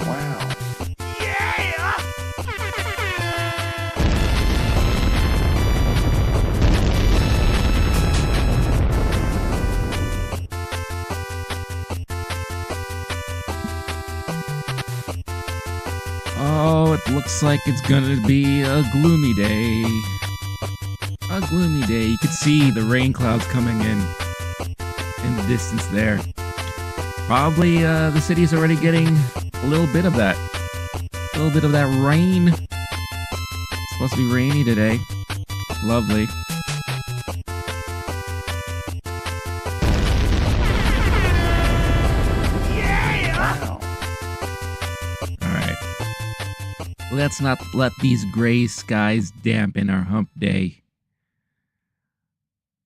Wow. Yeah! Oh, it looks like it's gonna be a gloomy day. A gloomy day. You could see the rain clouds coming in the distance there. Probably the city's already getting a little bit of that. A little bit of that rain. It's supposed to be rainy today. Lovely. Wow. Alright. Let's not let these gray skies dampen our hump day.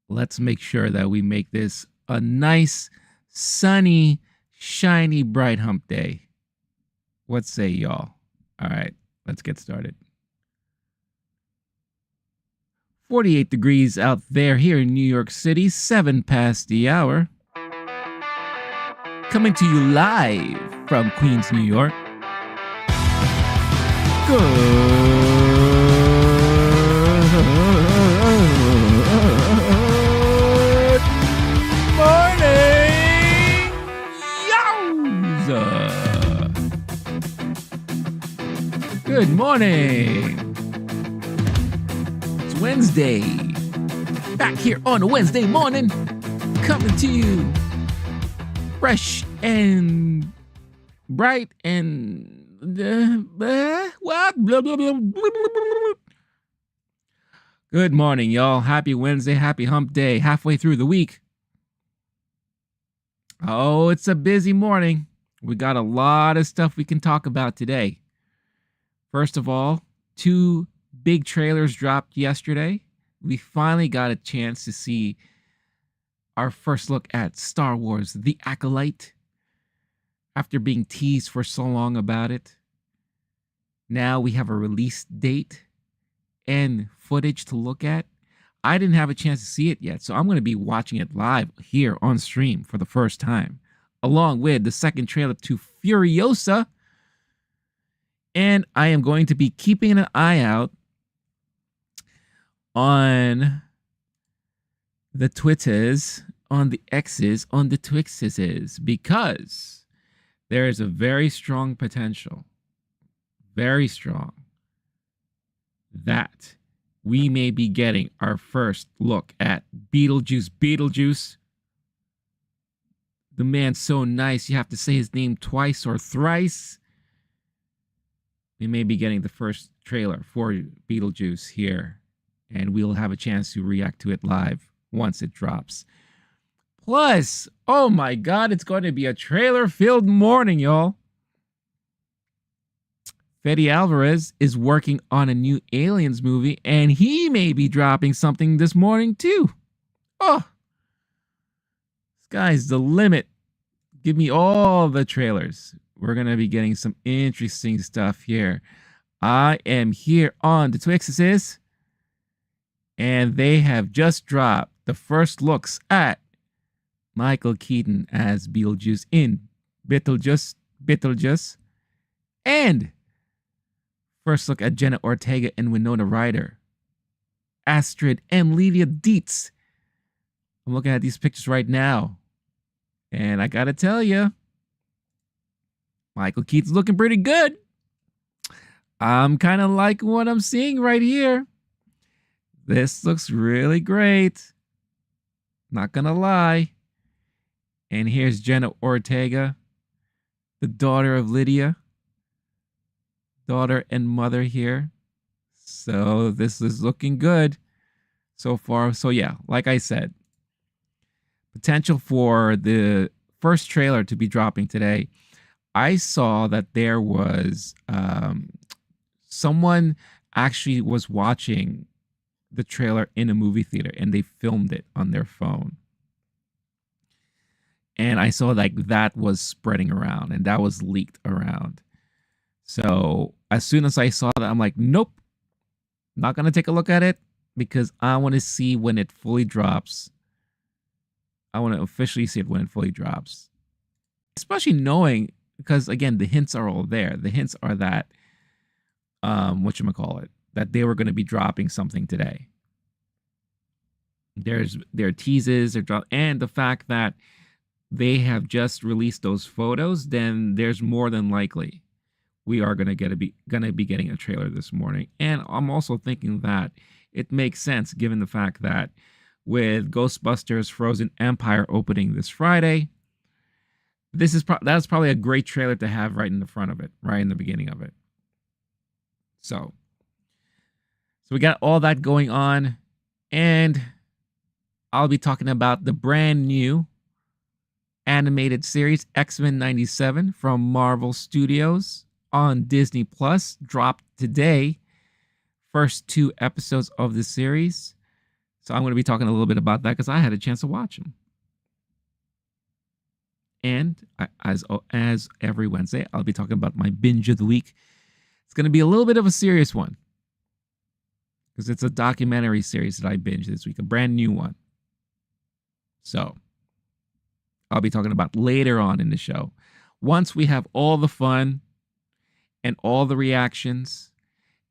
Let's make sure that we make this a nice, sunny, shiny, bright hump day. What say y'all? All right, let's get started. 48 degrees out there here in New York City, 7 past the hour. Coming to you live from Queens, New York. Good morning, yowza! Good morning. It's Wednesday. Back here on a Wednesday morning, coming to you fresh and bright and what? Blah, blah, blah, blah, blah, blah. Good morning, y'all. Happy Wednesday, happy hump day, halfway through the week. Oh, it's a busy morning. We got a lot of stuff we can talk about today. First of all, 2 big trailers dropped yesterday. We finally got a chance to see our first look at Star Wars The Acolyte. After being teased for so long about it, now we have a release date and footage to look at. I didn't have a chance to see it yet, so I'm going to be watching it live here on stream for the first time, along with the second trailer to Furiosa. And I am going to be keeping an eye out on the Twitters, on the X's, on the Twixes, because there is a very strong potential, very strong, that we may be getting our first look at Beetlejuice. Beetlejuice. The man's so nice, you have to say his name twice or thrice. We may be getting the first trailer for Beetlejuice here, and we'll have a chance to react to it live once it drops. Plus, oh my God, it's going to be a trailer-filled morning, y'all. Fede Alvarez is working on a new Aliens movie, and he may be dropping something this morning, too. Oh, sky's the limit. Give me all the trailers. We're going to be getting some interesting stuff here. I am here on the Twixes, and they have just dropped the first looks at Michael Keaton as Beetlejuice in Beetlejuice, and first look at Jenna Ortega and Winona Ryder, Astrid and Lydia Dietz. I'm looking at these pictures right now, and I gotta tell you, Michael Keaton's looking pretty good. I'm kind of liking what I'm seeing right here. This looks really great. Not gonna lie. And here's Jenna Ortega, the daughter of Lydia. Daughter and mother here. So this is looking good so far. So yeah, like I said, potential for the first trailer to be dropping today. I saw that there was someone actually was watching the trailer in a movie theater and they filmed it on their phone. And I saw like that was spreading around and that was leaked around. So as soon as I saw that, I'm like, nope, not going to take a look at it because I want to see when it fully drops. I want to officially see it when it fully drops. Especially knowing because again, the hints are all there. The hints are that whatchamacallit, that they were going to be dropping something today. There are teases, and the fact that they have just released those photos, then there's more than likely we are going to be getting a trailer this morning. And I'm also thinking that it makes sense given the fact that with Ghostbusters Frozen Empire opening this Friday, that's probably a great trailer to have right in the front of it, right in the beginning of it. So we got all that going on, and I'll be talking about the brand new animated series X-Men 97 from Marvel Studios on Disney Plus, dropped today. First 2 episodes of the series. So I'm going to be talking a little bit about that because I had a chance to watch them. And as every Wednesday, I'll be talking about my binge of the week. It's going to be a little bit of a serious one because it's a documentary series that I binged this week, a brand new one. So I'll be talking about later on in the show. Once we have all the fun and all the reactions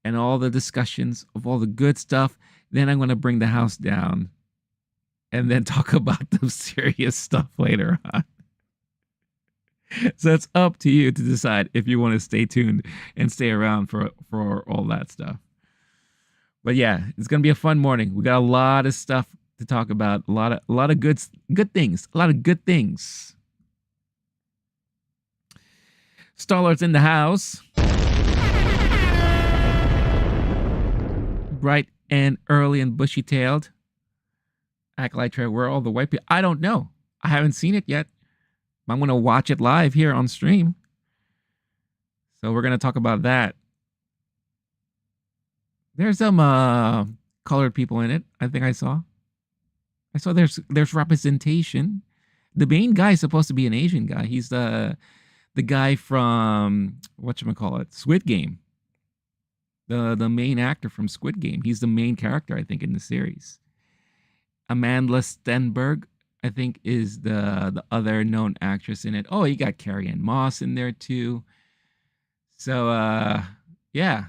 and all the discussions of all the good stuff, then I'm going to bring the house down and then talk about the serious stuff later on. So it's up to you to decide if you want to stay tuned and stay around for all that stuff. But yeah, it's going to be a fun morning. We got a lot of stuff to talk about, a lot of good things, a lot of good things. Star-Lord's in the house. Bright and early and bushy-tailed. Acolyte trailer. Where are all the white people? I don't know. I haven't seen it yet. I'm going to watch it live here on stream. So we're going to talk about that. There's some colored people in it. I think I saw there's representation. The main guy is supposed to be an Asian guy. He's the guy from whatchamacallit, Squid Game. The main actor from Squid Game. He's the main character, I think, in the series. Amanda Stenberg, I think, is the other known actress in it. Oh, you got Carrie-Anne Moss in there too. So yeah.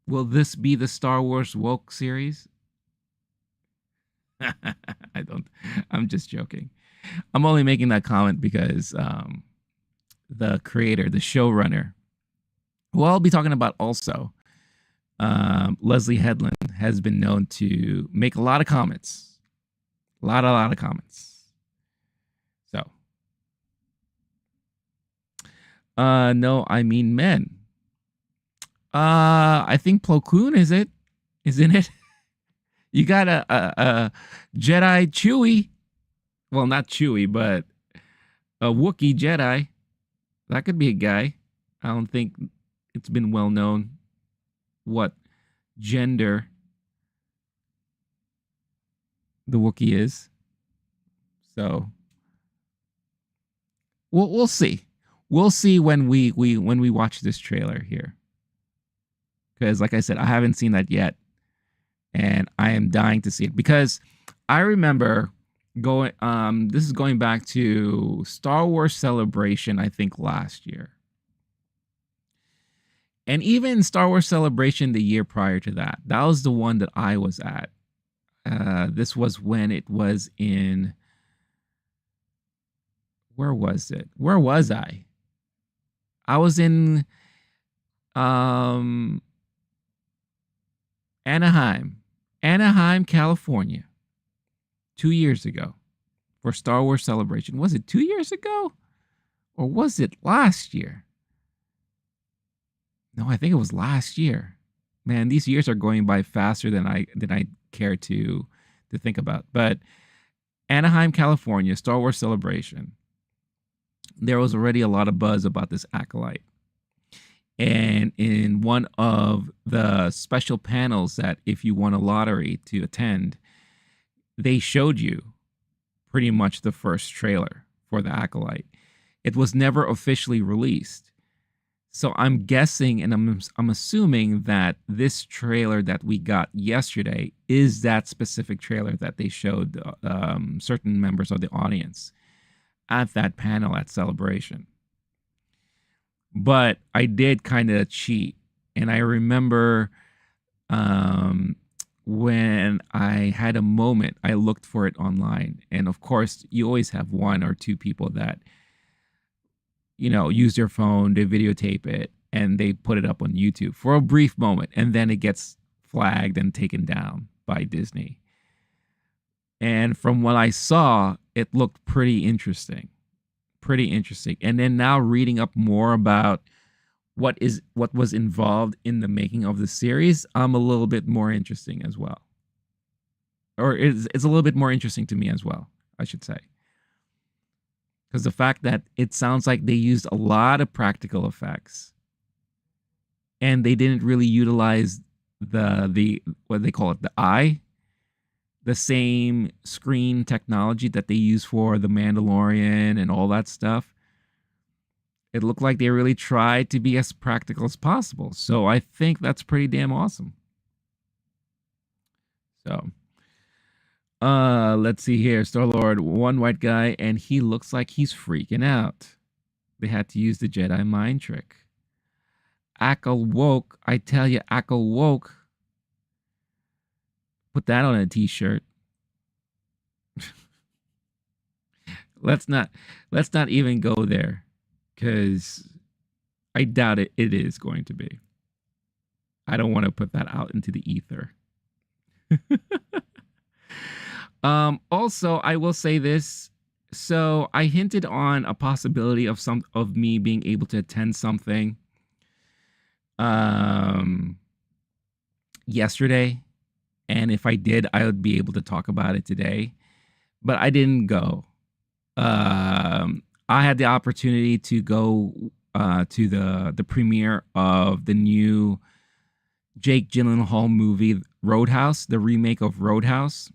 Will this be the Star Wars woke series? I'm just joking. I'm only making that comment because the creator, the showrunner, who I'll be talking about also, Leslie Headland, has been known to make a lot of comments. A lot of comments. So. No, I mean men. I think Plo Koon is in it. You got a Jedi Chewie. Well, not Chewie, but a Wookiee Jedi. That could be a guy. I don't think it's been well known what gender the Wookiee is. So we'll see. We'll see when we watch this trailer here. Because like I said, I haven't seen that yet. And I am dying to see it. Because I remember this is going back to Star Wars Celebration, I think last year. And even Star Wars Celebration the year prior to that. That was the one that I was at. This was when it was in... Where was it? Where was I? I was in Anaheim, California, 2 years ago for Star Wars Celebration. Was it 2 years ago? Or was it last year? No, I think it was last year. Man, these years are going by faster than I care to think about. But Anaheim, California, Star Wars Celebration. There was already a lot of buzz about this Acolyte. And in one of the special panels that if you won a lottery to attend, they showed you pretty much the first trailer for the Acolyte. It was never officially released. So I'm guessing and I'm assuming that this trailer that we got yesterday is that specific trailer that they showed certain members of the audience. at that panel at Celebration. But I did kind of cheat. And I remember when I had a moment, I looked for it online. And of course, you always have one or two people that, use their phone, they videotape it, and they put it up on YouTube for a brief moment. And then it gets flagged and taken down by Disney. And from what I saw, it looked pretty interesting. Pretty interesting. And then now reading up more about what was involved in the making of the series, I'm a little bit more interesting as well. Or it's a little bit more interesting to me as well, I should say. Because the fact that it sounds like they used a lot of practical effects and they didn't really utilize the what they call it, the eye, the same screen technology that they use for The Mandalorian and all that stuff. It looked like they really tried to be as practical as possible. So I think that's pretty damn awesome. So, let's see here. Star-Lord, one white guy, and he looks like he's freaking out. They had to use the Jedi mind trick. Ackle woke. I tell you, Ackle woke. Put that on a t-shirt. Let's not even go there, because I doubt it is going to be. I don't want to put that out into the ether. Also, I will say this. So I hinted on a possibility of me being able to attend something yesterday. And if I did, I would be able to talk about it today. But I didn't go. I had the opportunity to go to the premiere of the new Jake Gyllenhaal movie, Roadhouse, the remake of Roadhouse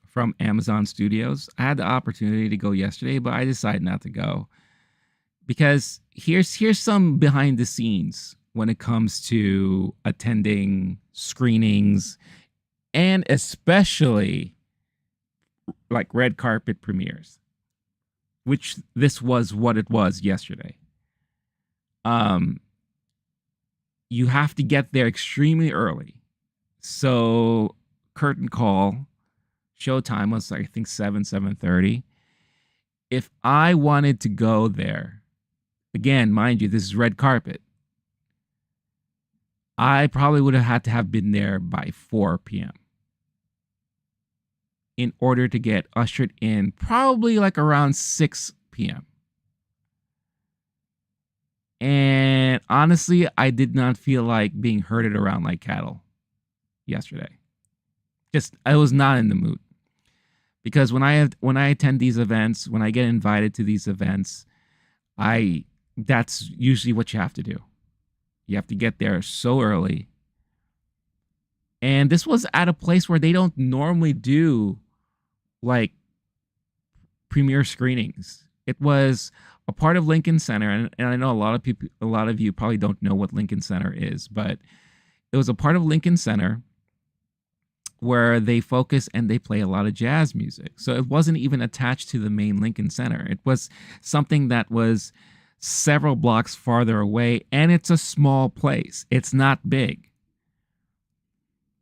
from Amazon Studios. I had the opportunity to go yesterday, but I decided not to go. Because here's some behind the scenes when it comes to attending screenings, and especially like red carpet premieres, which this was what it was yesterday. You have to get there extremely early. So curtain call, showtime was I think 7:30. If I wanted to go there, again, mind you, this is red carpet, I probably would have had to have been there by 4 p.m. in order to get ushered in probably like around 6 p.m. And honestly, I did not feel like being herded around like cattle yesterday. I was not in the mood. Because when I attend these events, when I get invited to these events, that's usually what you have to do. You have to get there so early. And this was at a place where they don't normally do like premiere screenings. It was a part of Lincoln Center, and I know a lot of you probably don't know what Lincoln Center is, but it was a part of Lincoln Center where they focus and they play a lot of jazz music. So it wasn't even attached to the main Lincoln Center. It was something that was several blocks farther away, and it's a small place. It's not big.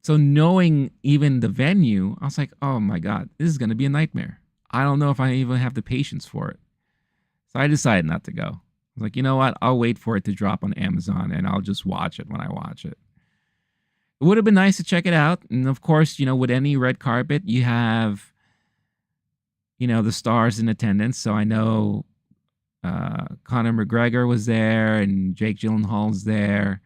So knowing even the venue, I was like, oh my God, this is going to be a nightmare. I don't know if I even have the patience for it. So I decided not to go. I was like, you know what? I'll wait for it to drop on Amazon and I'll just watch it when I watch it. It would have been nice to check it out. And of course, with any red carpet, you have, the stars in attendance. So I know Conor McGregor was there and Jake Gyllenhaal's there.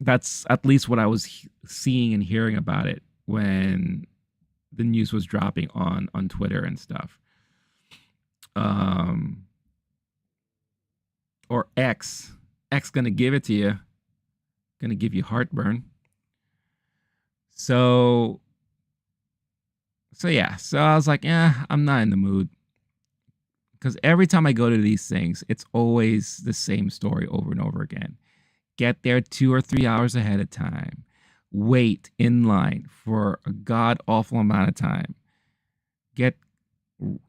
That's at least what I was seeing and hearing about it when the news was dropping on Twitter and stuff. Or X gonna give it to you. Gonna give you heartburn. So yeah. So I was like, I'm not in the mood. Because every time I go to these things, it's always the same story over and over again. Get there 2 or 3 hours ahead of time. Wait in line for a god-awful amount of time.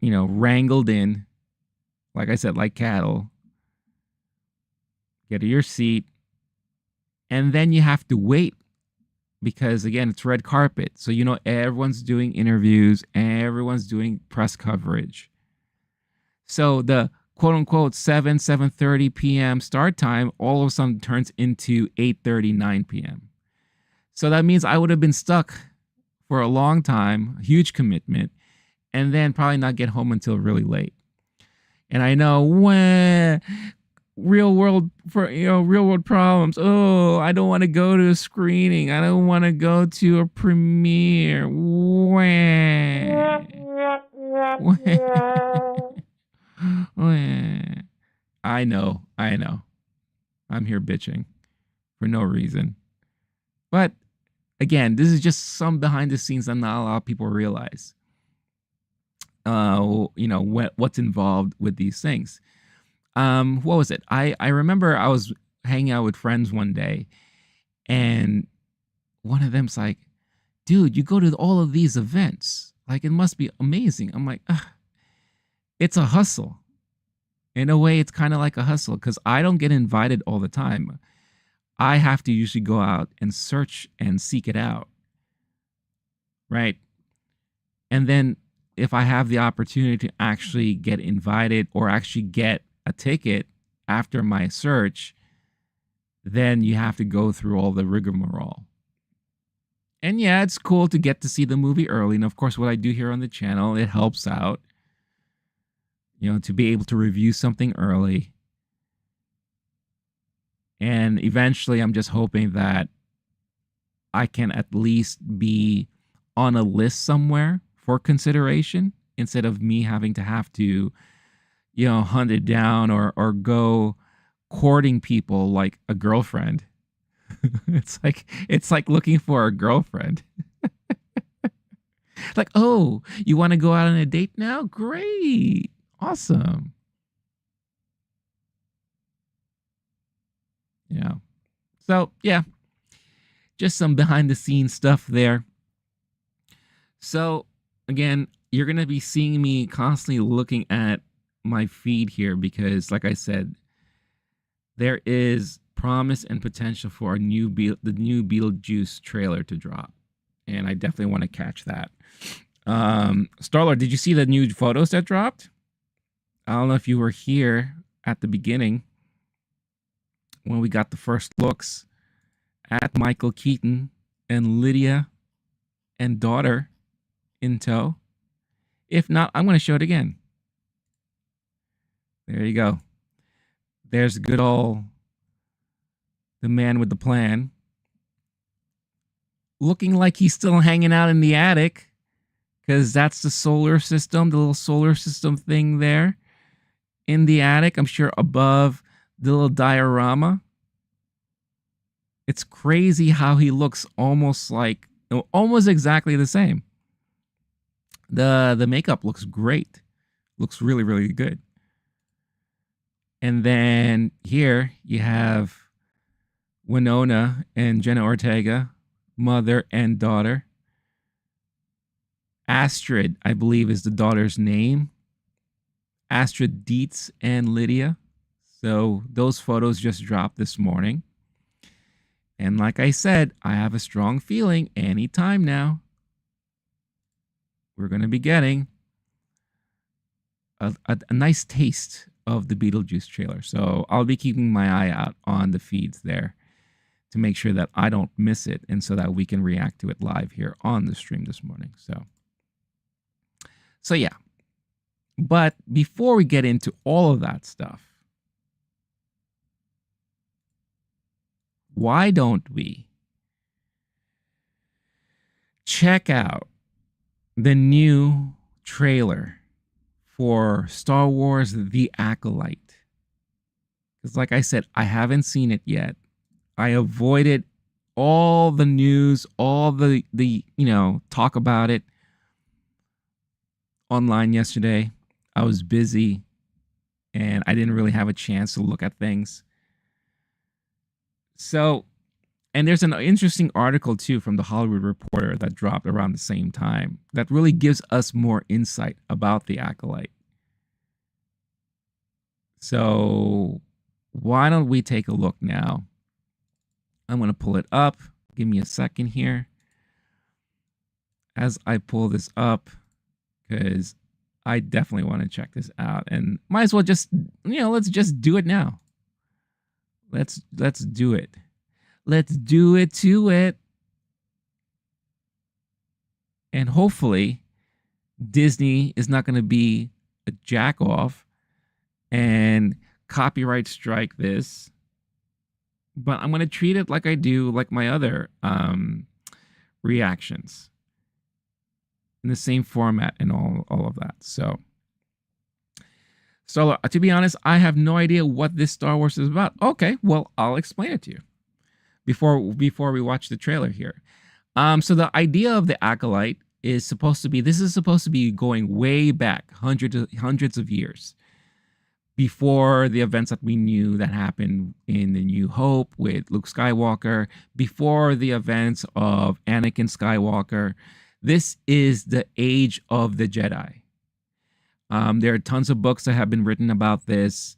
wrangled in, like I said, like cattle. Get to your seat, and then you have to wait because, again, it's red carpet. So, everyone's doing interviews, everyone's doing press coverage. So the quote unquote 7:30 p.m. start time all of a sudden turns into 8:30, 9 p.m. So that means I would have been stuck for a long time, huge commitment, and then probably not get home until really late. And I know when real world problems. Oh, I don't want to go to a screening. I don't want to go to a premiere. I know. I'm here bitching for no reason. But again, this is just some behind the scenes that not a lot of people realize. What's involved with these things. What was it? I remember I was hanging out with friends one day, and one of them's like, dude, you go to all of these events. Like, it must be amazing. I'm like, it's a hustle. In a way, it's kind of like a hustle because I don't get invited all the time. I have to usually go out and search and seek it out. Right? And then if I have the opportunity to actually get invited or actually get a ticket after my search, then you have to go through all the rigmarole. And yeah, it's cool to get to see the movie early. And of course, what I do here on the channel, it helps out, to be able to review something early. And eventually, I'm just hoping that I can at least be on a list somewhere for consideration instead of me having to hunt it down or go courting people like a girlfriend. It's like looking for a girlfriend. Like, oh, you want to go out on a date now? Great. Awesome. Yeah. So, yeah. Just some behind the scenes stuff there. So, again, you're going to be seeing me constantly looking at my feed here because, like I said, there is promise and potential for the new Beetlejuice trailer to drop, and I definitely want to catch that. Starlord, did you see the new photos that dropped? I don't know if you were here at the beginning when we got the first looks at Michael Keaton and Lydia and daughter in tow. If not, I'm going to show it again. There you go. There's good old the man with the plan. Looking like he's still hanging out in the attic because that's the solar system, the little solar system thing there in the attic. I'm sure above the little diorama. It's crazy how he looks almost exactly the same. The makeup looks great. Looks really, really good. And then here you have Winona and Jenna Ortega, mother and daughter. Astrid, I believe, is the daughter's name. Astrid Dietz and Lydia. So those photos just dropped this morning. And like I said, I have a strong feeling anytime now we're going to be getting a nice taste of the Beetlejuice trailer. So I'll be keeping my eye out on the feeds there to make sure that I don't miss it and so that we can react to it live here on the stream this morning. So yeah. But before we get into all of that stuff, why don't we check out the new trailer for Star Wars The Acolyte? Because like I said, I haven't seen it yet. I avoided all the news, all the talk about it online yesterday. I was busy and I didn't really have a chance to look at things. So And there's an interesting article too from the Hollywood Reporter that dropped around the same time that really gives us more insight about the Acolyte. So why don't we take a look now? I'm going to pull it up. Give me a second here. As I pull this up, because I definitely want to check this out, and might as well just, let's just do it now. Let's do it. Let's do it to it. And hopefully Disney is not going to be a jack off and copyright strike this. But I'm going to treat it like I do like my other reactions, in the same format and all of that. So to be honest, I have no idea what this Star Wars is about. Okay, well, I'll explain it to you before we watch the trailer here. So the idea of the Acolyte is supposed to be going way back hundreds of years before the events that we knew that happened in The New Hope with Luke Skywalker, before the events of Anakin Skywalker. This is the age of the Jedi. There are tons of books that have been written about this,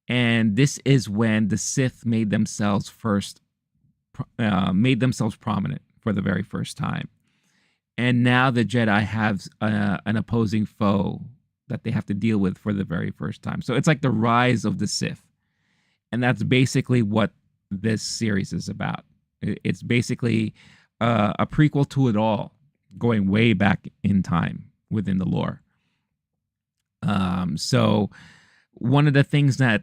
and this is when the Sith made themselves prominent for the very first time. And now the Jedi have an opposing foe that they have to deal with for the very first time. So it's like the rise of the Sith. And that's basically what this series is about. It's basically a prequel to it all, going way back in time within the lore. So one of the things that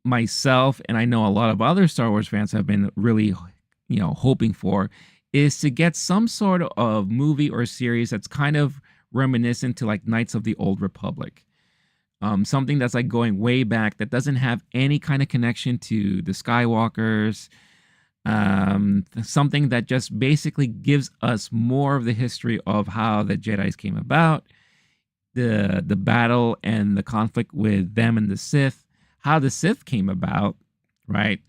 myself and I know a lot of other Star Wars fans have been really, hoping for is to get some sort of movie or series that's kind of reminiscent to like Knights of the Old Republic. Something that's like going way back that doesn't have any kind of connection to the Skywalkers. Something that just basically gives us more of the history of how the Jedis came about, the battle and the conflict with them and the Sith, how the Sith came about, right?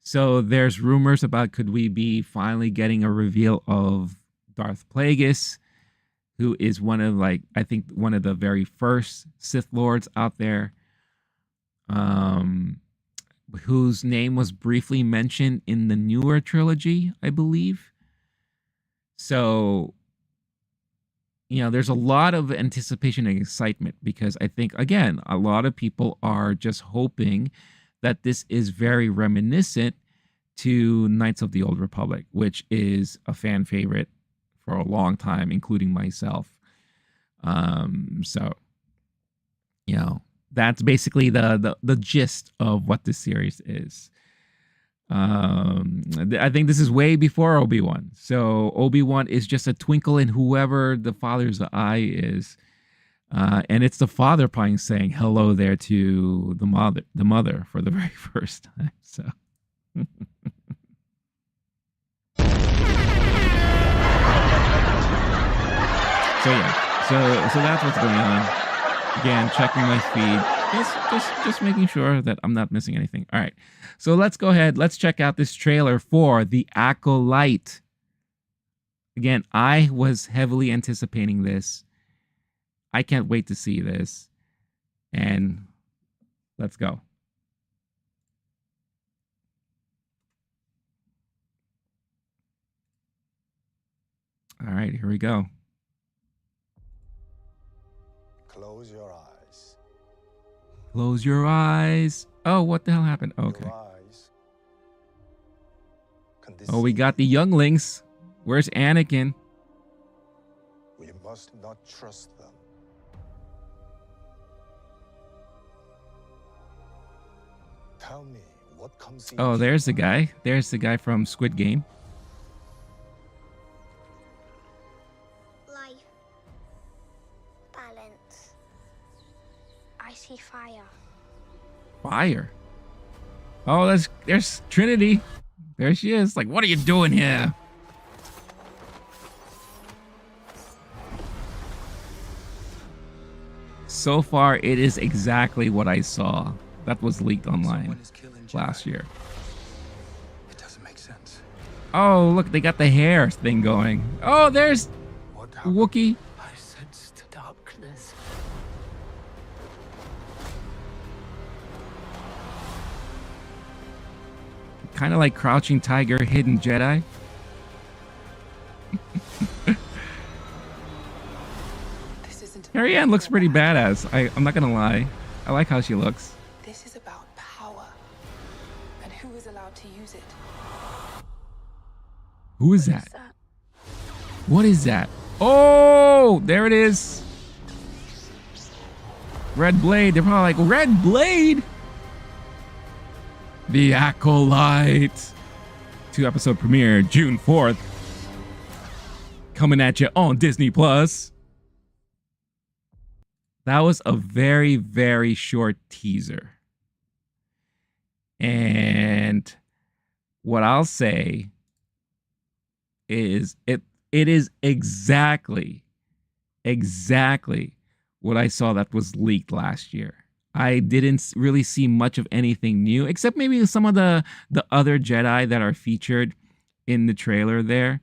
So there's rumors about, could we be finally getting a reveal of Darth Plagueis, who is one of the very first Sith Lords out there, whose name was briefly mentioned in the newer trilogy, I believe. So, there's a lot of anticipation and excitement because I think, again, a lot of people are just hoping that this is very reminiscent to Knights of the Old Republic, which is a fan favorite for a long time, including myself. So, that's basically the gist of what this series is. I think this is way before Obi-Wan. So Obi-Wan is just a twinkle in whoever the father's eye is. And it's the father probably saying hello there to the mother for the very first time. So So that's what's going on. Again, checking my feed, just making sure that I'm not missing anything. All right, so let's go ahead. Let's check out this trailer for The Acolyte. Again, I was heavily anticipating this. I can't wait to see this. And let's go. All right, here we go. Close your eyes. Close your eyes. Oh, what the hell happened? Okay. Oh, we got the younglings. Where's Anakin? We must not trust them. Tell me what comes. Oh, there's the guy. There's the guy from Squid Game. Life. Balance. I see fire. Fire. Oh, there's Trinity. There she is. Like, what are you doing here? So far, it is exactly what I saw. That was leaked online last year. It doesn't make sense. Oh, look, they got the hair thing going. Oh, there's What happened? Wookiee. I sensed darkness. Kind of like Crouching Tiger, Hidden Jedi. This isn't. Carrie Ann looks pretty badass. I'm not gonna lie. I like how she looks. This is about power, and who is allowed to use it. Who is that? What is that? Oh, there it is. Red Blade. They're probably like, Red Blade? The Acolyte. 2-episode premiere, June 4th. Coming at you on Disney Plus. That was a very, very short teaser. And what I'll say is it is exactly what I saw that was leaked last year. I didn't really see much of anything new, except maybe some of the other Jedi that are featured in the trailer there.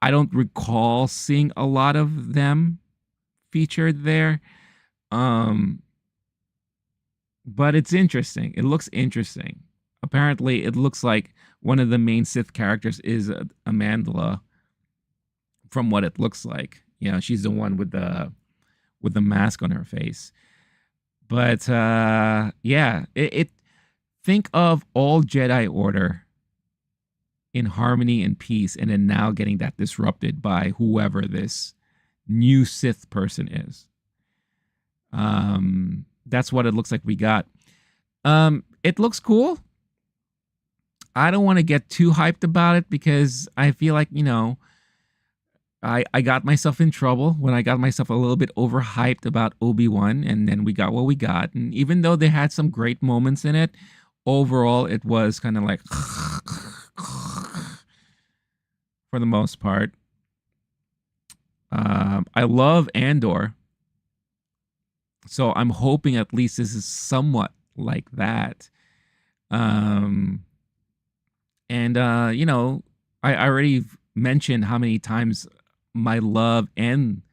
I don't recall seeing a lot of them featured there. But it's interesting. It looks interesting. Apparently, it looks like one of the main Sith characters is Amandla, from what it looks like. You know, she's the one with the mask on her face. But yeah, it think of all Jedi Order in harmony and peace, and then now getting that disrupted by whoever this new Sith person is. That's what it looks like we got. It looks cool. I don't want to get too hyped about it because I feel like, you know, I got myself in trouble when I got myself a little bit overhyped about Obi-Wan, and then we got what we got. And even though they had some great moments in it, overall it was kind of like for the most part. I love Andor. So I'm hoping at least this is somewhat like that. You know, I already mentioned how many times my love and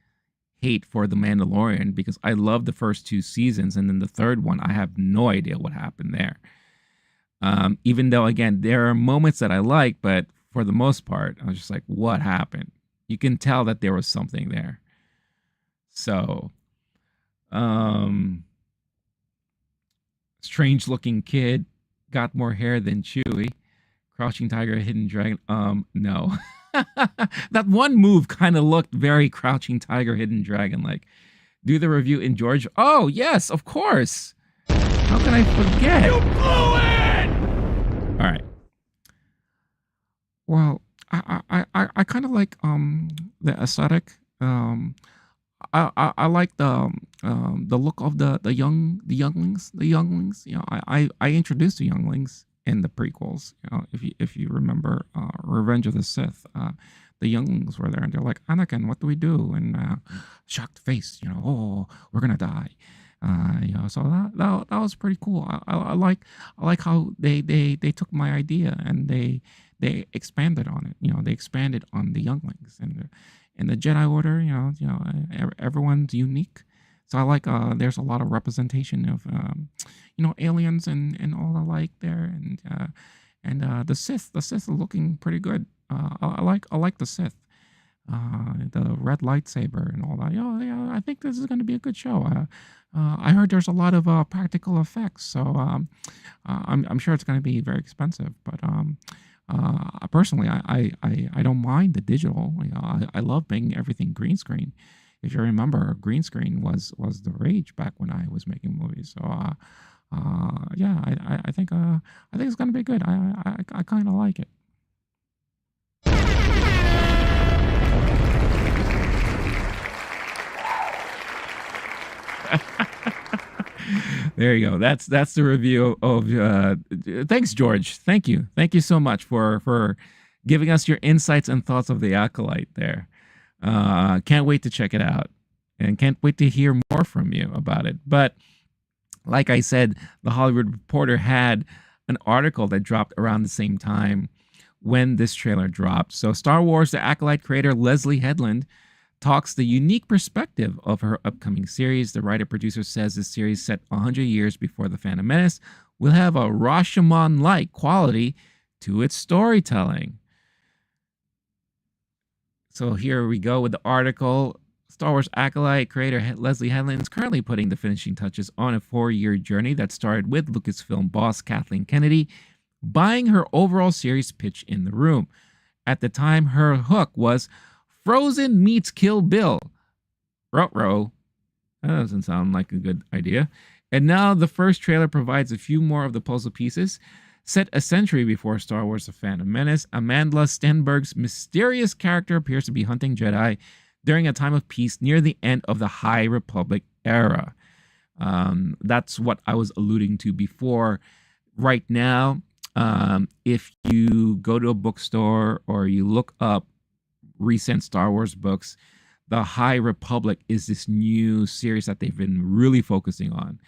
hate for The Mandalorian, because I love the first 2 seasons, and then the third one, I have no idea what happened there. Even though, again, there are moments that I like, but for the most part, I was just like, what happened? You can tell that there was something there. So, strange looking kid, got more hair than Chewie. Crouching Tiger, Hidden Dragon. No. That one move kind of looked very Crouching Tiger, Hidden Dragon like. Do the review in Georgia. Oh, yes, of course. How can I forget? You blew it! All right. Well, I kind of like the aesthetic. I like the look of the younglings. You know, I introduced the younglings in the prequels. You know, if you remember Revenge of the Sith, the younglings were there, and they're like, Anakin, what do we do? And shocked face, you know, oh, we're gonna die. You know, so that was pretty cool. I like how they took my idea and they expanded on it. You know, they expanded on the younglings and the Jedi Order. You know, everyone's unique. So I like there's a lot of representation of you know, aliens and all the like there, and the Sith are looking pretty good. I like the Sith, the red lightsaber and all that. Yeah, I think this is going to be a good show. I heard there's a lot of practical effects, so I'm sure it's going to be very expensive. But personally, I don't mind the digital. You know, I love making everything green screen. If you remember, green screen was the rage back when I was making movies. So yeah, I think it's gonna be good. I kind of like it. There you go. That's the review of. Thanks, George. Thank you so much for giving us your insights and thoughts of The Acolyte. There, can't wait to check it out, and can't wait to hear more from you about it. But like I said, the Hollywood Reporter had an article that dropped around the same time when this trailer dropped. So Star Wars The Acolyte creator Leslie Headland talks the unique perspective of her upcoming series. The writer-producer says this series, set 100 years before The Phantom Menace, will have a Rashomon-like quality to its storytelling. So here we go with the article. Star Wars Acolyte creator Leslie Headland is currently putting the finishing touches on a 4-year journey that started with Lucasfilm boss Kathleen Kennedy buying her overall series pitch in the room. At the time, her hook was Frozen meets Kill Bill. Ruh-roh. That doesn't sound like a good idea. And now the first trailer provides a few more of the puzzle pieces. Set a century before Star Wars The Phantom Menace, Amandla Stenberg's mysterious character appears to be hunting Jedi during a time of peace near the end of the High Republic era. That's what I was alluding to before. Right now, if you go to a bookstore or you look up recent Star Wars books, the High Republic is this new series that they've been really focusing on.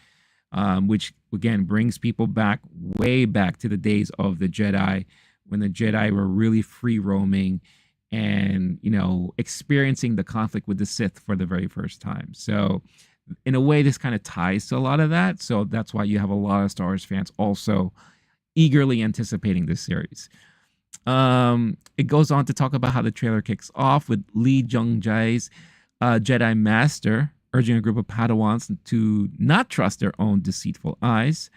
Which again brings people back, way back to the days of the Jedi, when the Jedi were really free roaming and, you know, experiencing the conflict with the Sith for the very first time. So in a way, this kind of ties to a lot of that. So that's why you have a lot of Star Wars fans also eagerly anticipating this series. It goes on to talk about how the trailer kicks off with Lee Jung-jae's Jedi Master urging a group of Padawans to not trust their own deceitful eyes.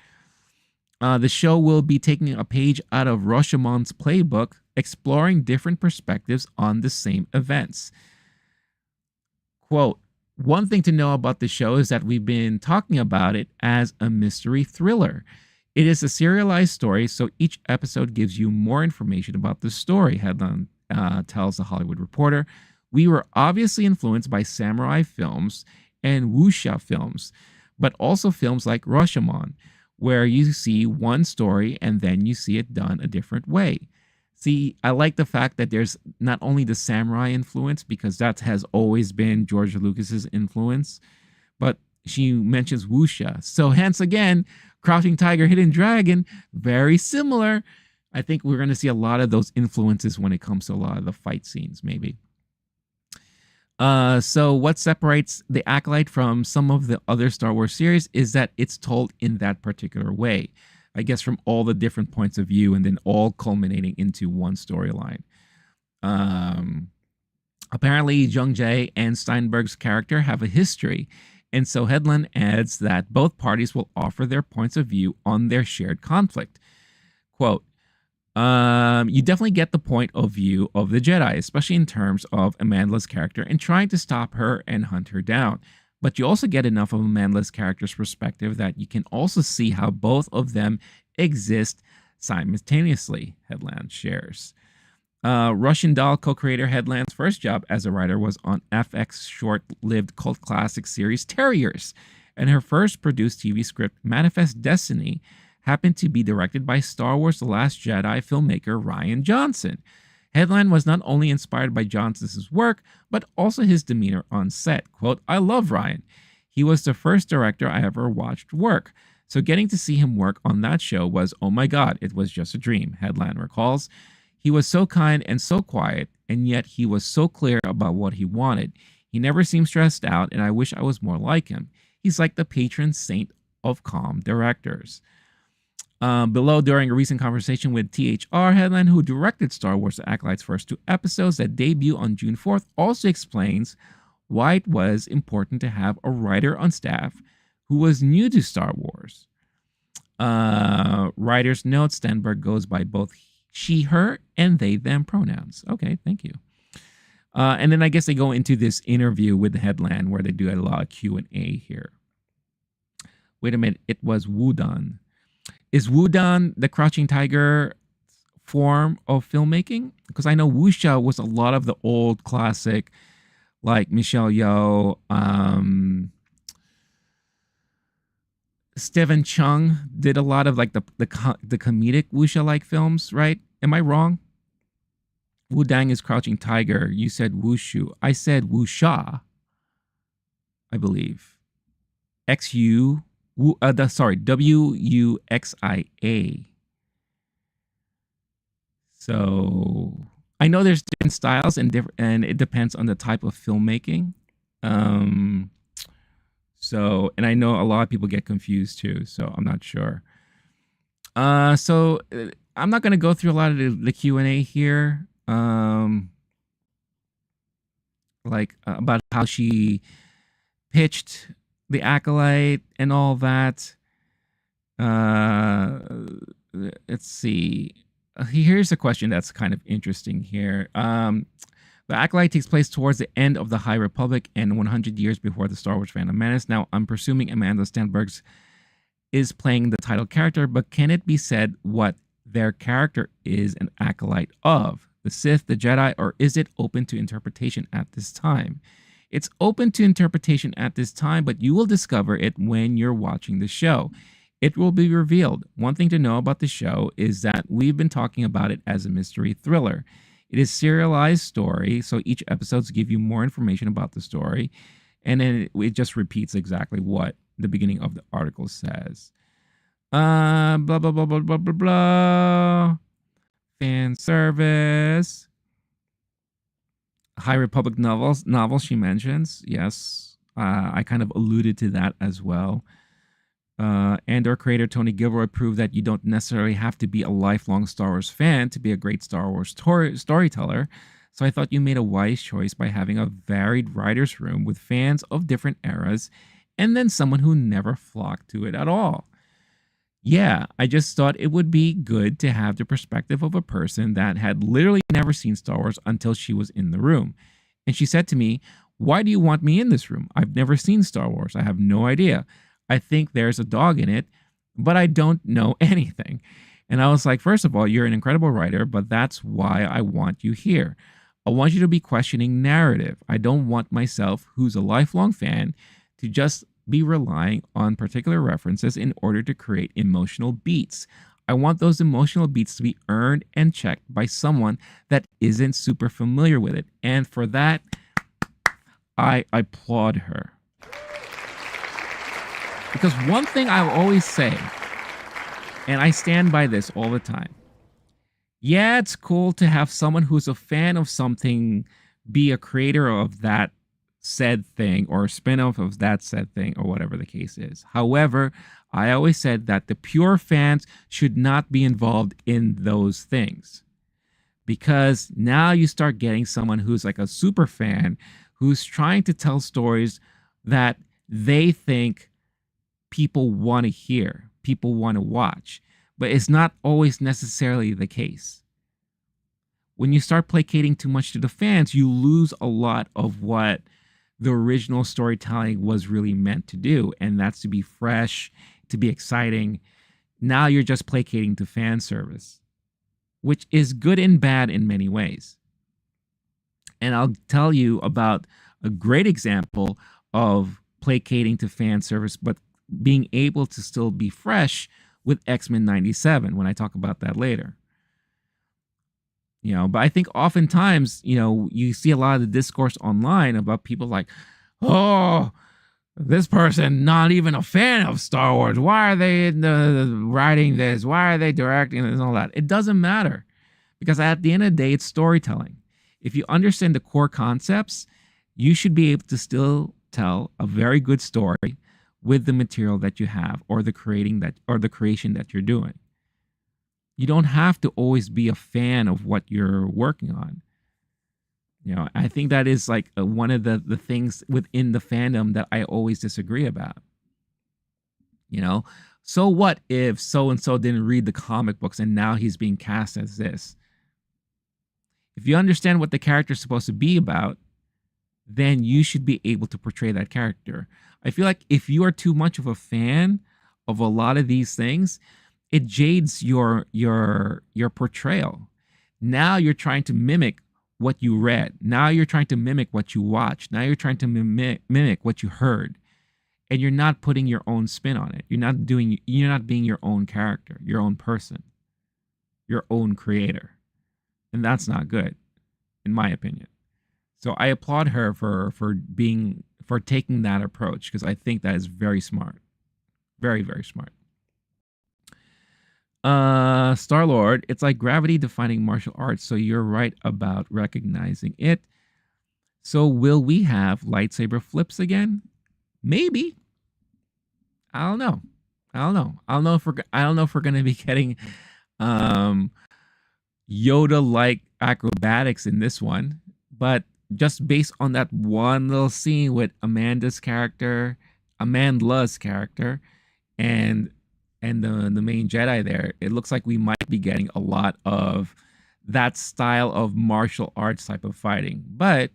The show will be taking a page out of Rashomon's playbook, exploring different perspectives on the same events. Quote, one thing to know about the show is that we've been talking about it as a mystery thriller. It is a serialized story, so each episode gives you more information about the story, Headland tells The Hollywood Reporter. We were obviously influenced by samurai films and wuxia films, but also films like Rashomon, where you see one story and then you see it done a different way. See, I like the fact that there's not only the samurai influence, because that has always been George Lucas's influence, but she mentions wuxia. So hence again, Crouching Tiger, Hidden Dragon, very similar. I think we're going to see a lot of those influences when it comes to a lot of the fight scenes, maybe. So what separates The Acolyte from some of the other Star Wars series is that it's told in that particular way. I guess from all the different points of view and then all culminating into one storyline. Apparently, Jung-jae and Steinberg's character have a history. And so Headland adds that both parties will offer their points of view on their shared conflict. Quote, you definitely get the point of view of the Jedi, especially in terms of Amandla's character and trying to stop her and hunt her down. But you also get enough of Amandla's character's perspective that you can also see how both of them exist simultaneously, Headland shares. Russian Doll co-creator Headland's first job as a writer was on FX short-lived cult classic series Terriers, and her first produced TV script, Manifest Destiny, happened to be directed by Star Wars The Last Jedi filmmaker Ryan Johnson. Headland was not only inspired by Johnson's work, but also his demeanor on set. Quote, I love Ryan. He was the first director I ever watched work. So getting to see him work on that show was, oh my God, it was just a dream, Headland recalls. He was so kind and so quiet, and yet he was so clear about what he wanted. He never seemed stressed out, and I wish I was more like him. He's like the patron saint of calm directors. Below, during a recent conversation with THR, Headland, who directed Star Wars The Acolyte's first 2 episodes that debut on June 4th, also explains why it was important to have a writer on staff who was new to Star Wars. Writers note Stenberg goes by both she, her, and they, them pronouns. Okay, thank you. And then I guess they go into this interview with Headland where they do a lot of Q&A here. Wait a minute, it was Wudang. Is Wudang the Crouching Tiger form of filmmaking? Because I know wuxia was a lot of the old classic, like Michelle Yeoh, Stephen Chung did a lot of like the comedic wuxia-like films, right? Am I wrong? Wudang is Crouching Tiger. You said wushu. I said wuxia, I believe. WUXIA. So I know there's different styles and it depends on the type of filmmaking. Um, and I know a lot of people get confused too, so I'm not sure. I'm not going to go through a lot of the Q&A here. About how she pitched The Acolyte and all that. Let's see. Here's a question that's kind of interesting here. The Acolyte takes place towards the end of the High Republic and 100 years before the Star Wars Phantom Menace. Now, I'm presuming Amanda Stenberg is playing the title character, but can it be said what their character is an acolyte of? The Sith, the Jedi, or is it open to interpretation at this time? It's open to interpretation at this time, but you will discover it when you're watching the show. It will be revealed. One thing to know about the show is that we've been talking about it as a mystery thriller. It is a serialized story, so each episodes give you more information about the story, and then it just repeats exactly what the beginning of the article says. Blah, blah, blah, blah, blah, blah, blah. Fan service. High Republic novels she mentions. Yes, I kind of alluded to that as well. And our creator Tony Gilroy proved that you don't necessarily have to be a lifelong Star Wars fan to be a great Star Wars storyteller. So I thought you made a wise choice by having a varied writer's room with fans of different eras and then someone who never flocked to it at all. Yeah, I just thought it would be good to have the perspective of a person that had literally never seen Star Wars until she was in the room. And she said to me, "Why do you want me in this room? I've never seen Star Wars. I have no idea. I think there's a dog in it, but I don't know anything." And I was like, first of all, you're an incredible writer, but that's why I want you here. I want you to be questioning narrative. I don't want myself, who's a lifelong fan, to just be relying on particular references in order to create emotional beats. I want those emotional beats to be earned and checked by someone that isn't super familiar with it. And for that, I applaud her. Because one thing I'll always say, and I stand by this all the time, yeah, it's cool to have someone who's a fan of something be a creator of that said thing or a spin-off of that said thing or whatever the case is. However, I always said that the pure fans should not be involved in those things. Because now you start getting someone who's like a super fan who's trying to tell stories that they think people want to hear, people want to watch, but it's not always necessarily the case. When you start placating too much to the fans, you lose a lot of what the original storytelling was really meant to do, and that's to be fresh, to be exciting. Now you're just placating to fan service, which is good and bad in many ways. And I'll tell you about a great example of placating to fan service, but being able to still be fresh with X-Men 97 when I talk about that later. But I think oftentimes, you see a lot of the discourse online about people like, oh, this person not even a fan of Star Wars. Why are they writing this? Why are they directing this and all that? It doesn't matter, because at the end of the day, it's storytelling. If you understand the core concepts, you should be able to still tell a very good story with the material that you have or the creation that you're doing. You don't have to always be a fan of what you're working on. I think that is like one of the things within the fandom that I always disagree about. So what if so-and-so didn't read the comic books and now he's being cast as this? If you understand what the character is supposed to be about, then you should be able to portray that character. I feel like if you are too much of a fan of a lot of these things, it jades your portrayal. Now you're trying to mimic what you read. Now you're trying to mimic what you watched. Now you're trying to mimic what you heard. And you're not putting your own spin on it. You're not being your own character, your own person, your own creator. And that's not good, in my opinion. So I applaud her for taking that approach, because I think that is very smart. Very, very smart. Star-Lord, it's like gravity defying martial arts, so you're right about recognizing it. So will we have lightsaber flips again? Maybe. I don't know. I don't know if we're gonna be getting Yoda-like acrobatics in this one, but just based on that one little scene with Amanda's character, and the main Jedi there, it looks like we might be getting a lot of that style of martial arts type of fighting. But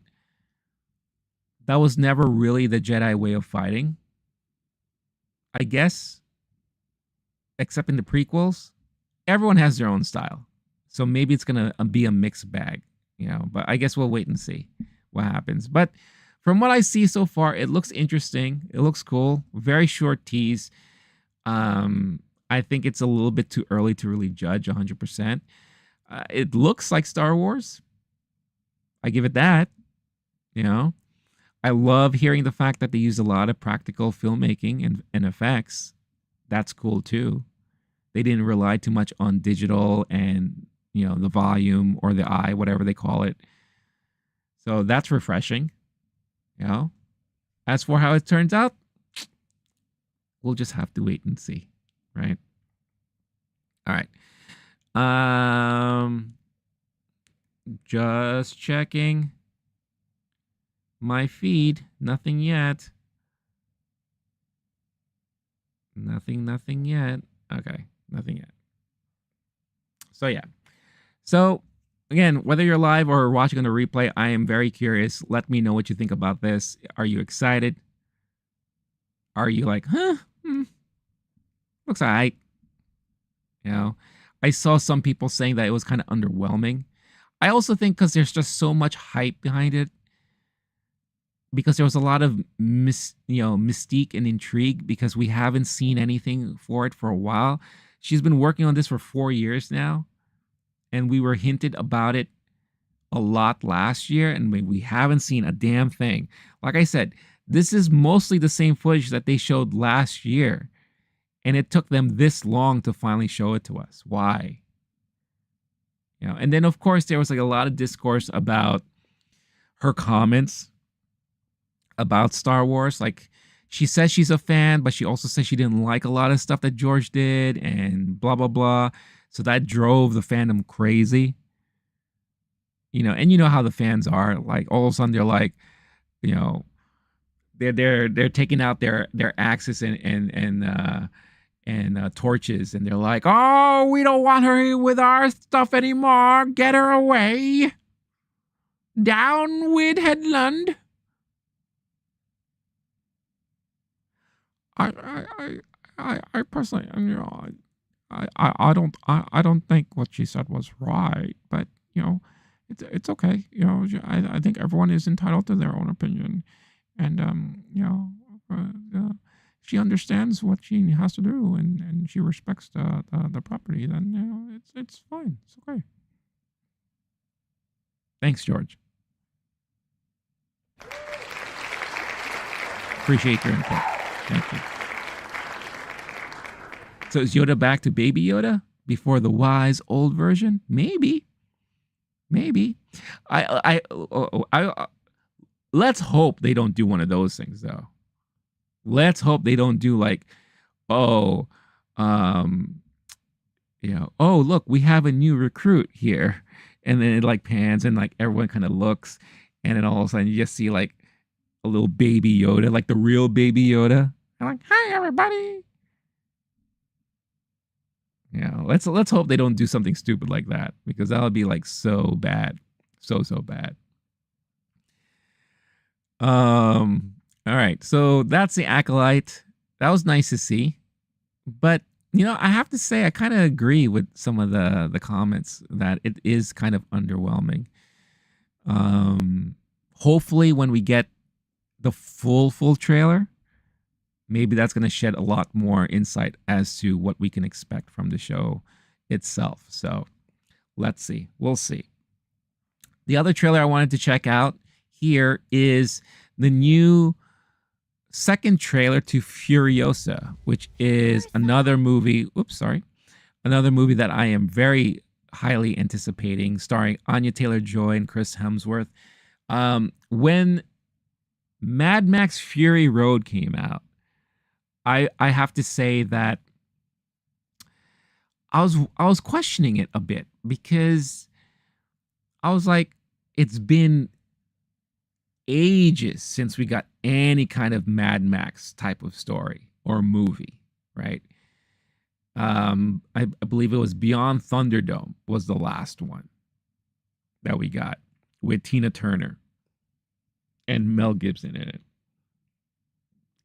that was never really the Jedi way of fighting, I guess, except in the prequels. Everyone has their own style. So maybe it's going to be a mixed bag, you know, but I guess we'll wait and see what happens. But from what I see so far, it looks interesting. It looks cool. Very short tease. I think it's a little bit too early to really judge 100%. It looks like Star Wars. I give it that, you know. I love hearing the fact that they use a lot of practical filmmaking and effects. That's cool too. They didn't rely too much on digital and, you know, the volume or the eye, whatever they call it. So that's refreshing, you know. As for how it turns out, we'll just have to wait and see, right? All right. Just checking my feed. Nothing yet. Nothing yet. Okay, nothing yet. So yeah. So again, whether you're live or watching on the replay, I am very curious. Let me know what you think about this. Are you excited? Are you like, huh? Looks all right. You know, I saw some people saying that it was kind of underwhelming. I also think because there's just so much hype behind it, because there was a lot of mystique and intrigue, because we haven't seen anything for it for a while. She's been working on this for 4 years now, and we were hinted about it a lot last year, and we haven't seen a damn thing. Like I said, this is mostly the same footage that they showed last year, and it took them this long to finally show it to us. Why? You know, and then of course there was like a lot of discourse about her comments about Star Wars. Like, she says she's a fan, but she also says she didn't like a lot of stuff that George did and blah, blah, blah. So that drove the fandom crazy. You know, and you know how the fans are. Like, all of a sudden they're like, you know, they're taking out their axes and torches, and they're like, oh, we don't want her with our stuff anymore. Get her away. Down with Headland. I personally, you know, I don't think what she said was right, but you know, it's okay. You know, I think everyone is entitled to their own opinion, and you know, she understands what she has to do, and she respects the property. Then you know, it's fine. It's okay. Thanks, George. Appreciate your input. Thank you. So is Yoda back to Baby Yoda before the wise old version? Maybe. I let's hope they don't do one of those things though. Let's hope they don't do like, oh, you know, oh look, we have a new recruit here, and then it like pans and like everyone kind of looks, and then all of a sudden you just see like a little baby Yoda, like the real Baby Yoda. I'm like, hi everybody. Yeah, let's hope they don't do something stupid like that, because that would be like so bad, so bad. All right, so that's the Acolyte. That was nice to see, but you know, I have to say I kind of agree with some of the comments that it is kind of underwhelming. Hopefully, when we get the full trailer, maybe that's going to shed a lot more insight as to what we can expect from the show itself. So let's see. We'll see. The other trailer I wanted to check out here is the new second trailer to Furiosa, which is another movie. Oops, sorry. Another movie that I am very highly anticipating, starring Anya Taylor-Joy and Chris Hemsworth. When Mad Max Fury Road came out, I have to say that I was questioning it a bit, because I was like, it's been ages since we got any kind of Mad Max type of story or movie, right? I believe it was Beyond Thunderdome was the last one that we got with Tina Turner and Mel Gibson in it.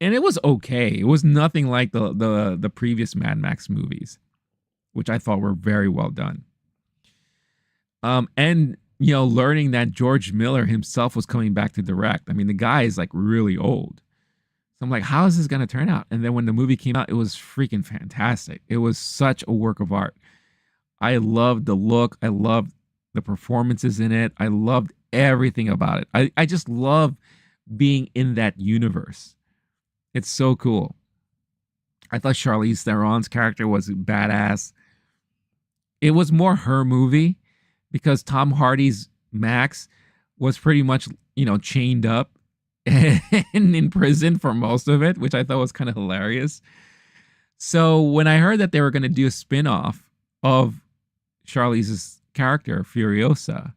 And it was okay. It was nothing like the previous Mad Max movies, which I thought were very well done. And you know, learning that George Miller himself was coming back to direct. I mean, the guy is like really old. So I'm like, how is this going to turn out? And then when the movie came out, it was freaking fantastic. It was such a work of art. I loved the look. I loved the performances in it. I loved everything about it. I just love being in that universe. It's so cool. I thought Charlize Theron's character was badass. It was more her movie, because Tom Hardy's Max was pretty much, you know, chained up and in prison for most of it, which I thought was kind of hilarious. So when I heard that they were going to do a spin-off of Charlize's character, Furiosa,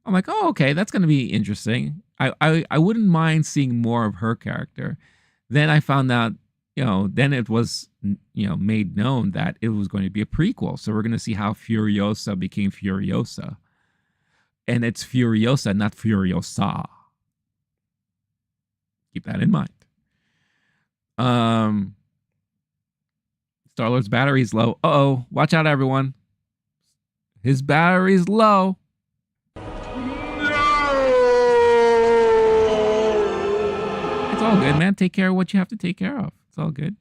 I'm like, oh, okay, that's going to be interesting. I wouldn't mind seeing more of her character. Then I found out, you know, then it was, you know, made known that it was going to be a prequel. So we're going to see how Furiosa became Furiosa. And it's Furiosa, not Furiosa. Keep that in mind. Star-Lord's battery's low. Uh-oh. Watch out, everyone. His battery's low. No! It's all good, man. Take care of what you have to take care of. It's all good.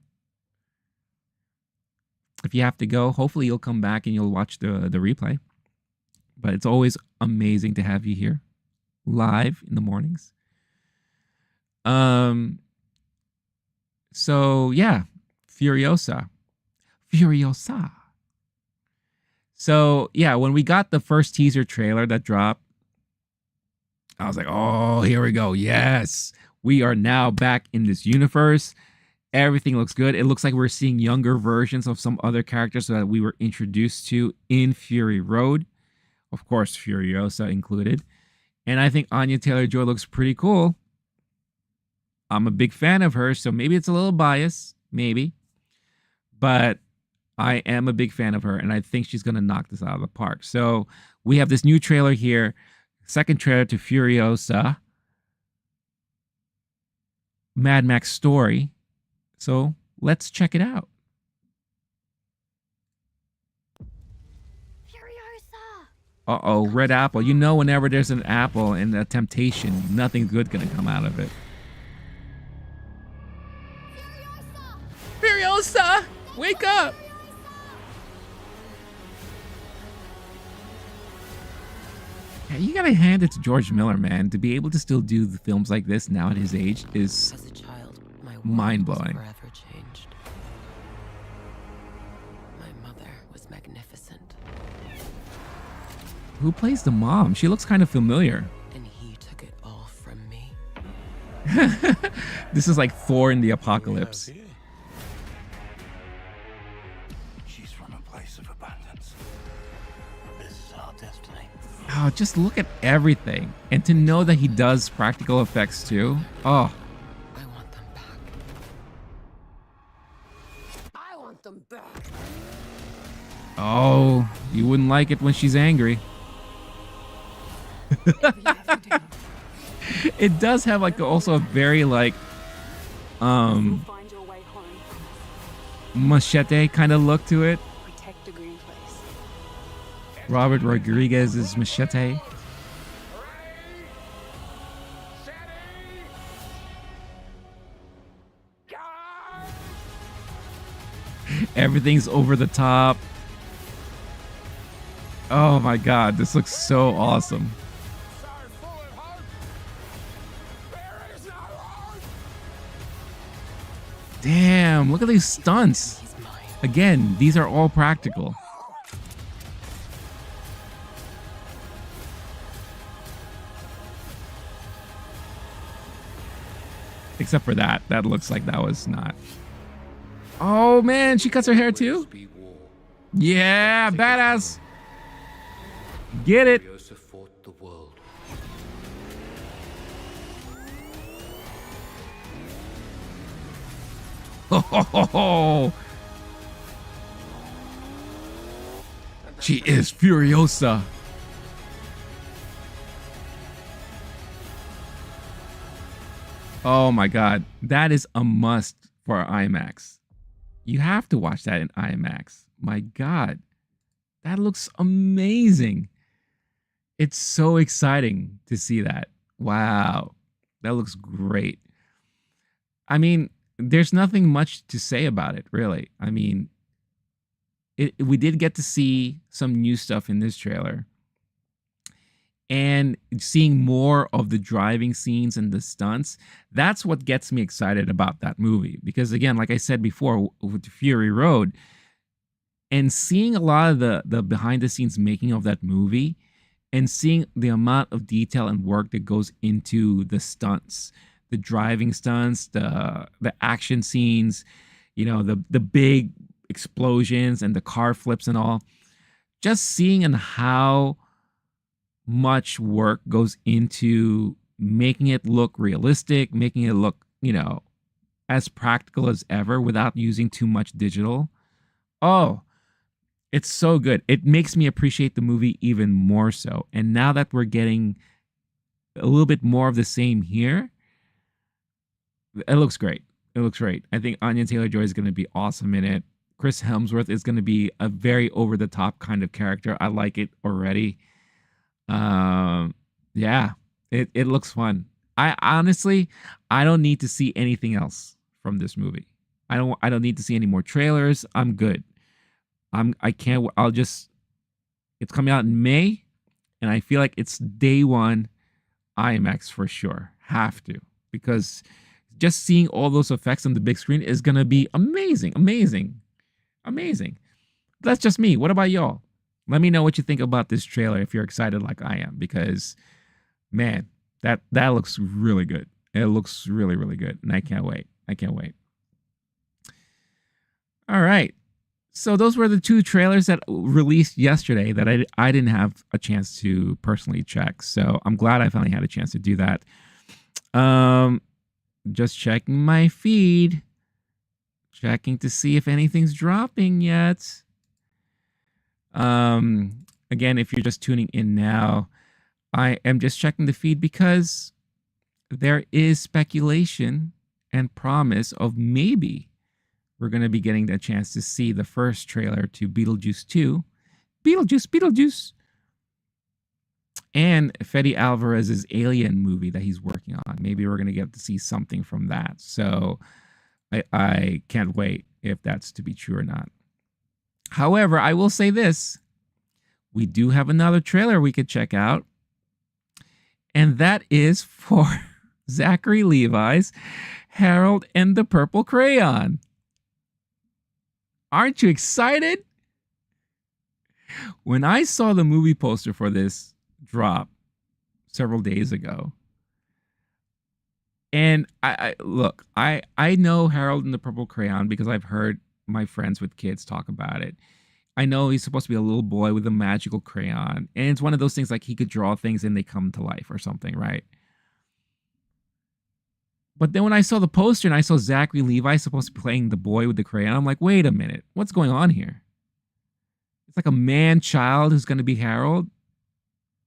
If you have to go, hopefully you'll come back and you'll watch the replay. But it's always amazing to have you here live in the mornings. So yeah, Furiosa. So yeah, when we got the first teaser trailer that dropped, I was like, oh, here we go. Yes, we are now back in this universe. Everything looks good. It looks like we're seeing younger versions of some other characters that we were introduced to in Fury Road. Of course, Furiosa included. And I think Anya Taylor-Joy looks pretty cool. I'm a big fan of her, so maybe it's a little biased, maybe. But I am a big fan of her, and I think she's going to knock this out of the park. So we have this new trailer here. Second trailer to Furiosa. Mad Max story. So let's check it out. Uh-oh, red apple. You know, whenever there's an apple and a temptation, nothing's good gonna come out of it. Furiosa! Wake up! Yeah, you gotta hand it to George Miller, man. To be able to still do the films like this now at his age is As a child, my world mind-blowing. was forever changed. My mother was magnificent, Who plays the mom? She looks kind of familiar. and he took it all from me. This is like Thor in the Apocalypse. She's from a place of abundance. This is our destiny. Oh, just look at everything. And to know that he does practical effects too. Oh, I want them back. I want them back. oh, you wouldn't like it when she's angry. It does have like also a very like Find your way home. machete kind of look to it. Protect the green place. Robert Rodriguez's Machete. Everything's over the top. Oh my god, this looks so awesome. Damn, look at these stunts. He's mine. Again, these are all practical. Except for that. That looks like that was not. Oh, man. She cuts her hair, too? Yeah, badass. Get it. Furiosa fought the world. Oh, she is Furiosa. Oh my God, that is a must for IMAX. You have to watch that in IMAX. My God, that looks amazing. It's so exciting to see that. Wow, that looks great. I mean, there's nothing much to say about it, really. I mean, we did get to see some new stuff in this trailer. And seeing more of the driving scenes and the stunts, that's what gets me excited about that movie. Because again, like I said before, with Fury Road, and seeing a lot of the behind the scenes making of that movie, and seeing the amount of detail and work that goes into the stunts, the driving stunts, the action scenes, you know, the big explosions and the car flips and all, just seeing and how much work goes into making it look realistic, making it look, you know, as practical as ever without using too much digital. Oh, it's so good. It makes me appreciate the movie even more so. And now that we're getting a little bit more of the same here, it looks great. It looks great. I think Anya Taylor-Joy is going to be awesome in it. Chris Hemsworth is going to be a very over-the-top kind of character. I like it already. Yeah, it looks fun. I honestly don't need to see anything else from this movie. I don't need to see any more trailers. I'm good. It's coming out in May, and I feel like it's day one IMAX for sure. Have to, because just seeing all those effects on the big screen is gonna be amazing. That's just me. What about y'all? Let me know what you think about this trailer if you're excited like I am, because man, that looks really good. It looks really, really good, and I can't wait. All right. So those were the two trailers that released yesterday that I didn't have a chance to personally check. So I'm glad I finally had a chance to do that. Just checking my feed, checking to see if anything's dropping yet. Again, if you're just tuning in now, I am just checking the feed because there is speculation and promise of maybe we're going to be getting the chance to see the first trailer to Beetlejuice 2. Beetlejuice. And Fede Alvarez's Alien movie that he's working on. Maybe we're going to get to see something from that. So I can't wait if that's to be true or not. However, I will say this. We do have another trailer we could check out. And that is for Zachary Levi's Harold and the Purple Crayon. Aren't you excited? When I saw the movie poster for this drop several days ago, and I know Harold and the Purple Crayon because I've heard my friends with kids talk about it. I know he's supposed to be a little boy with a magical crayon, and it's one of those things like he could draw things and they come to life or something, right? But then when I saw the poster and I saw Zachary Levi supposed to be playing the boy with the crayon, I'm like, wait a minute, what's going on here? It's like a man-child who's going to be Harold.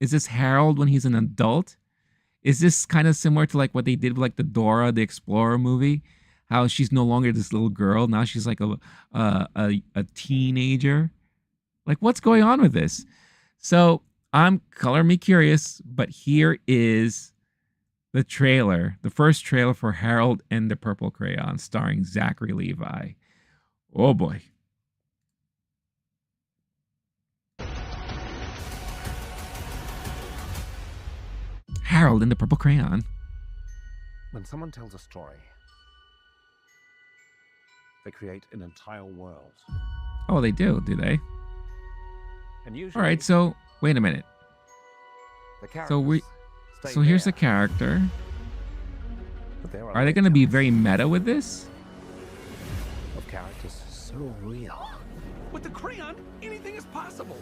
Is this Harold when he's an adult? Is this kind of similar to like what they did with like the Dora the Explorer movie? How she's no longer this little girl. Now she's like a teenager. Like, what's going on with this? So color me curious, but here is the trailer, the first trailer for Harold and the Purple Crayon starring Zachary Levi. Oh boy. Harold and the Purple Crayon. When someone tells a story, they create an entire world. Oh, they do they? And usually, All right, so wait a minute. the So characters stay here's the there. character. But there Are they going to be very meta with this? of characters so real With the crayon, anything is possible.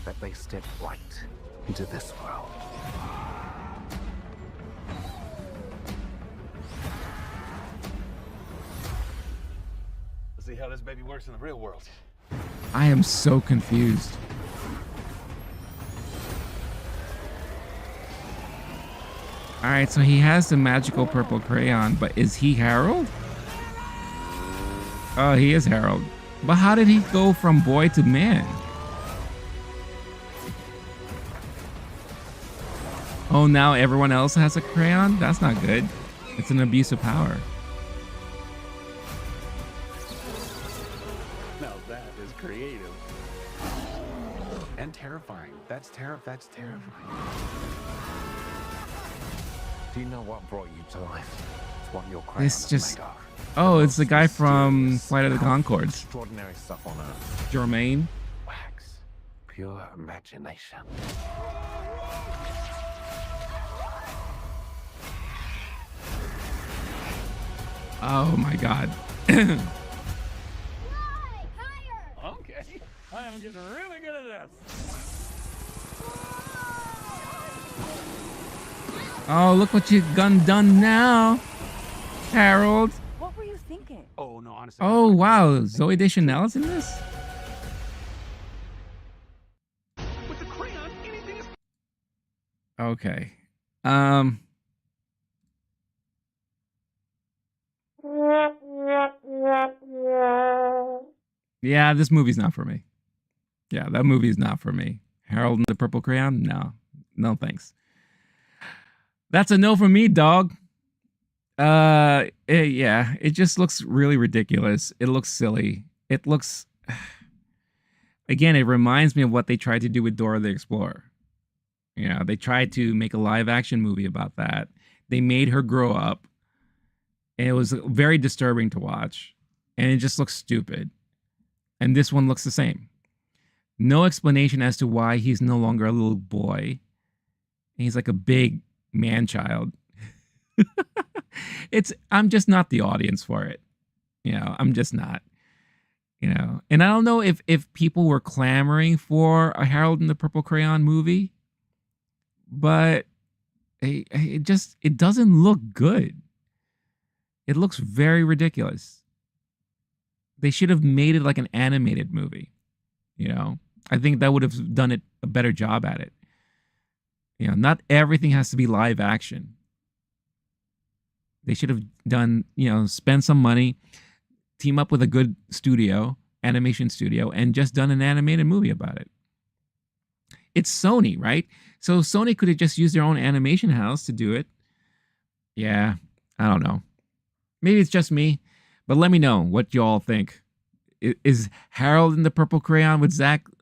that they step right into this world. Let's see how this baby works in the real world. I am so confused. All right, so he has the magical purple crayon, but is he Harold? Oh, he is Harold. But how did he go from boy to man? Oh, now everyone else has a crayon? That's not good. It's an abuse of power. Now that is creative. And terrifying. That's terrifying. Do you know what brought you to life? It's what your crayon This is just... made of. Oh, it's the guy from Mysterious, Flight of the powerful, Conchords. Extraordinary stuff on Earth. Jermaine. Wax. Pure imagination. Oh my god. Okay. I am getting really good at this. Oh, look what you done now, Harold. What were you thinking? Oh, no, honestly. Oh, wow. Zoe Deschanel is in this? With the crayon, anything is Okay. Yeah, this movie's not for me. Yeah, that movie is not for me. Harold and the Purple Crayon? No. No thanks. That's a no from me, dog. Yeah, it just looks really ridiculous. It looks silly. It looks... Again, it reminds me of what they tried to do with Dora the Explorer. You know, they tried to make a live action movie about that. They made her grow up. And it was very disturbing to watch. And it just looks stupid. And this one looks the same. No explanation as to why he's no longer a little boy. He's like a big man-child. I'm just not the audience for it. You know, I'm just not. You know, and I don't know if people were clamoring for a Harold and the Purple Crayon movie, but it doesn't look good. It looks very ridiculous. They should have made it like an animated movie. You know, I think that would have done it a better job at it. You know, not everything has to be live action. They should have done, you know, spend some money, team up with a good studio, animation studio, and just done an animated movie about it. It's Sony, right? So Sony could have just used their own animation house to do it. Yeah, I don't know. Maybe it's just me, but let me know what you all think. Is Harold and the Purple Crayon with Zachary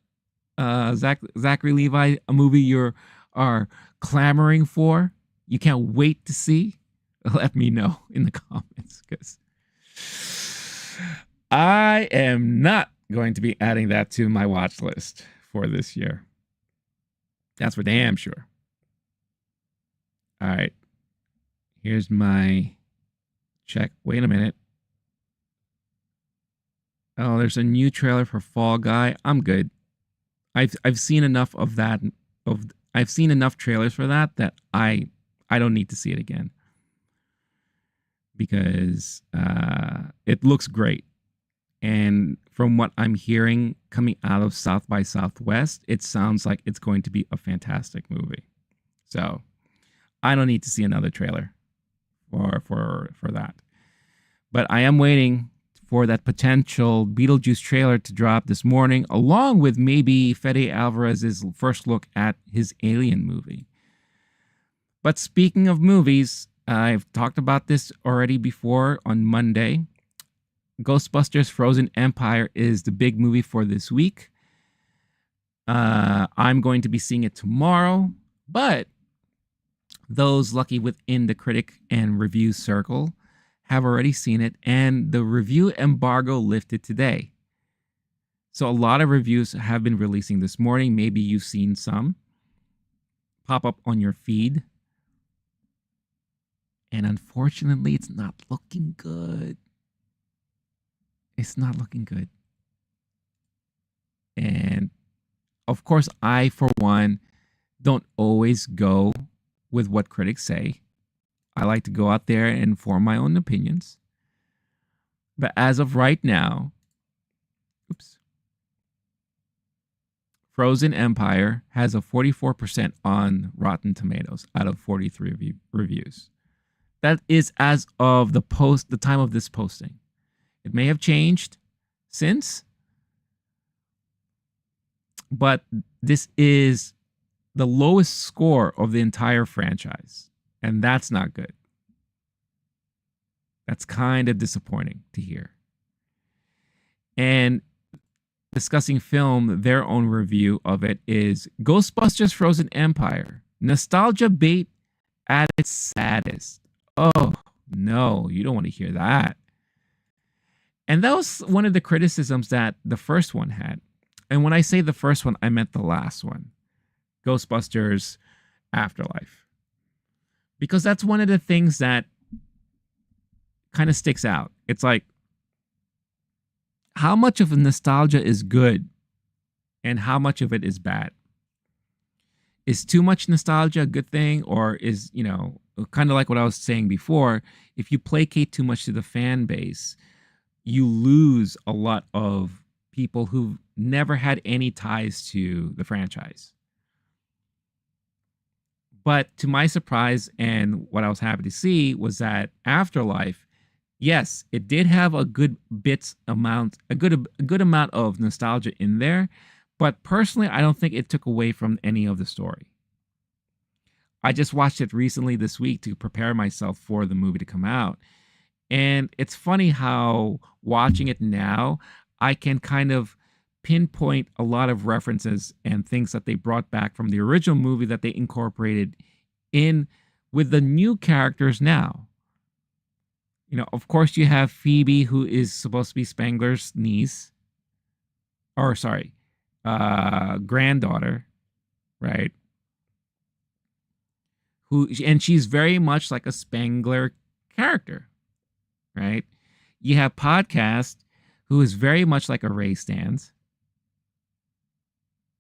Levi a movie you are clamoring for? You can't wait to see? Let me know in the comments, because I am not going to be adding that to my watch list for this year. That's for damn sure. All right. Here's my check. Wait a minute. Oh, there's a new trailer for Fall Guy. I'm good. I've seen enough of that. I've seen enough trailers for that I don't need to see it again, because it looks great. And from what I'm hearing coming out of South by Southwest, it sounds like it's going to be a fantastic movie. So I don't need to see another trailer for that. But I am waiting for that potential Beetlejuice trailer to drop this morning, along with maybe Fede Alvarez's first look at his Alien movie. But speaking of movies, I've talked about this already before on Monday. Ghostbusters Frozen Empire is the big movie for this week. I'm going to be seeing it tomorrow, but those lucky within the critic and review circle have already seen it, and the review embargo lifted today. So a lot of reviews have been releasing this morning. Maybe you've seen some pop up on your feed. And unfortunately, it's not looking good. It's not looking good. And of course, I, for one, don't always go with what critics say. I like to go out there and form my own opinions. But as of right now, Frozen Empire has a 44% on Rotten Tomatoes out of 43 reviews. That is as of the time of this posting. It may have changed since, but this is the lowest score of the entire franchise, and that's not good. That's kind of disappointing to hear. And discussing film, their own review of it is Ghostbusters Frozen Empire. Nostalgia bait at its saddest. Oh, no, you don't want to hear that. And that was one of the criticisms that the first one had. And when I say the first one, I meant the last one, Ghostbusters Afterlife. Because that's one of the things that kind of sticks out. It's like, how much of a nostalgia is good and how much of it is bad? Is too much nostalgia a good thing? Or is, kind of like what I was saying before, if you placate too much to the fan base, you lose a lot of people who've never had any ties to the franchise. But to my surprise, and what I was happy to see, was that Afterlife, yes, it did have a good amount of nostalgia in there, but personally, I don't think it took away from any of the story. I just watched it recently this week to prepare myself for the movie to come out. And it's funny how watching it now, I can kind of pinpoint a lot of references and things that they brought back from the original movie that they incorporated in with the new characters now. Of course, you have Phoebe, who is supposed to be Spangler's niece. Or, sorry, granddaughter, right? And she's very much like a Spangler character, right? You have Podcast, who is very much like a Ray Stantz.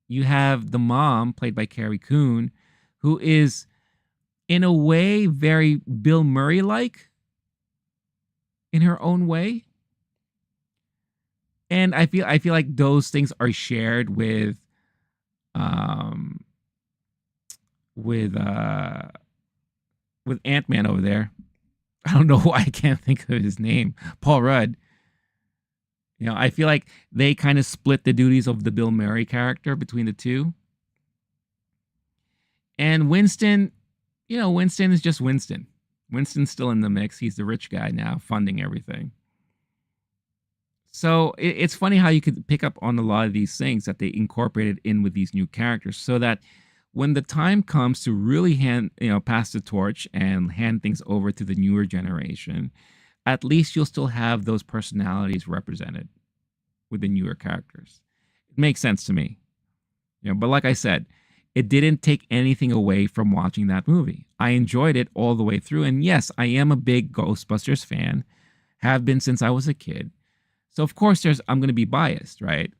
You have the mom, played by Carrie Coon, who is, in a way, very Bill Murray-like in her own way. And I feel like those things are shared with Ant-Man over there. I don't know why I can't think of his name. Paul Rudd. I feel like they kind of split the duties of the Bill Murray character between the two. And Winston, Winston is just Winston. Winston's still in the mix. He's the rich guy now, funding everything. So it's funny how you could pick up on a lot of these things that they incorporated in with these new characters, so that when the time comes to really pass the torch and hand things over to the newer generation, at least you'll still have those personalities represented with the newer characters. It makes sense to me. But like I said, it didn't take anything away from watching that movie. I enjoyed it all the way through. And yes, I am a big Ghostbusters fan, have been since I was a kid. So of course I'm going to be biased, right?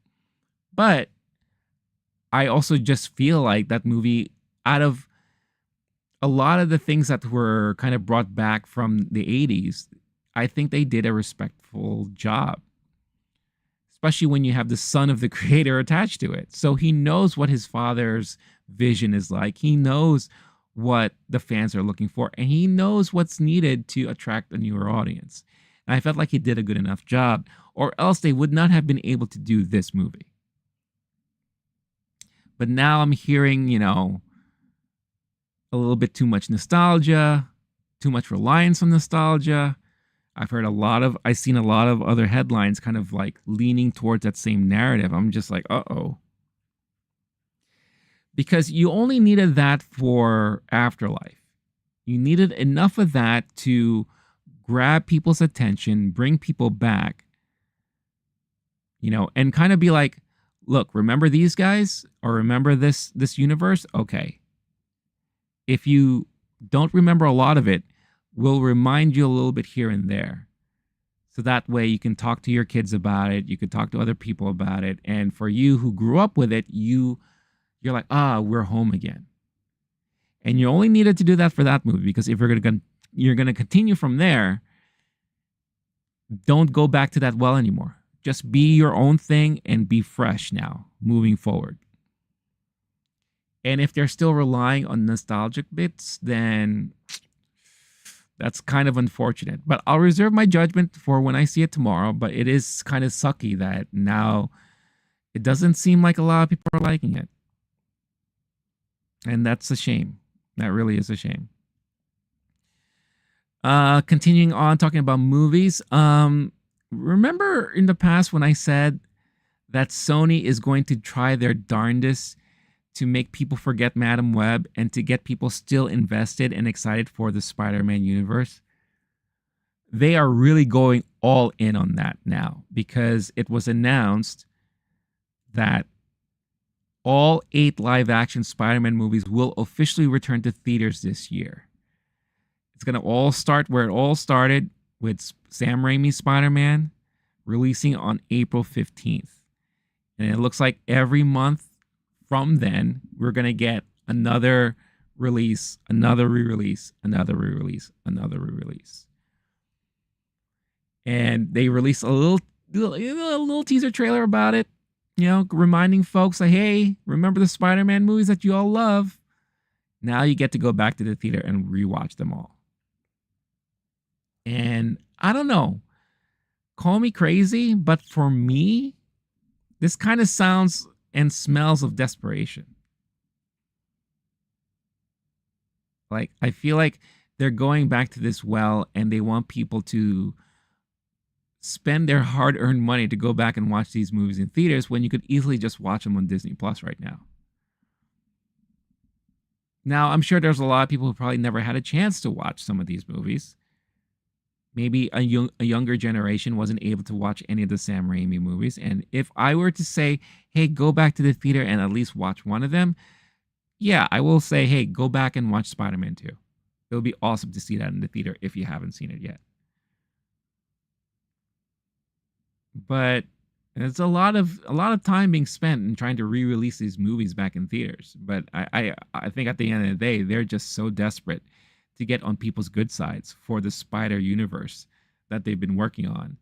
But I also just feel like that movie, out of a lot of the things that were kind of brought back from the 80s, I think they did a respectful job. Especially when you have the son of the creator attached to it. So he knows what his father's vision is like. He knows what the fans are looking for. And he knows what's needed to attract a newer audience. And I felt like he did a good enough job. Or else they would not have been able to do this movie. But now I'm hearing, a little bit too much nostalgia, too much reliance on nostalgia. I've seen a lot of other headlines kind of like leaning towards that same narrative. I'm just like, uh-oh. Because you only needed that for Afterlife. You needed enough of that to grab people's attention, bring people back, and kind of be like, look, remember these guys? Or remember this universe? Okay. If you don't remember a lot of it, will remind you a little bit here and there. So that way you can talk to your kids about it. You can talk to other people about it. And for you who grew up with it, you're like, we're home again. And you only needed to do that for that movie, because if you're going to continue from there, don't go back to that well anymore. Just be your own thing and be fresh now, moving forward. And if they're still relying on nostalgic bits, then that's kind of unfortunate. But I'll reserve my judgment for when I see it tomorrow. But it is kind of sucky that now it doesn't seem like a lot of people are liking it. And that's a shame. That really is a shame. Continuing on talking about movies. Remember in the past when I said that Sony is going to try their darndest to make people forget Madam Web and to get people still invested and excited for the Spider-Man universe? They are really going all in on that now, because it was announced that all 8 live-action Spider-Man movies will officially return to theaters this year. It's going to all start where it all started, with Sam Raimi's Spider-Man releasing on April 15th. And it looks like every month from then, we're going to get another release, another re-release, another re-release, another re-release. And they released a little teaser trailer about it, reminding folks like, hey, remember the Spider-Man movies that you all love? Now you get to go back to the theater and rewatch them all. And I don't know, call me crazy, but for me, this kind of sounds and smells of desperation. Like, I feel like they're going back to this well and they want people to spend their hard-earned money to go back and watch these movies in theaters when you could easily just watch them on Disney Plus right now. Now, I'm sure there's a lot of people who probably never had a chance to watch some of these movies. Maybe a younger generation wasn't able to watch any of the Sam Raimi movies. And if I were to say, hey, go back to the theater and at least watch one of them, yeah, I will say, hey, go back and watch Spider-Man 2. It'll be awesome to see that in the theater if you haven't seen it yet. But it's a lot of time being spent in trying to re-release these movies back in theaters. But I think at the end of the day, they're just so desperate to get on people's good sides for the Spider universe that they've been working on.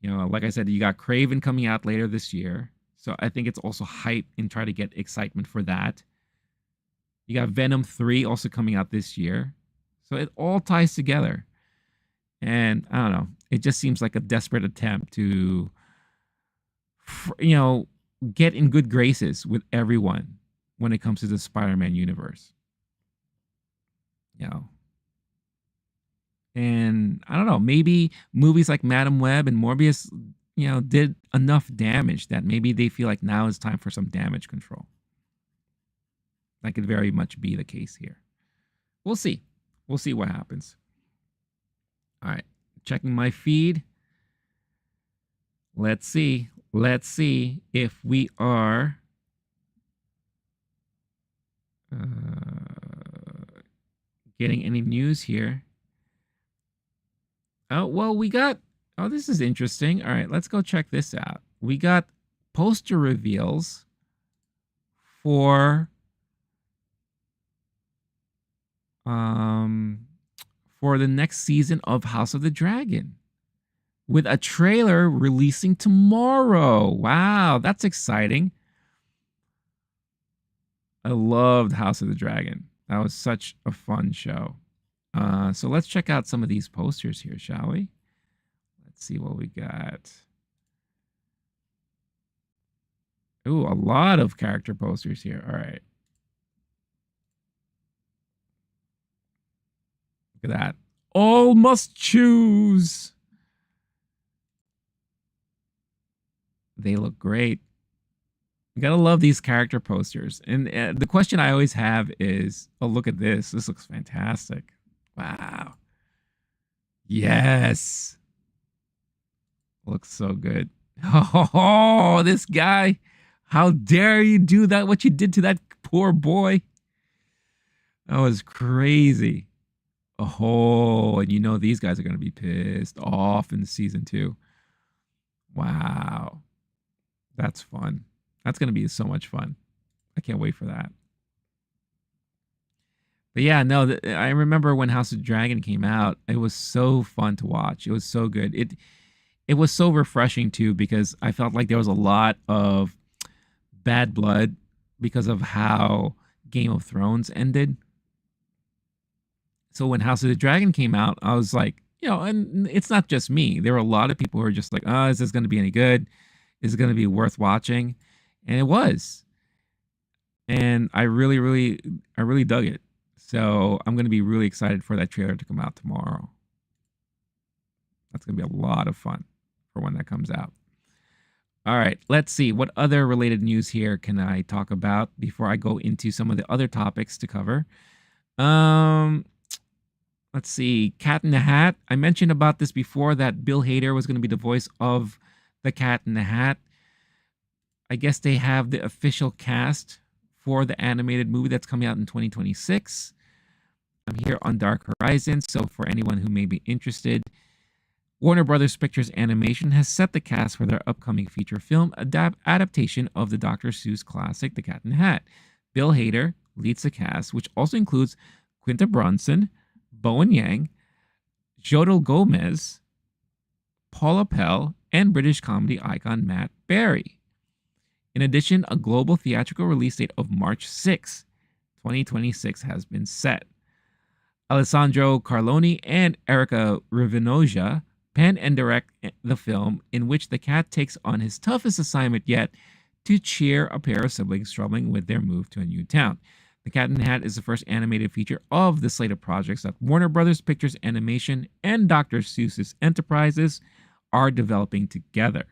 Like I said, you got Craven coming out later this year. So I think it's also hype and try to get excitement for that. You got Venom 3 also coming out this year. So it all ties together. And I don't know, it just seems like a desperate attempt to, get in good graces with everyone when it comes to the Spider-Man universe. And I don't know, maybe movies like Madam Web and Morbius, did enough damage that maybe they feel like now is time for some damage control. That could very much be the case here. We'll see. We'll see what happens. All right, checking my feed. Let's see if we are getting any news here. Oh, well, we got... Oh, this is interesting. All right, let's go check this out. We got poster reveals for the next season of House of the Dragon, with a trailer releasing tomorrow. Wow, that's exciting. I loved House of the Dragon. That was such a fun show. So let's check out some of these posters here, shall we? Let's see what we got. Ooh, a lot of character posters here. All right. Look at that. All must choose. They look great. You gotta love these character posters. And the question I always have is, oh, look at this. This looks fantastic. Wow. Yes. Looks so good. Oh, this guy. How dare you do that? What you did to that poor boy. That was crazy. Oh, and you know these guys are going to be pissed off in season 2. Wow. That's fun. That's going to be so much fun. I can't wait for that. But yeah, no, I remember when House of the Dragon came out. It was so fun to watch. It was so good. It was so refreshing too, because I felt like there was a lot of bad blood because of how Game of Thrones ended. So when House of the Dragon came out, I was like, you know, and it's not just me. There were a lot of people who were just like, oh, is this going to be any good? Is it going to be worth watching? And it was. And I really dug it. So I'm going to be really excited for that trailer to come out tomorrow. That's going to be a lot of fun for when that comes out. All right, let's see. What other related news here can I talk about before I go into some of the other topics to cover? Let's see. Cat in the Hat. I mentioned about this before, that Bill Hader was going to be the voice of the Cat in the Hat. I guess they have the official cast for the animated movie that's coming out in 2026. I'm here on Dark Horizons, so for anyone who may be interested, Warner Brothers Pictures Animation has set the cast for their upcoming feature film adaptation of the Dr. Seuss classic, The Cat in the Hat. Bill Hader leads the cast, which also includes Quinta Brunson, Bowen Yang, Jodel Gomez, Paula Pell, and British comedy icon Matt Berry. In addition, a global theatrical release date of March 6, 2026 has been set. Alessandro Carloni and Erica Rivinoja pen and direct the film, in which the cat takes on his toughest assignment yet to cheer a pair of siblings struggling with their move to a new town. The Cat in the Hat is the first animated feature of the slate of projects that Warner Brothers Pictures Animation and Dr. Seuss's Enterprises are developing together.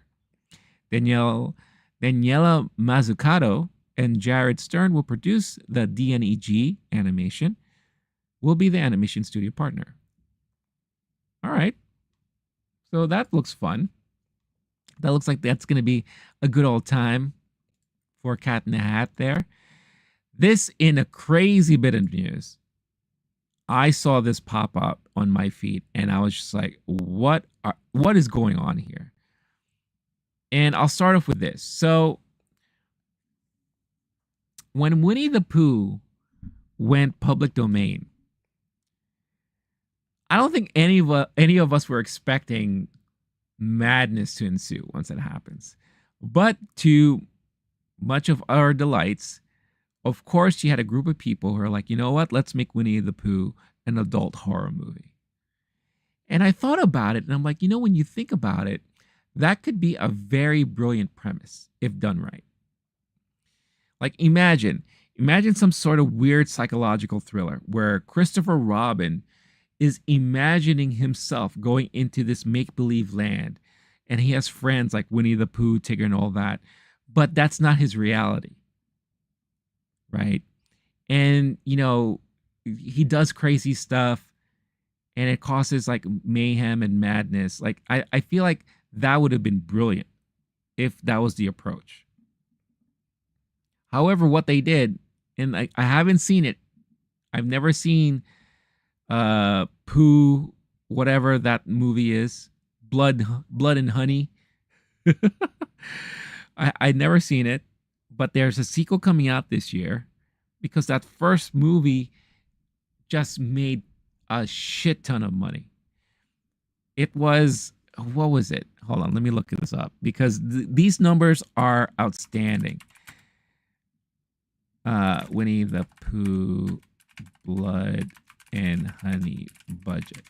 Daniela Mazzucato and Jared Stern will produce the DNEG animation, will be the animation studio partner. All right. So that looks fun. That looks like that's going to be a good old time for Cat in the Hat there. This, in a crazy bit of news, I saw this pop up on my feed and I was just like, what is going on here? And I'll start off with this. So when Winnie the Pooh went public domain, I don't think any of us were expecting madness to ensue once it happens. But to much of our delights, of course, you had a group of people who are like, you know what? Let's make Winnie the Pooh an adult horror movie. And I thought about it, and I'm like, you know, when you think about it, that could be a very brilliant premise if done right. Like, imagine some sort of weird psychological thriller where Christopher Robin is imagining himself going into this make-believe land, and he has friends like Winnie the Pooh, Tigger, and all that, but that's not his reality, right? And, you know, he does crazy stuff, and it causes like mayhem and madness. Like, I feel like that would have been brilliant if that was the approach. However, what they did, and I haven't seen it, I've never seen Pooh, whatever that movie is, Blood and Honey. I'd never seen it, but there's a sequel coming out this year because that first movie just made a shit ton of money. It was, what was it? Hold on, let me look this up because these numbers are outstanding. Winnie the Pooh, Blood and Honey budget.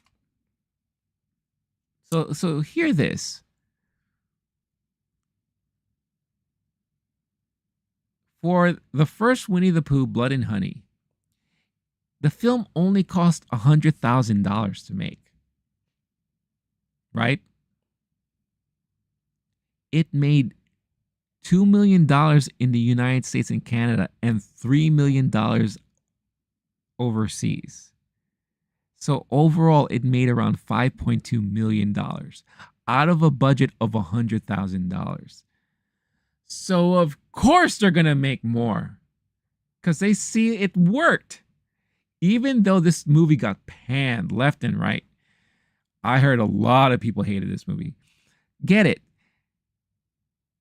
So hear this. For the first Winnie the Pooh, Blood and Honey, the film only cost $100,000 to make. Right? It made $2 million in the United States and Canada and $3 million overseas. So overall, it made around $5.2 million out of a budget of $100,000. So of course they're going to make more because they see it worked. Even though this movie got panned left and right, I heard a lot of people hated this movie. Get it.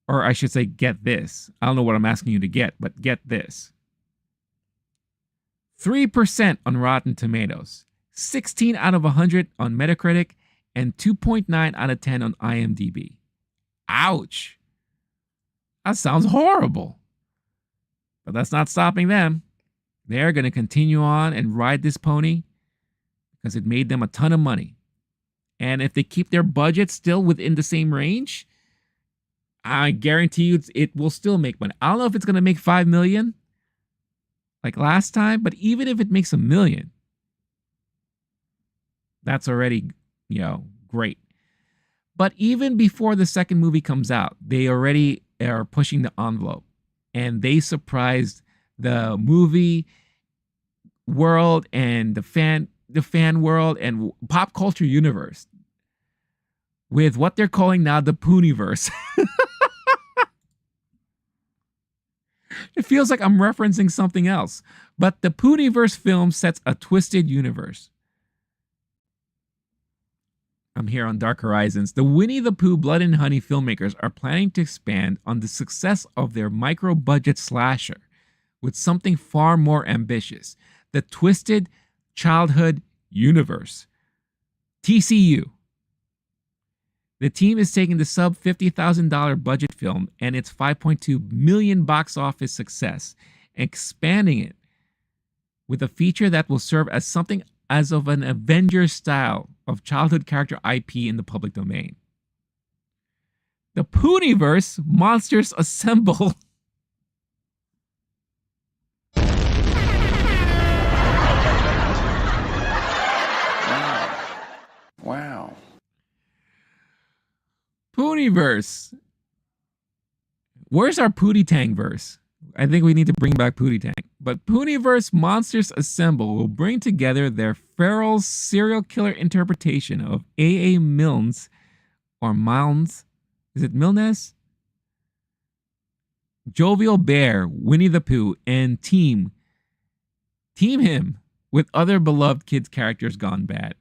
Or I should say, get this. I don't know what I'm asking you to get, but get this. 3% on Rotten Tomatoes, 16 out of 100 on Metacritic, and 2.9 out of 10 on IMDb. Ouch. That sounds horrible. But that's not stopping them. They're going to continue on and ride this pony because it made them a ton of money. And if they keep their budget still within the same range, I guarantee you it will still make money. I don't know if it's going to make $5 million like last time, but even if it makes $1 million, that's already, great. But even before the second movie comes out, they already are pushing the envelope, and they surprised the movie world and the fan world and pop culture universe with what they're calling now the Poohniverse. It feels like I'm referencing something else, but the Poohniverse film sets a twisted universe. I'm here on Dark Horizons. The Winnie the Pooh Blood and Honey filmmakers are planning to expand on the success of their micro-budget slasher with something far more ambitious: the Twisted Childhood Universe, TCU. The team is taking the sub $50,000 budget film and its $5.2 million box office success, expanding it with a feature that will serve as something as of an Avengers style of childhood character IP in the public domain. The Poohniverse Monsters Assemble. Wow. Poohniverse. Where's our Pootie Tang verse? I think we need to bring back Pootie Tang. But Poohniverse Monsters Assemble will bring together their feral serial killer interpretation of A.A. Milne's, or Milne's, is it Milnes? Jovial Bear, Winnie the Pooh, and team him with other beloved kids' characters gone bad.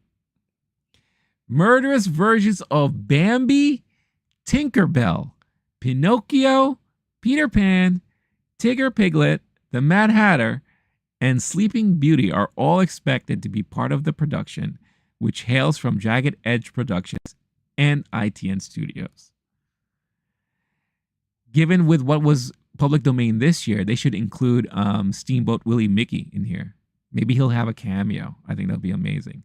Murderous versions of Bambi, Tinkerbell, Pinocchio, Peter Pan, Tigger Piglet, the Mad Hatter, and Sleeping Beauty are all expected to be part of the production, which hails from Jagged Edge Productions and ITN Studios. Given with what was public domain this year, they should include Steamboat Willie Mickey in here. Maybe he'll have a cameo. I think that'll be amazing.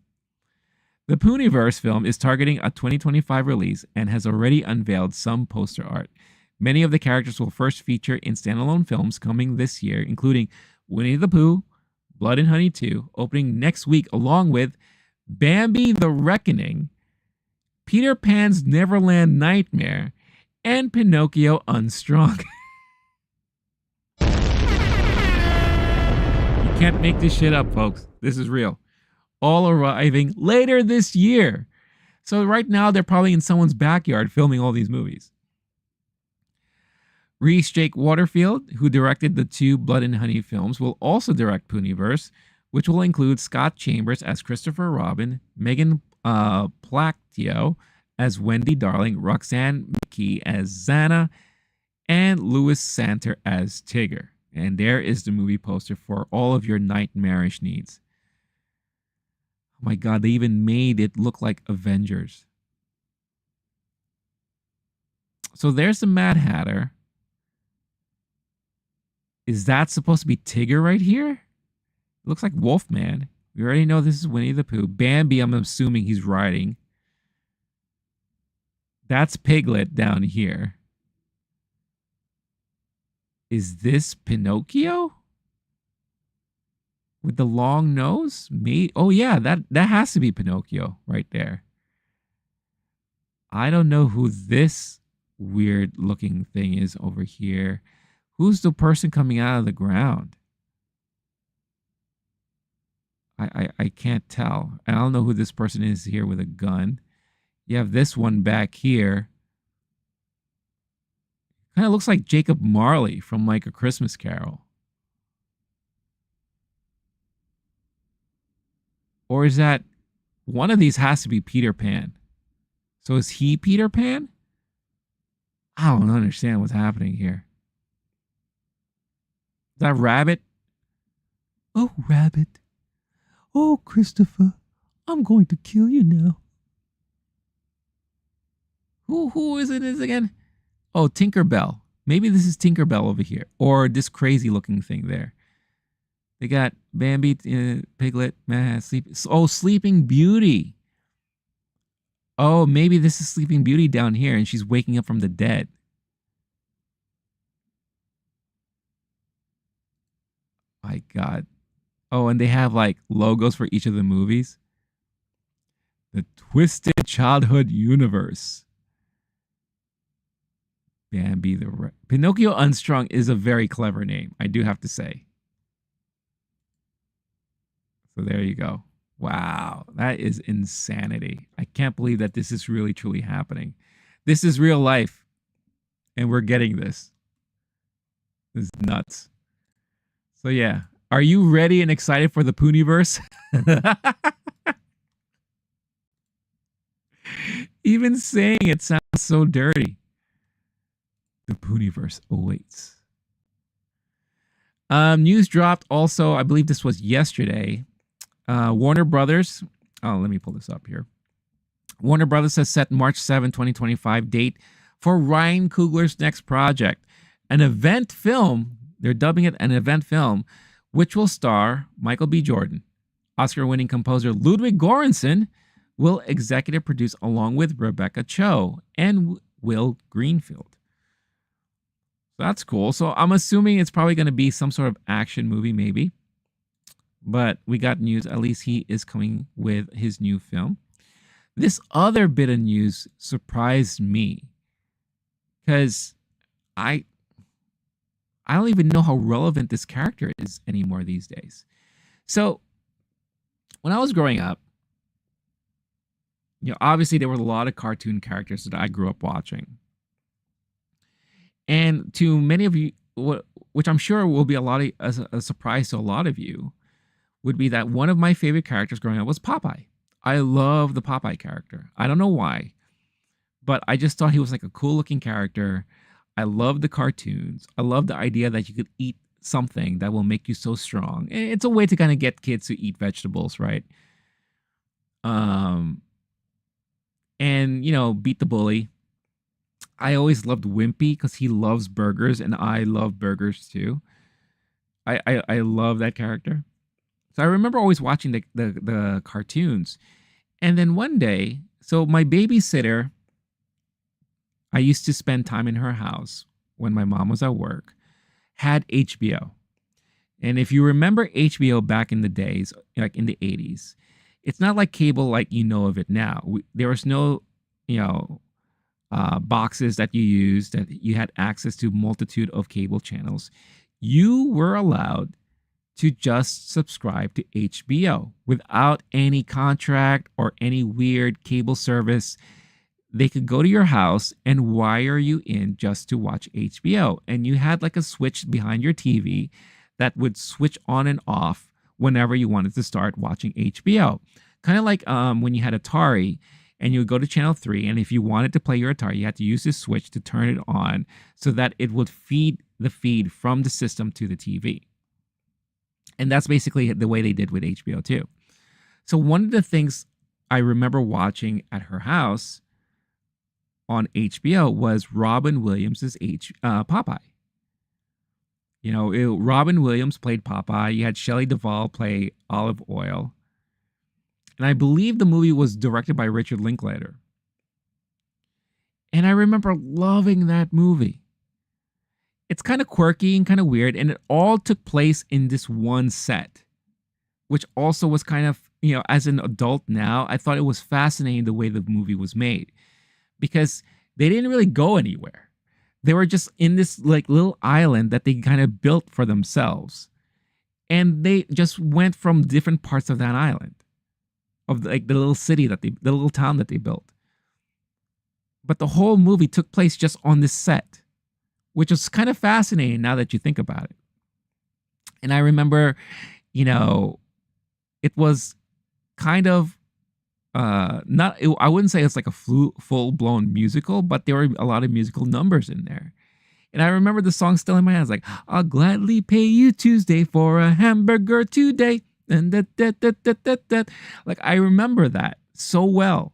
The Poohniverse film is targeting a 2025 release and has already unveiled some poster art. Many of the characters will first feature in standalone films coming this year, including Winnie the Pooh, Blood and Honey 2, opening next week, along with Bambi the Reckoning, Peter Pan's Neverland Nightmare, and Pinocchio Unstrung. You can't make this shit up, folks. This is real. All arriving later this year. So right now, they're probably in someone's backyard filming all these movies. Rhys Jake Waterfield, who directed the 2 Blood and Honey films, will also direct Poohniverse, which will include Scott Chambers as Christopher Robin, Megan Plactio as Wendy Darling, Roxanne McKee as Xana, and Louis Santer as Tigger. And there is the movie poster for all of your nightmarish needs. Oh my God, they even made it look like Avengers. So there's the Mad Hatter. Is that supposed to be Tigger right here? It looks like Wolfman. We already know this is Winnie the Pooh. Bambi, I'm assuming he's riding. That's Piglet down here. Is this Pinocchio? With the long nose? Oh yeah, that has to be Pinocchio right there. I don't know who this weird looking thing is over here. Who's the person coming out of the ground? I can't tell. I don't know who this person is here with a gun. You have this one back here. Kind of looks like Jacob Marley from like A Christmas Carol. Or is that one of these has to be Peter Pan? So is he Peter Pan? I don't understand what's happening here. Is that Rabbit? Oh, Rabbit. Oh, Christopher. I'm going to kill you now. Who is it again? Oh, Tinkerbell. Maybe this is Tinkerbell over here. Or this crazy looking thing there. They got Bambi, Piglet, Sleeping Beauty. Oh, maybe this is Sleeping Beauty down here and she's waking up from the dead. My God. Oh, and they have like logos for each of the movies. The Twisted Childhood Universe. Bambi Pinocchio Unstrung is a very clever name, I do have to say. So there you go. Wow, that is insanity. I can't believe that this is really truly happening. This is real life, and we're getting this. This is nuts. So yeah, are you ready and excited for the Poohniverse? Even saying it sounds so dirty. The Poohniverse awaits. News dropped also, I believe this was yesterday. Warner Brothers, let me pull this up here. Warner Brothers has set March 7, 2025 date for Ryan Coogler's next project. An event film, they're dubbing it an event film, which will star Michael B. Jordan. Oscar-winning composer Ludwig Göransson will executive produce along with Rebecca Cho and Will Greenfield. So that's cool. So I'm assuming it's probably going to be some sort of action movie, maybe. But we got news. At least he is coming with his new film. This other bit of news surprised me because I don't even know how relevant this character is anymore these days. So when I was growing up, obviously there were a lot of cartoon characters that I grew up watching. And to many of you, which I'm sure will be a surprise to a lot of you, would be that one of my favorite characters growing up was Popeye. I love the Popeye character. I don't know why, but I just thought he was like a cool looking character. I love the cartoons. I love the idea that you could eat something that will make you so strong. It's a way to kind of get kids to eat vegetables, right? And beat the bully. I always loved Wimpy because he loves burgers and I love burgers too. I love that character. So I remember always watching the cartoons. And then one day, so my babysitter, I used to spend time in her house when my mom was at work, had HBO. And if you remember HBO back in the days, like in the 80s, it's not like cable like you know of it now. There was no, boxes that you used, that you had access to multitude of cable channels. You were allowed to just subscribe to HBO without any contract or any weird cable service. They could go to your house and wire you in just to watch HBO. And you had like a switch behind your TV that would switch on and off whenever you wanted to start watching HBO. Kind of like when you had Atari and you would go to channel 3, and if you wanted to play your Atari, you had to use this switch to turn it on so that it would feed the feed from the system to the TV. And that's basically the way they did with HBO too. So one of the things I remember watching at her house on HBO was Robin Williams' Popeye. Robin Williams played Popeye. You had Shelley Duvall play Olive Oil. And I believe the movie was directed by Richard Linklater. And I remember loving that movie. It's kind of quirky and kind of weird, and it all took place in this one set, which also was kind of, as an adult now, I thought it was fascinating the way the movie was made because they didn't really go anywhere. They were just in this like little island that they kind of built for themselves. And they just went from different parts of that island, of like the little city the little town that they built. But the whole movie took place just on this set, which is kind of fascinating now that you think about it. And I remember, it was kind of not I wouldn't say it's like a full-blown musical, but there were a lot of musical numbers in there. And I remember the song still in my head. I was like, I'll gladly pay you Tuesday for a hamburger today. And that. Like, I remember that so well.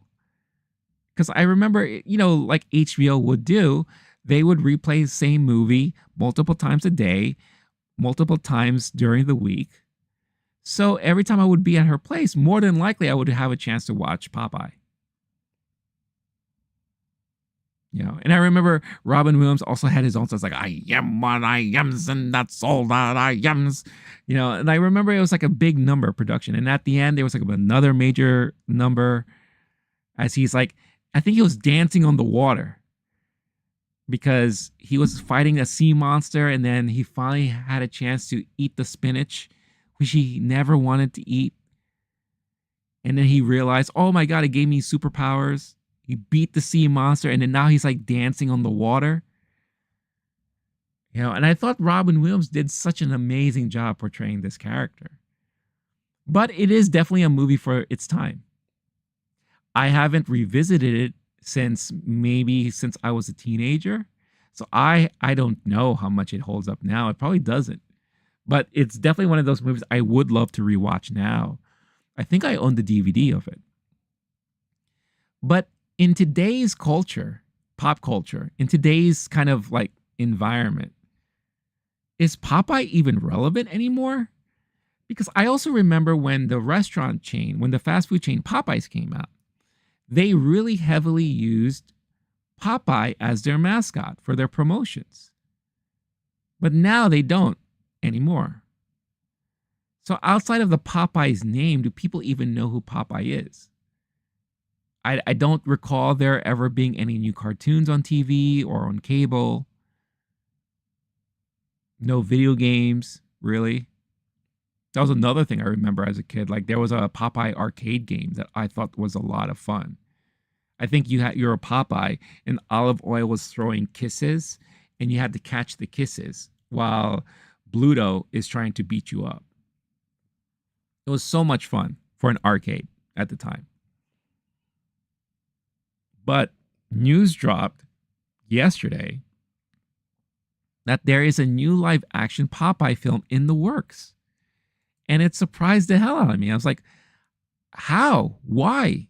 Because I remember, like HBO would do, they would replay the same movie multiple times a day, multiple times during the week. So every time I would be at her place, more than likely I would have a chance to watch Popeye. And I remember Robin Williams also had his own, so it's like, I am what I am, and that's all that I am. And I remember it was like a big number production. And at the end, there was like another major number as he's like, I think he was dancing on the water because he was fighting a sea monster. And then he finally had a chance to eat the spinach, which he never wanted to eat. And then he realized, oh my God, it gave me superpowers. He beat the sea monster, and then now he's like dancing on the water. And I thought Robin Williams did such an amazing job portraying this character. But it is definitely a movie for its time. I haven't revisited it since I was a teenager. So I don't know how much it holds up now. It probably doesn't. But it's definitely one of those movies I would love to rewatch now. I think I own the DVD of it. But in today's culture, pop culture, in today's kind of like environment, is Popeye even relevant anymore? Because I also remember when the fast food chain Popeyes came out, they really heavily used Popeye as their mascot for their promotions. But now they don't anymore. So outside of the Popeye's name, do people even know who Popeye is? I don't recall there ever being any new cartoons on TV or on cable. No video games, really. That was another thing I remember as a kid. Like, there was a Popeye arcade game that I thought was a lot of fun. I think you're a Popeye and Olive Oil was throwing kisses and you had to catch the kisses while Bluto is trying to beat you up. It was so much fun for an arcade at the time. But news dropped yesterday that there is a new live action Popeye film in the works. And it surprised the hell out of me. I was like, how? Why?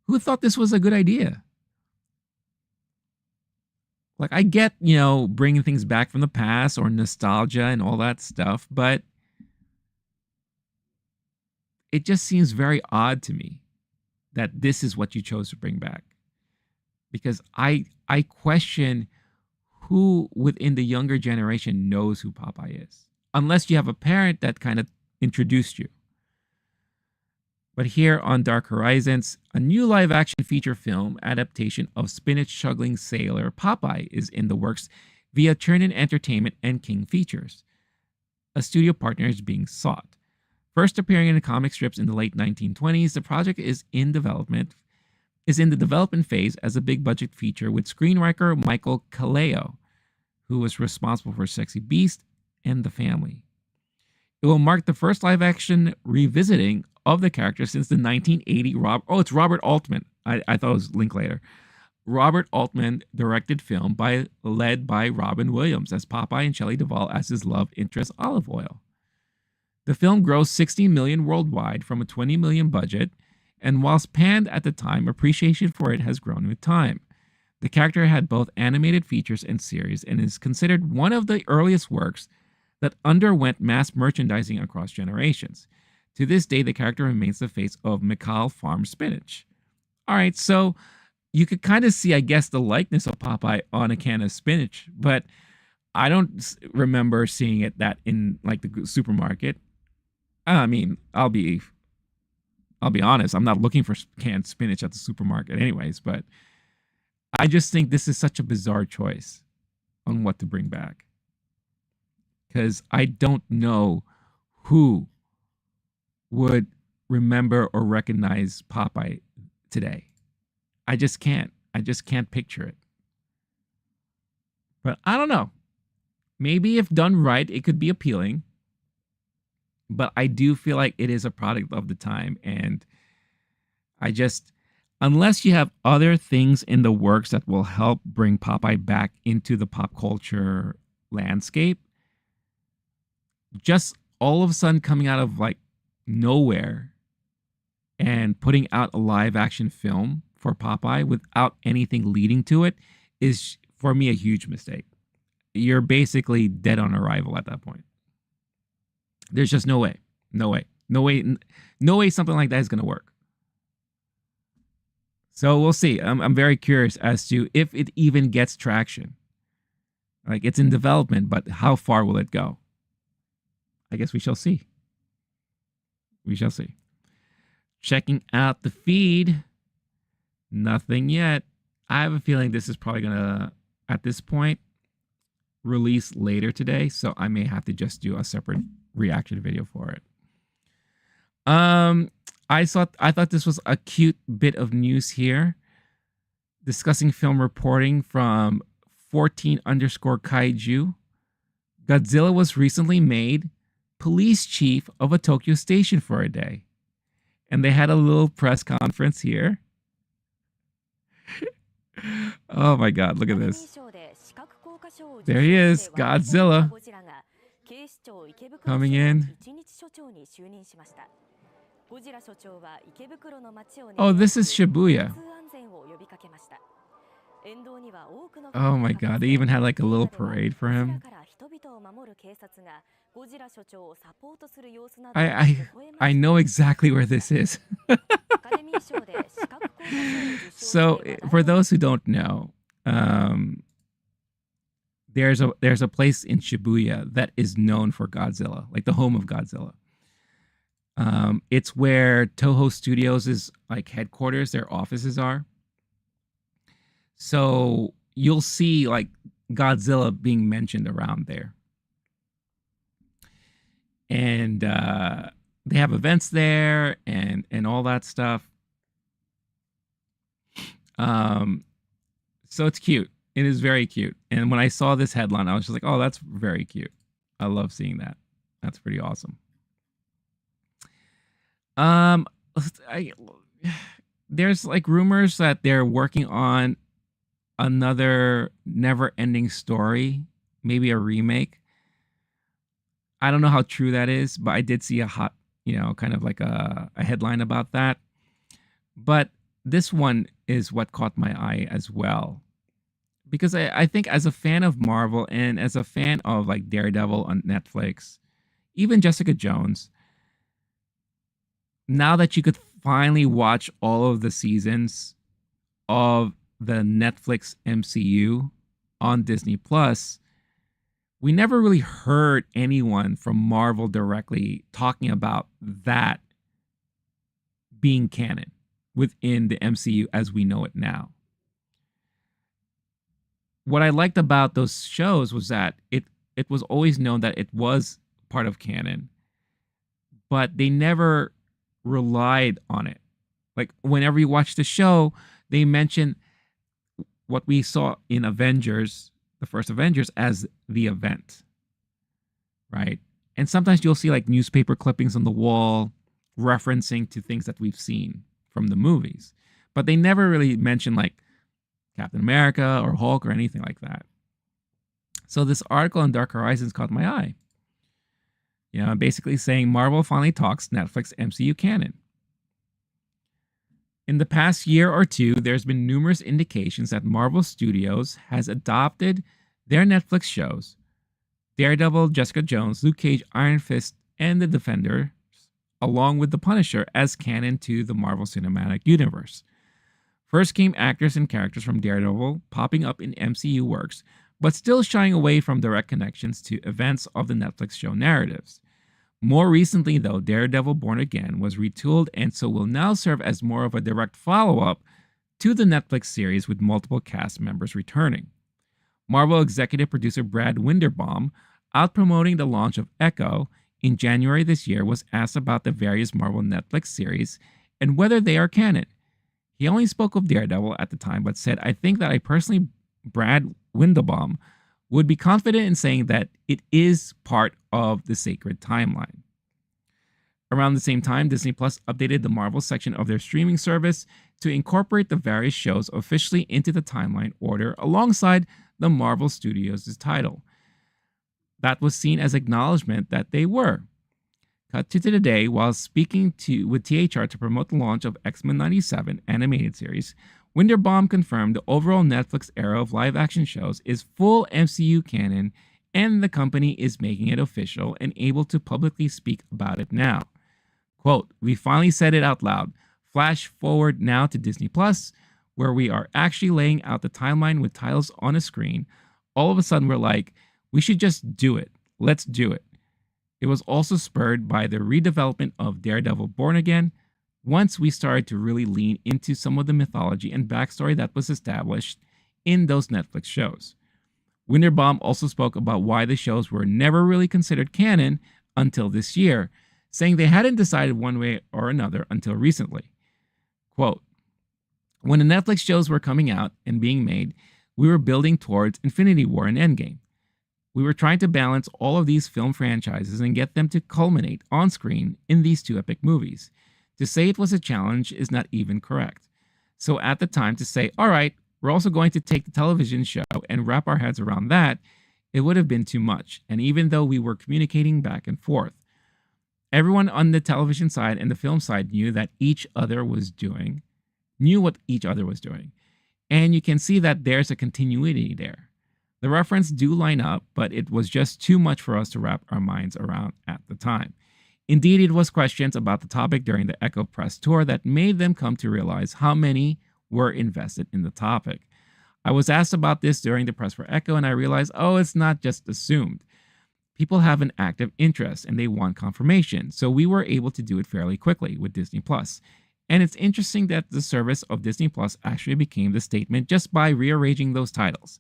Who thought this was a good idea? Like, I get, bringing things back from the past or nostalgia and all that stuff, but it just seems very odd to me that this is what you chose to bring back. Because I question who within the younger generation knows who Popeye is. Unless you have a parent that kind of introduced you. But here on Dark Horizons, a new live-action feature film adaptation of spinach-chuggling sailor Popeye is in the works via Turnin Entertainment and King Features. A studio partner is being sought. First appearing in the comic strips in the late 1920s, the project is in the development phase as a big-budget feature with screenwriter Michael Caleo, who was responsible for Sexy Beast and The Family. It will mark the first live-action revisiting of the character since the 1980 it's Robert Altman. I thought it was Linklater. Robert Altman directed film led by Robin Williams as Popeye and Shelley Duvall as his love interest Olive Oil. The film grossed $60 million worldwide from a $20 million budget, and whilst panned at the time, appreciation for it has grown with time. The character had both animated features and series and is considered one of the earliest works that underwent mass merchandising across generations. To this day, the character remains the face of McCall Farm Spinach. All right, so you could kind of see, I guess, the likeness of Popeye on a can of spinach, but I don't remember seeing it that in like the supermarket. I mean, I'll be honest, I'm not looking for canned spinach at the supermarket anyways, but I just think this is such a bizarre choice on what to bring back. Because I don't know who would remember or recognize Popeye today. I just can't picture it. But I don't know. Maybe if done right, it could be appealing. But I do feel like it is a product of the time. And I just, unless you have other things in the works that will help bring Popeye back into the pop culture landscape, just all of a sudden coming out of like nowhere and putting out a live action film for Popeye without anything leading to it is, for me, a huge mistake. You're basically dead on arrival at that point. There's just no way. No way. No way. No way something like that is going to work. So we'll see. I'm very curious as to if it even gets traction. Like, it's in development, but how far will it go? I guess we shall see. We shall see. Checking out the feed. Nothing yet. I have a feeling this is probably going to, at this point, release later today. So I may have to just do a separate reaction video for it. I thought this was a cute bit of news here. Discussing film reporting from 14_kaiju. Godzilla was recently made police chief of a Tokyo station for a day. And they had a little press conference here. Oh my God, look at this. There he is, Godzilla, coming in. Oh, this is Shibuya. Oh my God, they even had like a little parade for him. I know exactly where this is. So for those who don't know, there's a place in Shibuya that is known for Godzilla, like the home of Godzilla. It's where Toho Studios is like headquarters, their offices are. So you'll see like Godzilla being mentioned around there. And they have events there and all that stuff. So it's cute. It is very cute. And when I saw this headline, I was just like, oh, that's very cute. I love seeing that. That's pretty awesome. There's like rumors that they're working on another never-ending story, maybe a remake. I don't know how true that is, but I did see a hot, kind of like a headline about that. But this one is what caught my eye as well. Because I think as a fan of Marvel and as a fan of like Daredevil on Netflix, even Jessica Jones, now that you could finally watch all of the seasons of the Netflix MCU on Disney Plus, we never really heard anyone from Marvel directly talking about that being canon within the MCU as we know it now. What I liked about those shows was that it was always known that it was part of canon, but they never relied on it. Like whenever you watch the show, they mention what we saw in Avengers, the first Avengers, as the event, right? And sometimes you'll see like newspaper clippings on the wall referencing to things that we've seen from the movies, but they never really mention like Captain America or Hulk or anything like that. So this article on Dark Horizons caught my eye. Basically saying Marvel finally talks Netflix MCU canon. In the past year or two, there's been numerous indications that Marvel Studios has adopted their Netflix shows, Daredevil, Jessica Jones, Luke Cage, Iron Fist, and The Defenders, along with The Punisher, as canon to the Marvel Cinematic Universe. First came actors and characters from Daredevil popping up in MCU works, but still shying away from direct connections to events of the Netflix show narratives. More recently, though, Daredevil Born Again was retooled and so will now serve as more of a direct follow-up to the Netflix series with multiple cast members returning. Marvel executive producer Brad Winderbaum, out promoting the launch of Echo in January this year, was asked about the various Marvel Netflix series and whether they are canon. He only spoke of Daredevil at the time, but said, I think that I personally, Brad Winderbaum, would be confident in saying that it is part of the sacred timeline. Around the same time, Disney Plus updated the Marvel section of their streaming service to incorporate the various shows officially into the timeline order alongside the Marvel Studios' title. That was seen as acknowledgement that they were. Cut to today, while speaking with THR to promote the launch of X-Men 97 animated series, Winterbaum confirmed the overall Netflix era of live-action shows is full MCU canon, and the company is making it official and able to publicly speak about it now. Quote, "We finally said it out loud. Flash forward now to Disney Plus, where we are actually laying out the timeline with titles on a screen. All of a sudden, we're like, we should just do it. Let's do it." It was also spurred by the redevelopment of Daredevil Born Again, once we started to really lean into some of the mythology and backstory that was established in those Netflix shows. Winterbaum also spoke about why the shows were never really considered canon until this year, saying they hadn't decided one way or another until recently. Quote, "When the Netflix shows were coming out and being made, we were building towards Infinity War and Endgame. We were trying to balance all of these film franchises and get them to culminate on screen in these two epic movies. To say it was a challenge is not even correct. So at the time to say, all right, we're also going to take the television show and wrap our heads around that, it would have been too much. And even though we were communicating back and forth, everyone on the television side and the film side knew what each other was doing. And you can see that there's a continuity there. The references do line up, but it was just too much for us to wrap our minds around at the time. Indeed, it was questions about the topic during the Echo press tour that made them come to realize how many were invested in the topic. I was asked about this during the press for Echo, and I realized, it's not just assumed. People have an active interest and they want confirmation, so we were able to do it fairly quickly with Disney Plus. And it's interesting that the service of Disney Plus actually became the statement just by rearranging those titles.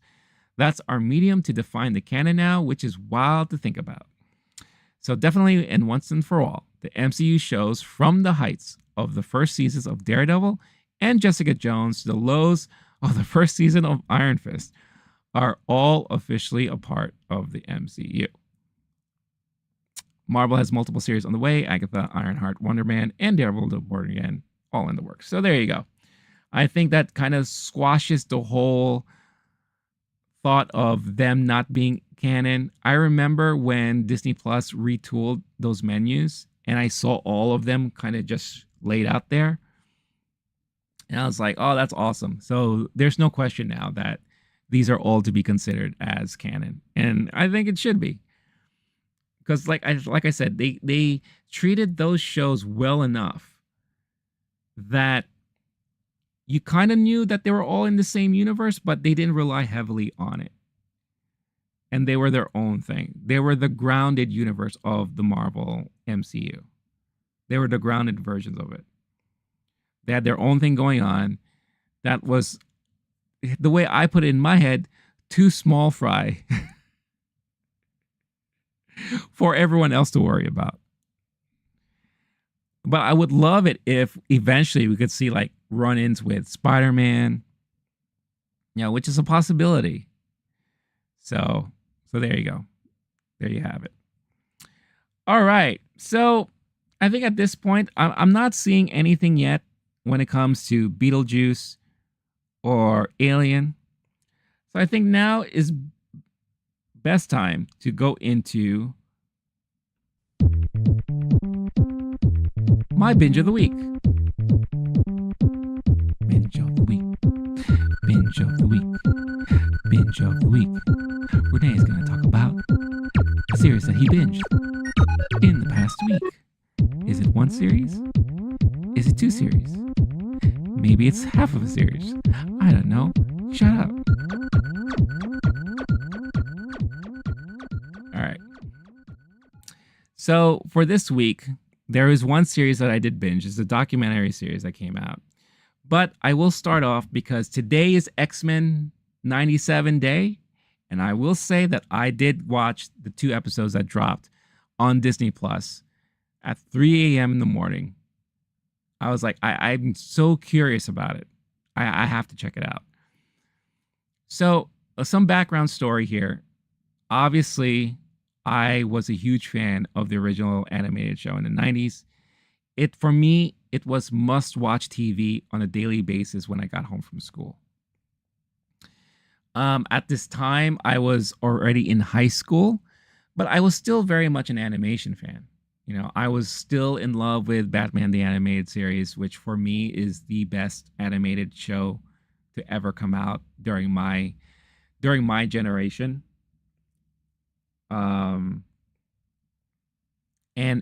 That's our medium to define the canon now, which is wild to think about. So definitely, and once and for all, the MCU shows from the heights of the first seasons of Daredevil and Jessica Jones to the lows of the first season of Iron Fist are all officially a part of the MCU. Marvel has multiple series on the way: Agatha, Ironheart, Wonder Man, and Daredevil Born Again, all in the works. So there you go. I think that kind of squashes the whole thought of them not being canon. I remember when Disney Plus retooled those menus and I saw all of them kind of just laid out there. And I was like, oh, that's awesome. So there's no question now that these are all to be considered as canon. And I think it should be. Because like I said, they treated those shows well enough that you kind of knew that they were all in the same universe, but they didn't rely heavily on it. And they were their own thing. They were the grounded universe of the Marvel MCU. They were the grounded versions of it. They had their own thing going on. That was, the way I put it in my head, too small fry for everyone else to worry about. But I would love it if eventually we could see like run-ins with Spider-Man, which is a possibility. So there you go. There you have it. All right. So I think at this point, I'm not seeing anything yet when it comes to Beetlejuice or Alien. So I think now is best time to go into my binge of the week. Binge of the week. Binge of the week. Binge of the week. Renee is going to talk about a series that he binged in the past week. Is it one series? Is it two series? Maybe it's half of a series. I don't know. Shut up. All right. So for this week, there is one series that I did binge. It's a documentary series that came out. But I will start off because today is X-Men 97 Day. And I will say that I did watch the 2 episodes that dropped on Disney Plus at 3 a.m. in the morning. I was like, I'm so curious about it. I have to check it out. So some background story here. Obviously, I was a huge fan of the original animated show in the 90s. for me, it was must-watch TV on a daily basis when I got home from school. At this time, I was already in high school, but I was still very much an animation fan. I was still in love with Batman the Animated Series, which for me is the best animated show to ever come out during my generation. And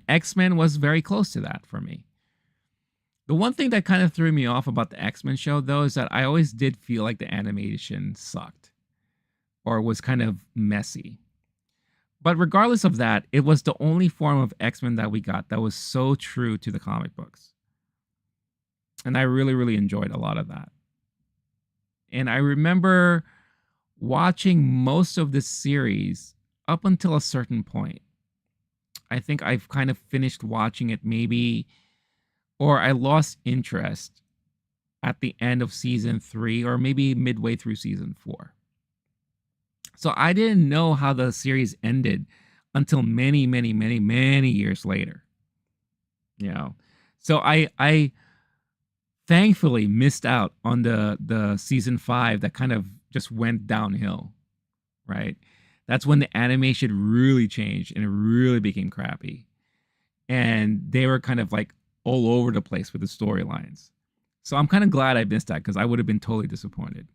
X-Men was very close to that for me. The one thing that kind of threw me off about the X-Men show, though, is that I always did feel like the animation sucked or was kind of messy. But regardless of that, it was the only form of X-Men that we got that was so true to the comic books. And I really, really enjoyed a lot of that. And I remember watching most of this series up until a certain point. I think I've kind of finished watching it maybe, or I lost interest at the end of season 3 or maybe midway through season 4. So I didn't know how the series ended until many, many, many, many years later. So I thankfully missed out on the season 5 that kind of just went downhill, right? That's when the animation really changed and it really became crappy. And they were kind of like all over the place with the storylines. So I'm kind of glad I missed that because I would have been totally disappointed.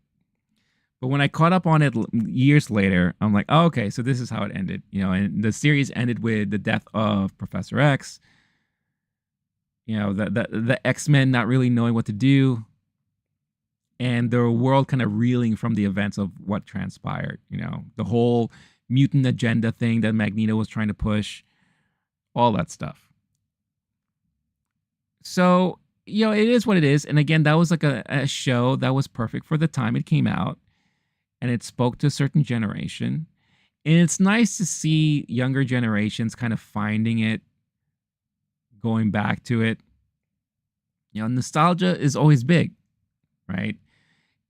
But when I caught up on it years later, I'm like, oh, okay, so this is how it ended. And the series ended with the death of Professor X. The X-Men not really knowing what to do. And the world kind of reeling from the events of what transpired. The whole mutant agenda thing that Magneto was trying to push. All that stuff. So, it is what it is. And again, that was like a show that was perfect for the time it came out. And it spoke to a certain generation. And it's nice to see younger generations kind of finding it, going back to it. Nostalgia is always big, right?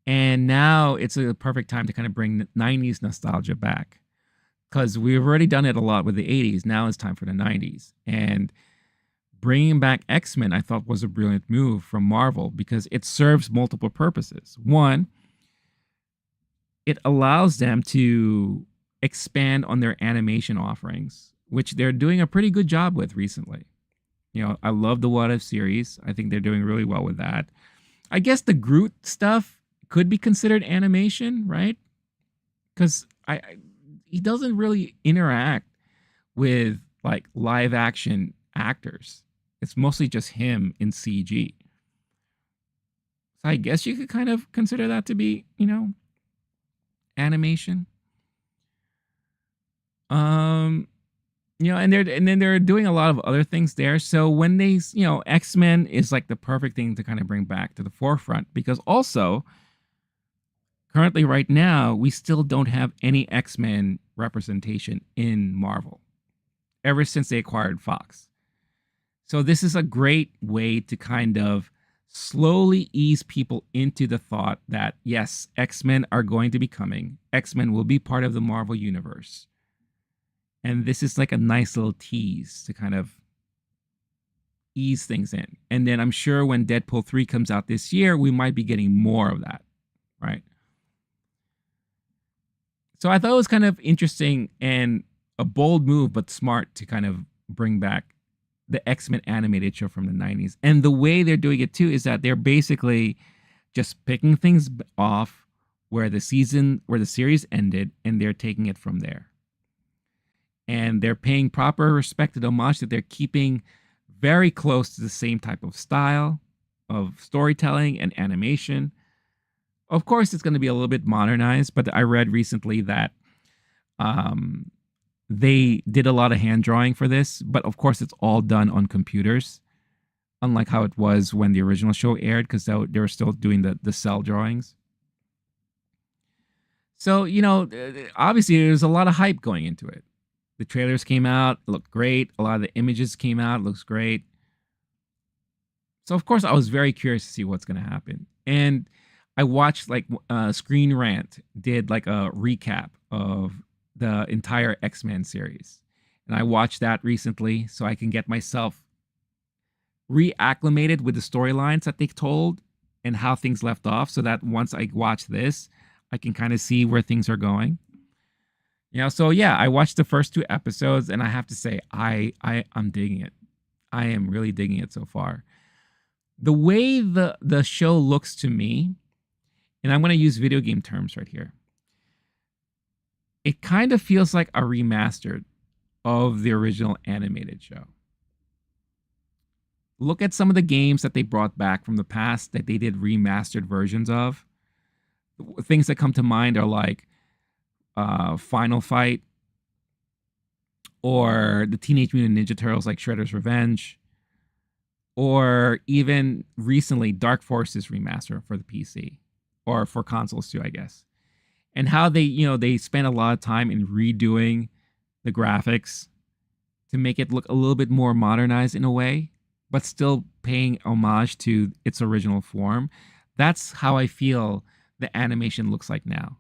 And now it's a perfect time to kind of bring 90s nostalgia back. Because we've already done it a lot with the 80s. Now it's time for the 90s. And bringing back X-Men, I thought, was a brilliant move from Marvel because it serves multiple purposes. One, it allows them to expand on their animation offerings, which they're doing a pretty good job with recently. I love the What If series. I think they're doing really well with that. I guess the Groot stuff could be considered animation, right? Because he doesn't really interact with like live action actors. It's mostly just him in CG. So I guess you could kind of consider that to be, animation. And then they're doing a lot of other things there. So when they, X-Men is like the perfect thing to kind of bring back to the forefront because also currently right now, we still don't have any X-Men representation in Marvel ever since they acquired Fox. So this is a great way to kind of slowly ease people into the thought that, yes, X-Men are going to be coming. X-Men will be part of the Marvel Universe. And this is like a nice little tease to kind of ease things in. And then I'm sure when Deadpool 3 comes out this year, we might be getting more of that, right? So I thought it was kind of interesting and a bold move, but smart to kind of bring back the X-Men animated show from the 90s. And the way they're doing it too is that they're basically just picking things off where the series ended, and they're taking it from there. And they're paying proper respect and homage that they're keeping very close to the same type of style of storytelling and animation. Of course, it's going to be a little bit modernized, but I read recently that they did a lot of hand drawing for this, but of course it's all done on computers, unlike how it was when the original show aired, because they were still doing the cell drawings. So, obviously there's a lot of hype going into it. The trailers came out, looked great. A lot of the images came out, looks great. So, of course, I was very curious to see what's going to happen. And I watched Screen Rant did like a recap of the entire X-Men series. And I watched that recently so I can get myself reacclimated with the storylines that they told and how things left off, so that once I watch this, I can kind of see where things are going. So yeah, I watched the first 2 episodes, and I have to say, I'm digging it. I am really digging it so far. The way the show looks to me, and I'm going to use video game terms right here, it kind of feels like a remastered of the original animated show. Look at some of the games that they brought back from the past that they did remastered versions of. Things that come to mind are like Final Fight, or the Teenage Mutant Ninja Turtles like Shredder's Revenge, or even recently Dark Forces remaster for the PC, or for consoles too, I guess. And how they spent a lot of time in redoing the graphics to make it look a little bit more modernized in a way, but still paying homage to its original form. That's how I feel the animation looks like now.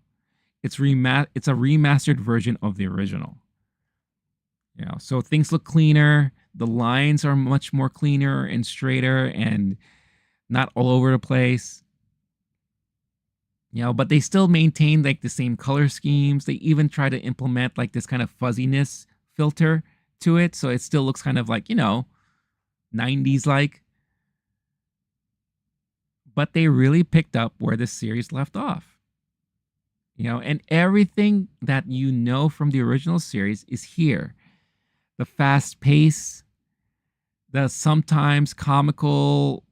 It's a remastered version of the original. So things look cleaner. The lines are much more cleaner and straighter and not all over the place. But they still maintain like the same color schemes. They even try to implement like this kind of fuzziness filter to it, so it still looks kind of like, 90s like. But they really picked up where the series left off. And everything that from the original series is here. The fast pace, the sometimes comical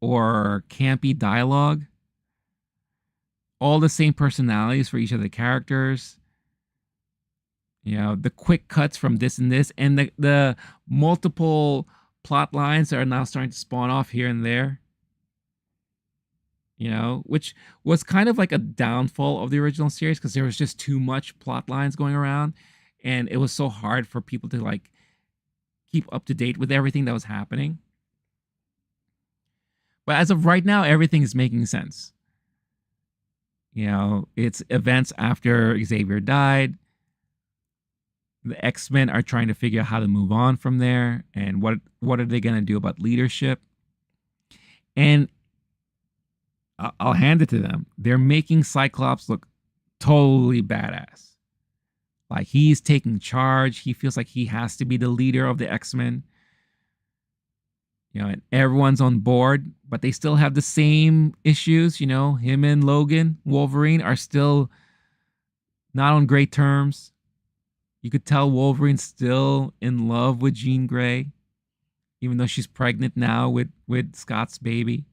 or campy dialogue, all the same personalities for each of the characters, the quick cuts from this and this, and the multiple plot lines that are now starting to spawn off here and there, which was kind of like a downfall of the original series, because there was just too much plot lines going around, and it was so hard for people to like keep up to date with everything that was happening. But as of right now, everything is making sense. It's events after Xavier died. The X-Men are trying to figure out how to move on from there, and what are they going to do about leadership. And I'll hand it to them. They're making Cyclops look totally badass. Like, he's taking charge. He feels like he has to be the leader of the X-Men. And everyone's on board, but they still have the same issues. Him and Logan, Wolverine, are still not on great terms. You could tell Wolverine's still in love with Jean Grey, even though she's pregnant now with Scott's baby.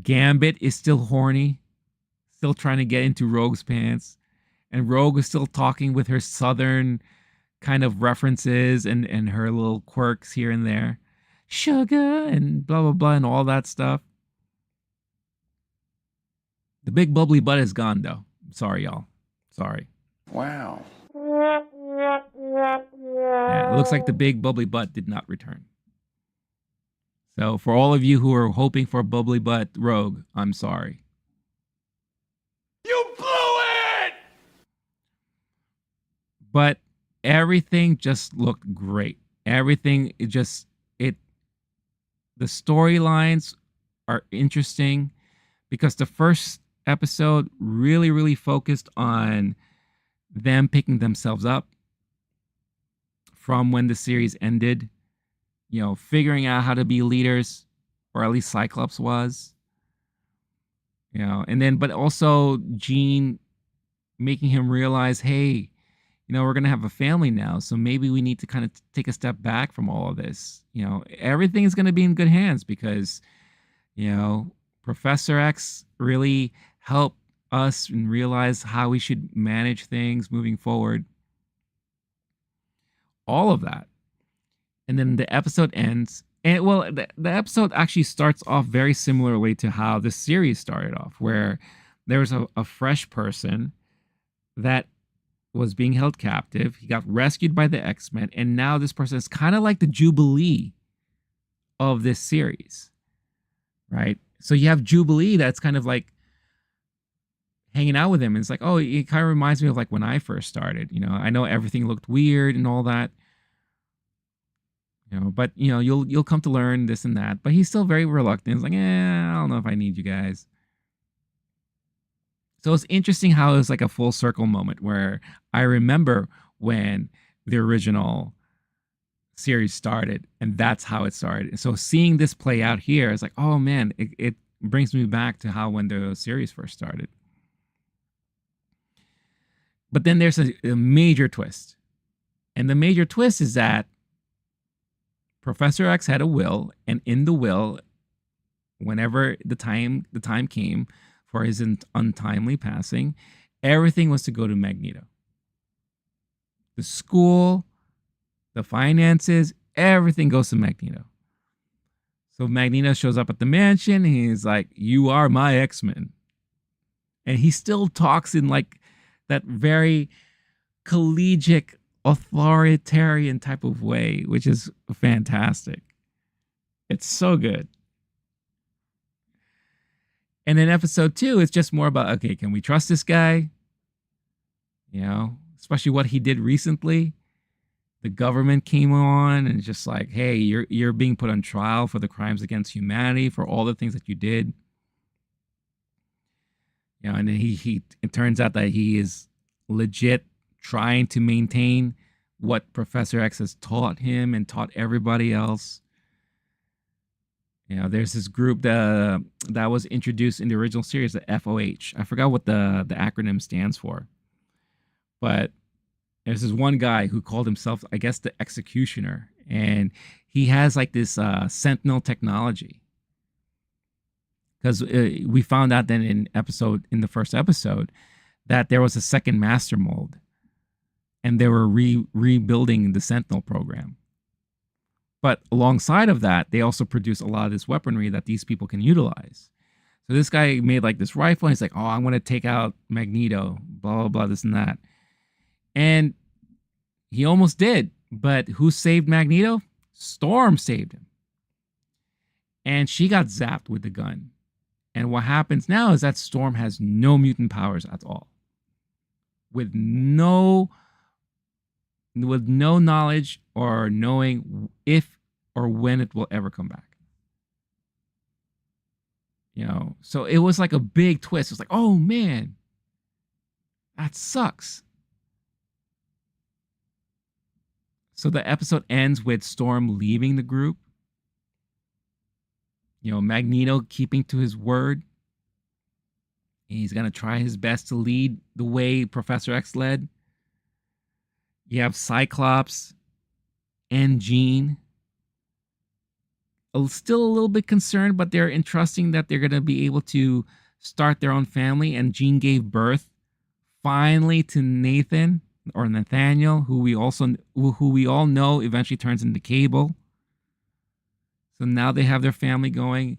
Gambit is still horny, still trying to get into Rogue's pants. And Rogue is still talking with her southern kind of references and her little quirks here and there. Sugar and blah, blah, blah, and all that stuff. The big bubbly butt is gone, though. Sorry, y'all. Sorry. Wow. Yeah, it looks like the big bubbly butt did not return. So for all of you who are hoping for a bubbly butt Rogue, I'm sorry. You blew it! But everything just looked great. Everything, the storylines are interesting, because the first episode really, really focused on them picking themselves up from when the series ended, figuring out how to be leaders, or at least Cyclops was, and then, but also Jean making him realize, hey, we're going to have a family now, so maybe we need to kind of take a step back from all of this. Everything is going to be in good hands, because, Professor X really helped us and realize how we should manage things moving forward. All of that. And then the episode ends. And well, the episode actually starts off very similarly to how the series started off, where there was a fresh person that was being held captive. He got rescued by the X-Men, and now this person is kind of like the Jubilee of this series, right? So you have Jubilee that's kind of like hanging out with him. And it's like, oh, it kind of reminds me of like when I first started. I know everything looked weird and all that. But you'll come to learn this and that. But he's still very reluctant. He's like, I don't know if I need you guys. So it's interesting how it was like a full circle moment where I remember when the original series started, and that's how it started. And so seeing this play out here, it's like, oh man, it brings me back to how when the series first started. But then there's a major twist. And the major twist is that Professor X had a will, and in the will, whenever the time came for his untimely passing, everything was to go to Magneto. The school, the finances, everything goes to Magneto. So Magneto shows up at the mansion, and he's like, "You are my X-Men." And he still talks in like that very collegiate, authoritarian type of way, which is fantastic. It's so good. And in episode 2, it's just more about, okay, can we trust this guy? Especially what he did recently. The government came on and just like, hey, you're being put on trial for the crimes against humanity, for all the things that you did. And then it turns out that he is legit trying to maintain what Professor X has taught him and taught everybody else. There's this group that was introduced in the original series, the FOH. I forgot what the acronym stands for. But there's this one guy who called himself, I guess, the Executioner. And he has like this Sentinel technology. Because we found out then in the first episode that there was a second master mold. And they were rebuilding the Sentinel program. But alongside of that, they also produce a lot of this weaponry that these people can utilize. So this guy made like this rifle. And he's like, oh, I want to take out Magneto, blah, blah, blah, this and that. And he almost did. But who saved Magneto? Storm saved him. And she got zapped with the gun. And what happens now is that Storm has no mutant powers at all. With no knowledge or knowing if or when it will ever come back. So it was like a big twist. It was like, oh man, that sucks. So the episode ends with Storm leaving the group. Magneto keeping to his word. He's going to try his best to lead the way Professor X led. You have Cyclops and Jean. Still a little bit concerned, but they're entrusting that they're going to be able to start their own family. And Jean gave birth finally to Nathan or Nathaniel, who we all know eventually turns into Cable. So now they have their family going.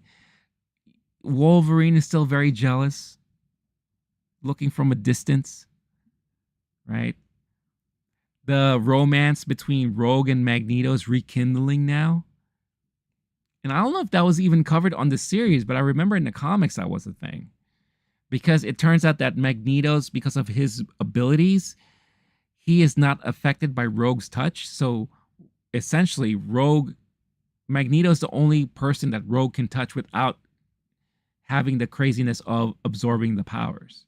Wolverine is still very jealous, looking from a distance, right? The romance between Rogue and Magneto is rekindling now. And I don't know if that was even covered on the series, but I remember in the comics that was a thing. Because it turns out that Magneto's, because of his abilities, he is not affected by Rogue's touch. So essentially, Magneto is the only person that Rogue can touch without having the craziness of absorbing the powers.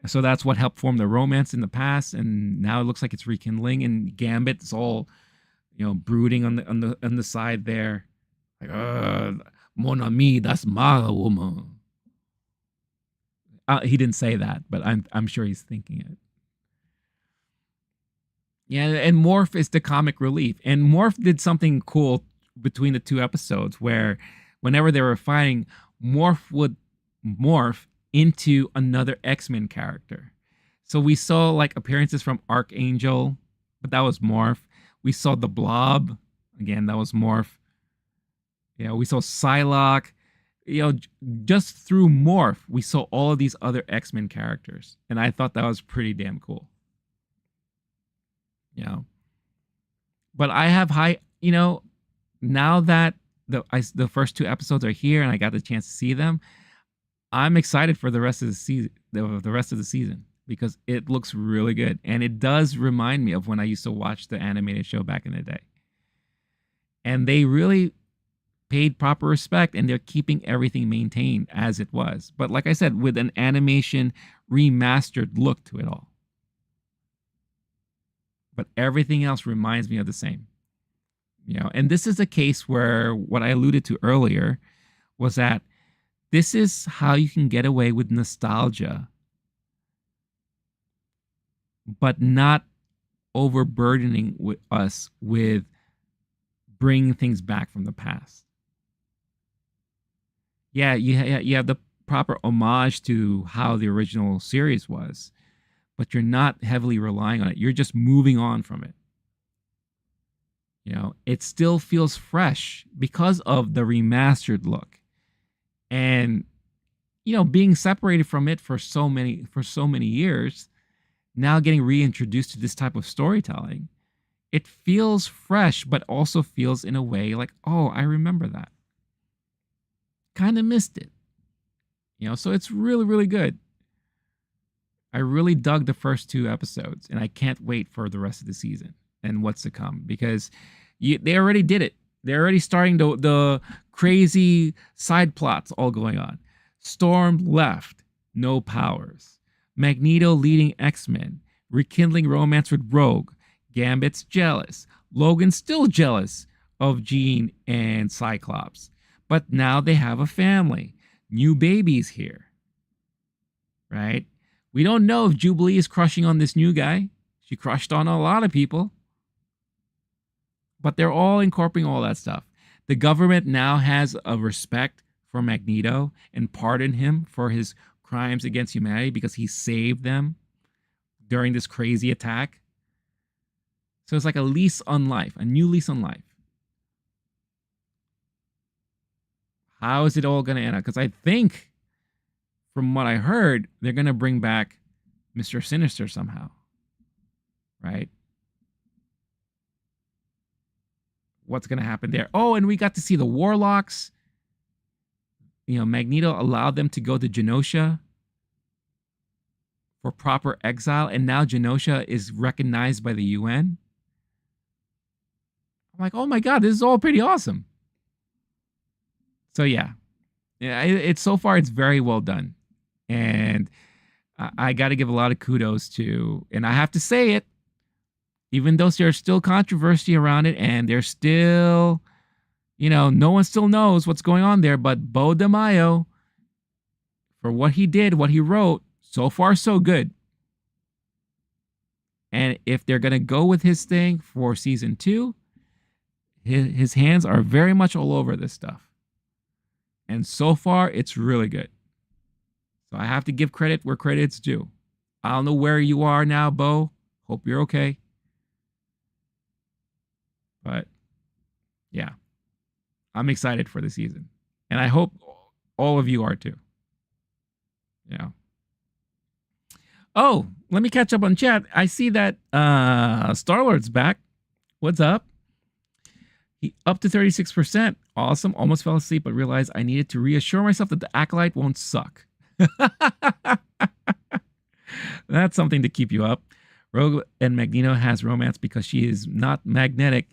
So that's what helped form the romance in the past, and now it looks like it's rekindling. And Gambit is all, brooding on the side there, like, mon ami, that's my woman. He didn't say that, but I'm sure he's thinking it. Yeah, and Morph is the comic relief, and Morph did something cool between the two episodes where, whenever they were fighting, Morph would morph into another X-Men character. So we saw like appearances from Archangel, but that was Morph. We saw the Blob, again, that was Morph. We saw Psylocke. Just through Morph, we saw all of these other X-Men characters, and I thought that was pretty damn cool. But I have now that the first two episodes are here and I got the chance to see them, I'm excited for the rest of the season, because it looks really good. And it does remind me of when I used to watch the animated show back in the day. And they really paid proper respect, and they're keeping everything maintained as it was. But like I said, with an animation remastered look to it all. But everything else reminds me of the same. And this is a case where what I alluded to earlier was that this is how you can get away with nostalgia, but not overburdening us with bringing things back from the past. Yeah, you have the proper homage to how the original series was, but you're not heavily relying on it. You're just moving on from it. It still feels fresh because of the remastered look. And, being separated from it for so many years, now getting reintroduced to this type of storytelling, it feels fresh, but also feels in a way like, oh, I remember that. Kind of missed it. So it's really, really good. I really dug the first 2 episodes, and I can't wait for the rest of the season and what's to come, because they already did it. They're already starting the crazy side plots all going on. Storm left, no powers. Magneto leading X-Men, rekindling romance with Rogue. Gambit's jealous. Logan's still jealous of Jean and Cyclops. But now they have a family. New babies here. Right? We don't know if Jubilee is crushing on this new guy. She crushed on a lot of people. But they're all incorporating all that stuff. The government now has a respect for Magneto and pardon him for his crimes against humanity because he saved them during this crazy attack. So it's like a lease on life, a new lease on life. How is it all going to end up? Because I think, from what I heard, they're going to bring back Mr. Sinister somehow. Right? What's going to happen there? Oh, and we got to see the Warlocks. Magneto allowed them to go to Genosha for proper exile, and now Genosha is recognized by the UN. I'm like, oh my God, this is all pretty awesome. So yeah, it's so far it's very well done, and I got to give a lot of kudos to, and I have to say it, even though there's still controversy around it, and there's still, no one still knows what's going on there, but Beau DeMaio, for what he did, what he wrote, so far so good. And if they're going to go with his thing for season 2, his hands are very much all over this stuff. And so far, it's really good. So I have to give credit where credit's due. I don't know where you are now, Beau. Hope you're okay. But yeah, I'm excited for the season. And I hope all of you are too. Yeah. Oh, let me catch up on chat. I see that Star-Lord's back. What's up? He up to 36%. Awesome. Almost fell asleep, but realized I needed to reassure myself that the Acolyte won't suck. That's something to keep you up. Rogue and Magneto has romance because she is not magnetic.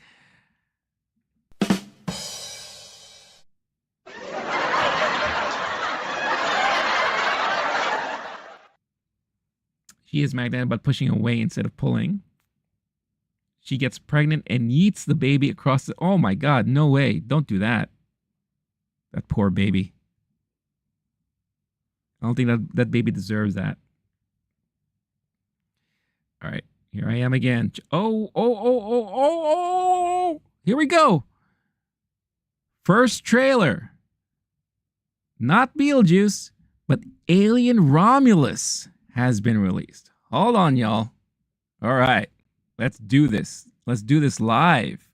She is magnetic, but pushing away instead of pulling. She gets pregnant and yeets the baby across the... Oh my God, no way. Don't do that. That poor baby. I don't think that baby deserves that. All right, here I am again. Oh. Here we go. First trailer. Not Beetlejuice, but Alien Romulus has been released. Hold on, y'all. All right, let's do this. Let's do this live.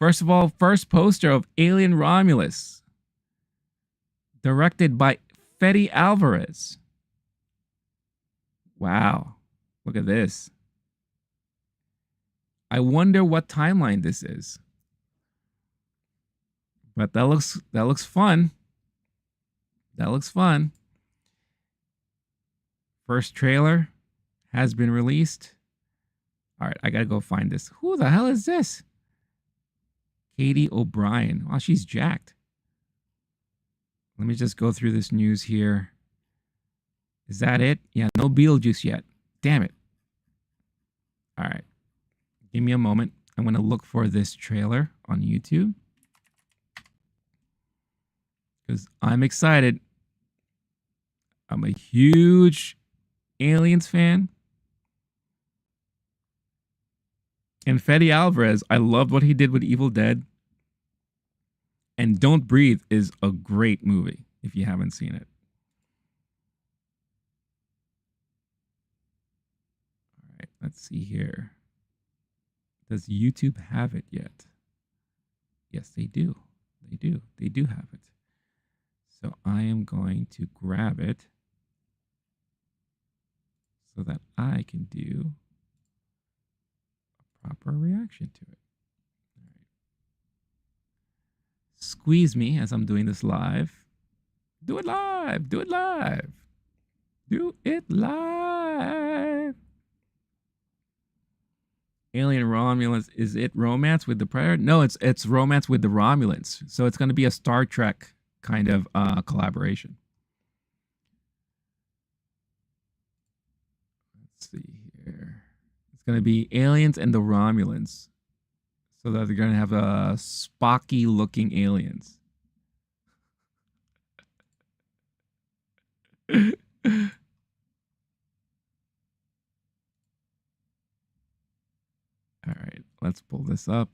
First of all, first poster of Alien Romulus, directed by Fede Alvarez. Wow, look at this. I wonder what timeline this is. But that looks fun. That looks fun. First trailer has been released. All right, I gotta go find this. Who the hell is this? Katie O'Brien. Wow, she's jacked. Let me just go through this news here. Is that it? Yeah, no Beetlejuice yet. Damn it. All right. Give me a moment. I'm going to look for this trailer on YouTube. Because I'm excited. I'm a huge Aliens fan. And Fede Alvarez, I loved what he did with Evil Dead. And Don't Breathe is a great movie if you haven't seen it. All right, let's see here. Does YouTube have it yet? Yes, they do. They do. They do have it. So I am going to grab it so that I can do a proper reaction to it. All right. Squeeze me as I'm doing this live. Do it live. Do it live. Do it live. Alien Romulus, is it romance with the Predator? No, it's romance with the Romulans. So it's going to be a Star Trek kind of collaboration. Let's see here. It's going to be aliens and the Romulans. So that they're going to have Spocky looking aliens. All right, let's pull this up.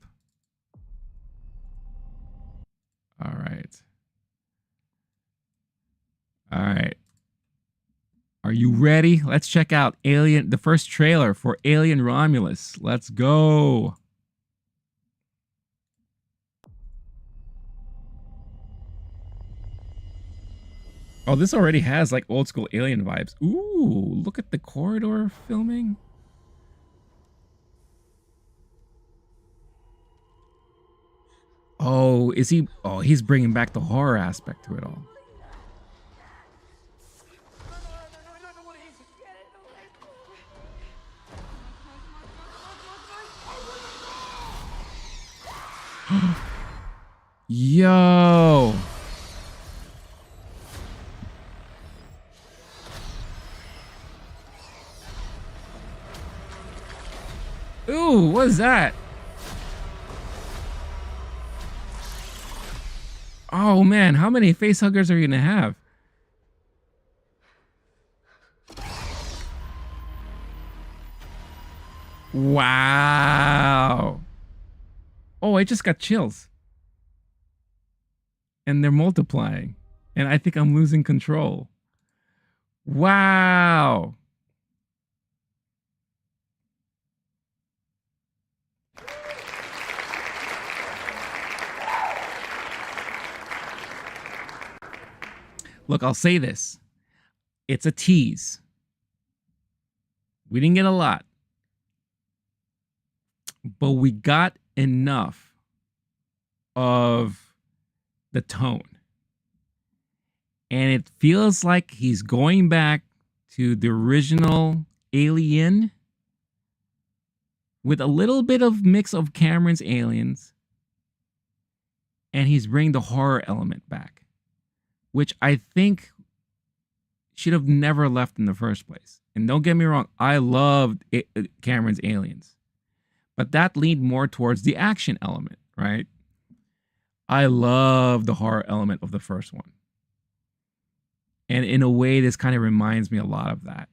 All right. All right. Are you ready? Let's check out the first trailer for Alien Romulus. Let's go. Oh, this already has like old school Alien vibes. Ooh, look at the corridor filming. Oh, is he? Oh, he's bringing back the horror aspect to it all. Yo. Ooh, what is that? Oh man, how many face huggers are you gonna have? Wow. Oh, I just got chills. And they're multiplying. And I think I'm losing control. Wow. Look, I'll say this. It's a tease. We didn't get a lot. But we got enough of the tone. And it feels like he's going back to the original Alien with a little bit of mix of Cameron's Aliens. And he's bringing the horror element back, which I think should have never left in the first place. And don't get me wrong, I loved Cameron's Aliens. But that leaned more towards the action element, right? I love the horror element of the first one. And in a way, this kind of reminds me a lot of that.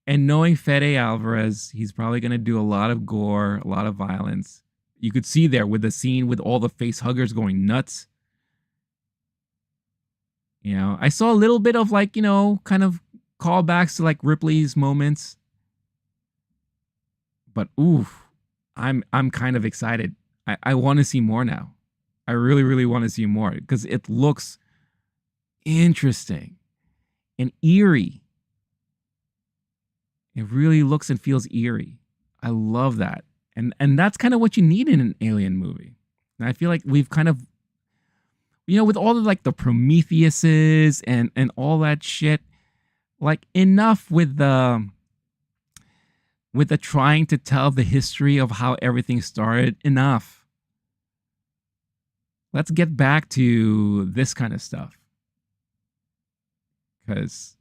And knowing Fede Alvarez, he's probably going to do a lot of gore, a lot of violence. You could see there with the scene with all the face huggers going nuts. You know, I saw a little bit of like, you know, kind of callbacks to like Ripley's moments. But oof, I'm kind of excited. I want to see more now. I really, really want to see more because it looks interesting and eerie. It really looks and feels eerie. I love that. And that's kind of what you need in an alien movie. And I feel like we've kind of, you know, with all the like the Prometheuses and all that shit, like enough with the trying to tell the history of how everything started, enough. let's get back to this kind of stuff. Because,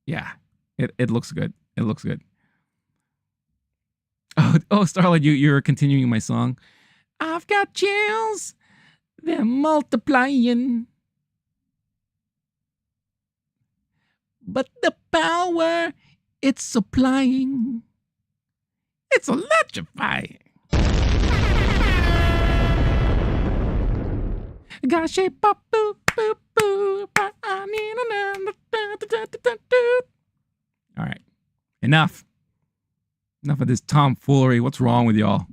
yeah, it looks good. It looks good. Oh, Starlight, you're continuing my song. I've got chills. They're multiplying. But the power it's supplying, it's electrifying. Gotta shape up, boo, boo, boo. All right, enough of this tomfoolery. What's wrong with y'all?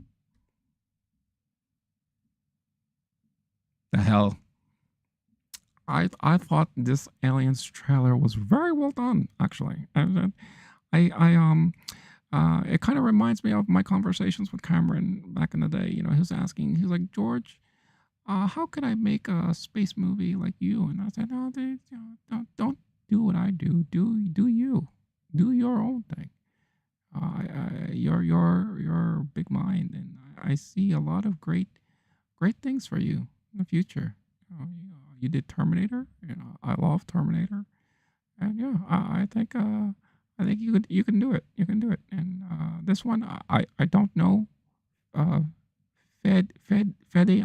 The hell. I thought this Aliens trailer was very well done, actually. It kind of reminds me of my conversations with Cameron back in the day. You know, he was like, George, how can I make a space movie like you? And I said, no, don't do what I do. Do you? Do your own thing. You're big mind, and I see a lot of great things for you in the future. You did Terminator. You know, I love Terminator, and yeah, I think you can do it. You can do it. And this one, I don't know, Fede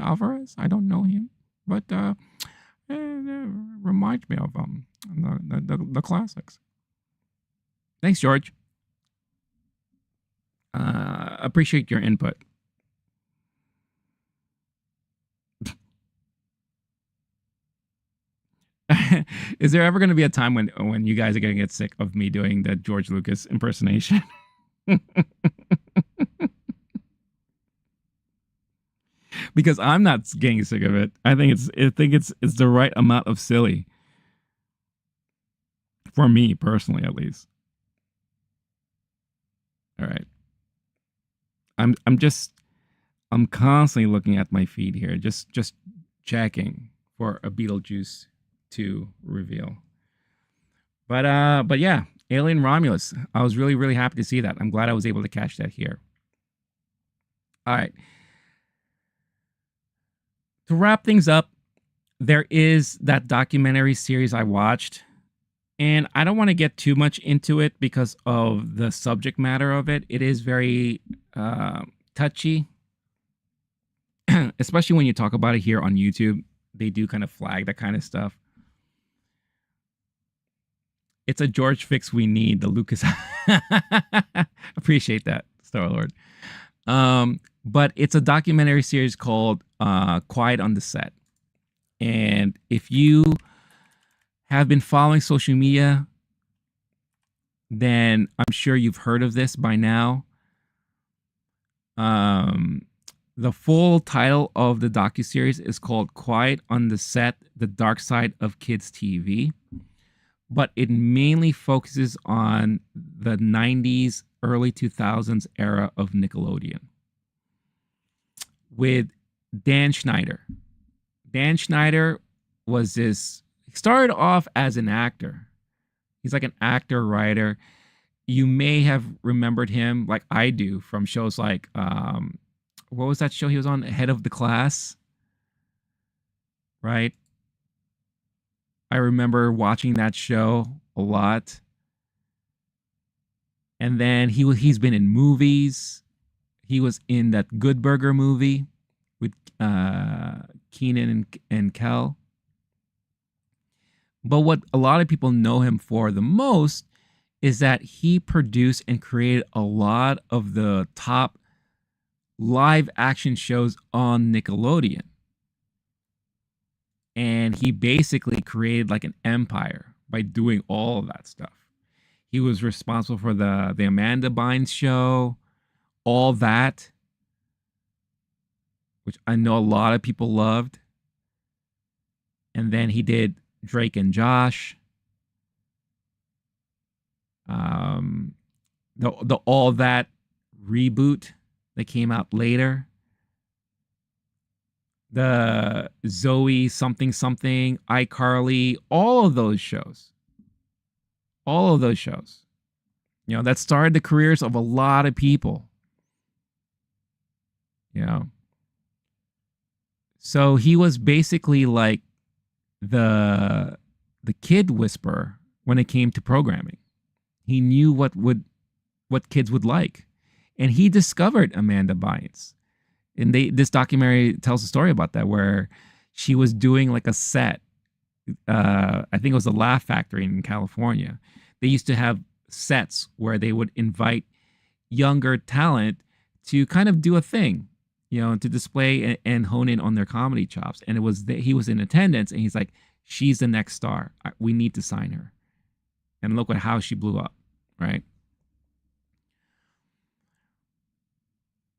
Alvarez. I don't know him, but it reminds me of the classics. Thanks, George. Appreciate your input. Is there ever going to be a time when you guys are going to get sick of me doing the George Lucas impersonation? Because I'm not getting sick of it. I think it's the right amount of silly. For me personally, at least. All right. I'm constantly looking at my feed here, just checking for a Beetlejuice 2 reveal. But yeah, Alien Romulus. I was really, really happy to see that. I'm glad I was able to catch that here. All right. To wrap things up, there is that documentary series I watched, and I don't want to get too much into it because of the subject matter of it. It is very touchy, especially when you talk about it here on YouTube. They do kind of flag that kind of stuff. It's a George fix we need, the Lucas. Appreciate that, Star-Lord. But it's a documentary series called Quiet on the Set. And if you have been following social media, then I'm sure you've heard of this by now. The full title of the docuseries is called Quiet on the Set, The Dark Side of Kids TV. But it mainly focuses on the 90s, early 2000s era of Nickelodeon. With Dan Schneider. Dan Schneider he started off as an actor. He's like an actor, writer. You may have remembered him, like I do, from shows like, what was that show he was on? Head of the Class. Right? I remember watching that show a lot. And then he's been in movies. He was in that Good Burger movie with Keenan and Kel. But what a lot of people know him for the most is that he produced and created a lot of the top live action shows on Nickelodeon. And he basically created like an empire by doing all of that stuff. He was responsible for the Amanda Bynes show, all that, which I know a lot of people loved. And then he did Drake and Josh. The All That reboot that came out later. The Zoe something, iCarly, all of those shows. All of those shows. You know, that started the careers of a lot of people. You know. So he was basically like the kid whisperer when it came to programming. He knew what kids would like, and he discovered Amanda Bynes. And this documentary tells a story about that, where she was doing like a set. I think it was the Laugh Factory in California. They used to have sets where they would invite younger talent to kind of do a thing, to display and hone in on their comedy chops. And it was he was in attendance, and he's like, she's the next star. We need to sign her. And look at how she blew up, right?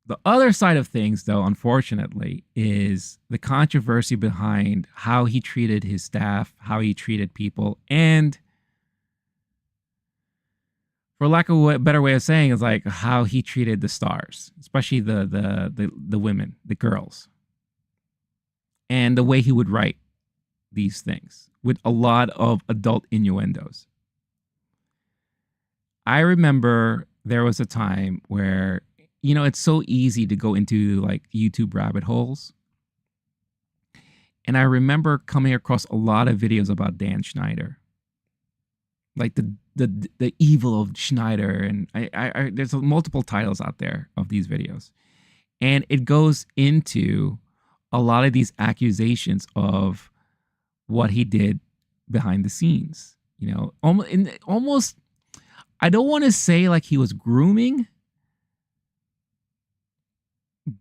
The other side of things, though, unfortunately, is the controversy behind how he treated his staff, how he treated people, and for lack of a better way of saying, is like how he treated the stars, especially the women, the girls, and the way he would write these things with a lot of adult innuendos. I remember there was a time where, it's so easy to go into like YouTube rabbit holes. And I remember coming across a lot of videos about Dan Schneider, like the evil of Schneider. And I there's multiple titles out there of these videos. And it goes into a lot of these accusations of what he did behind the scenes, almost, I don't want to say like he was grooming,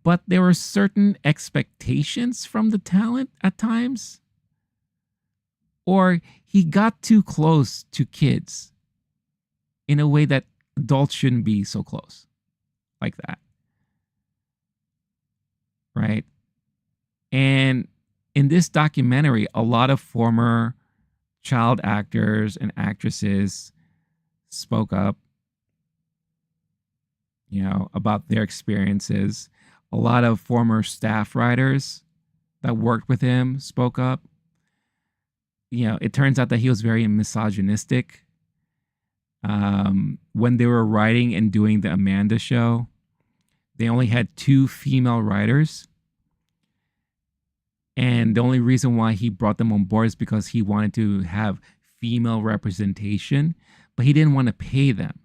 but there were certain expectations from the talent at times, or he got too close to kids in a way that adults shouldn't be so close like that. Right? And in this documentary, a lot of former child actors and actresses spoke up, about their experiences. A lot of former staff writers that worked with him spoke up. It turns out that he was very misogynistic. When they were writing and doing the Amanda show, they only had 2 female writers. And the only reason why he brought them on board is because he wanted to have female representation, but he didn't want to pay them.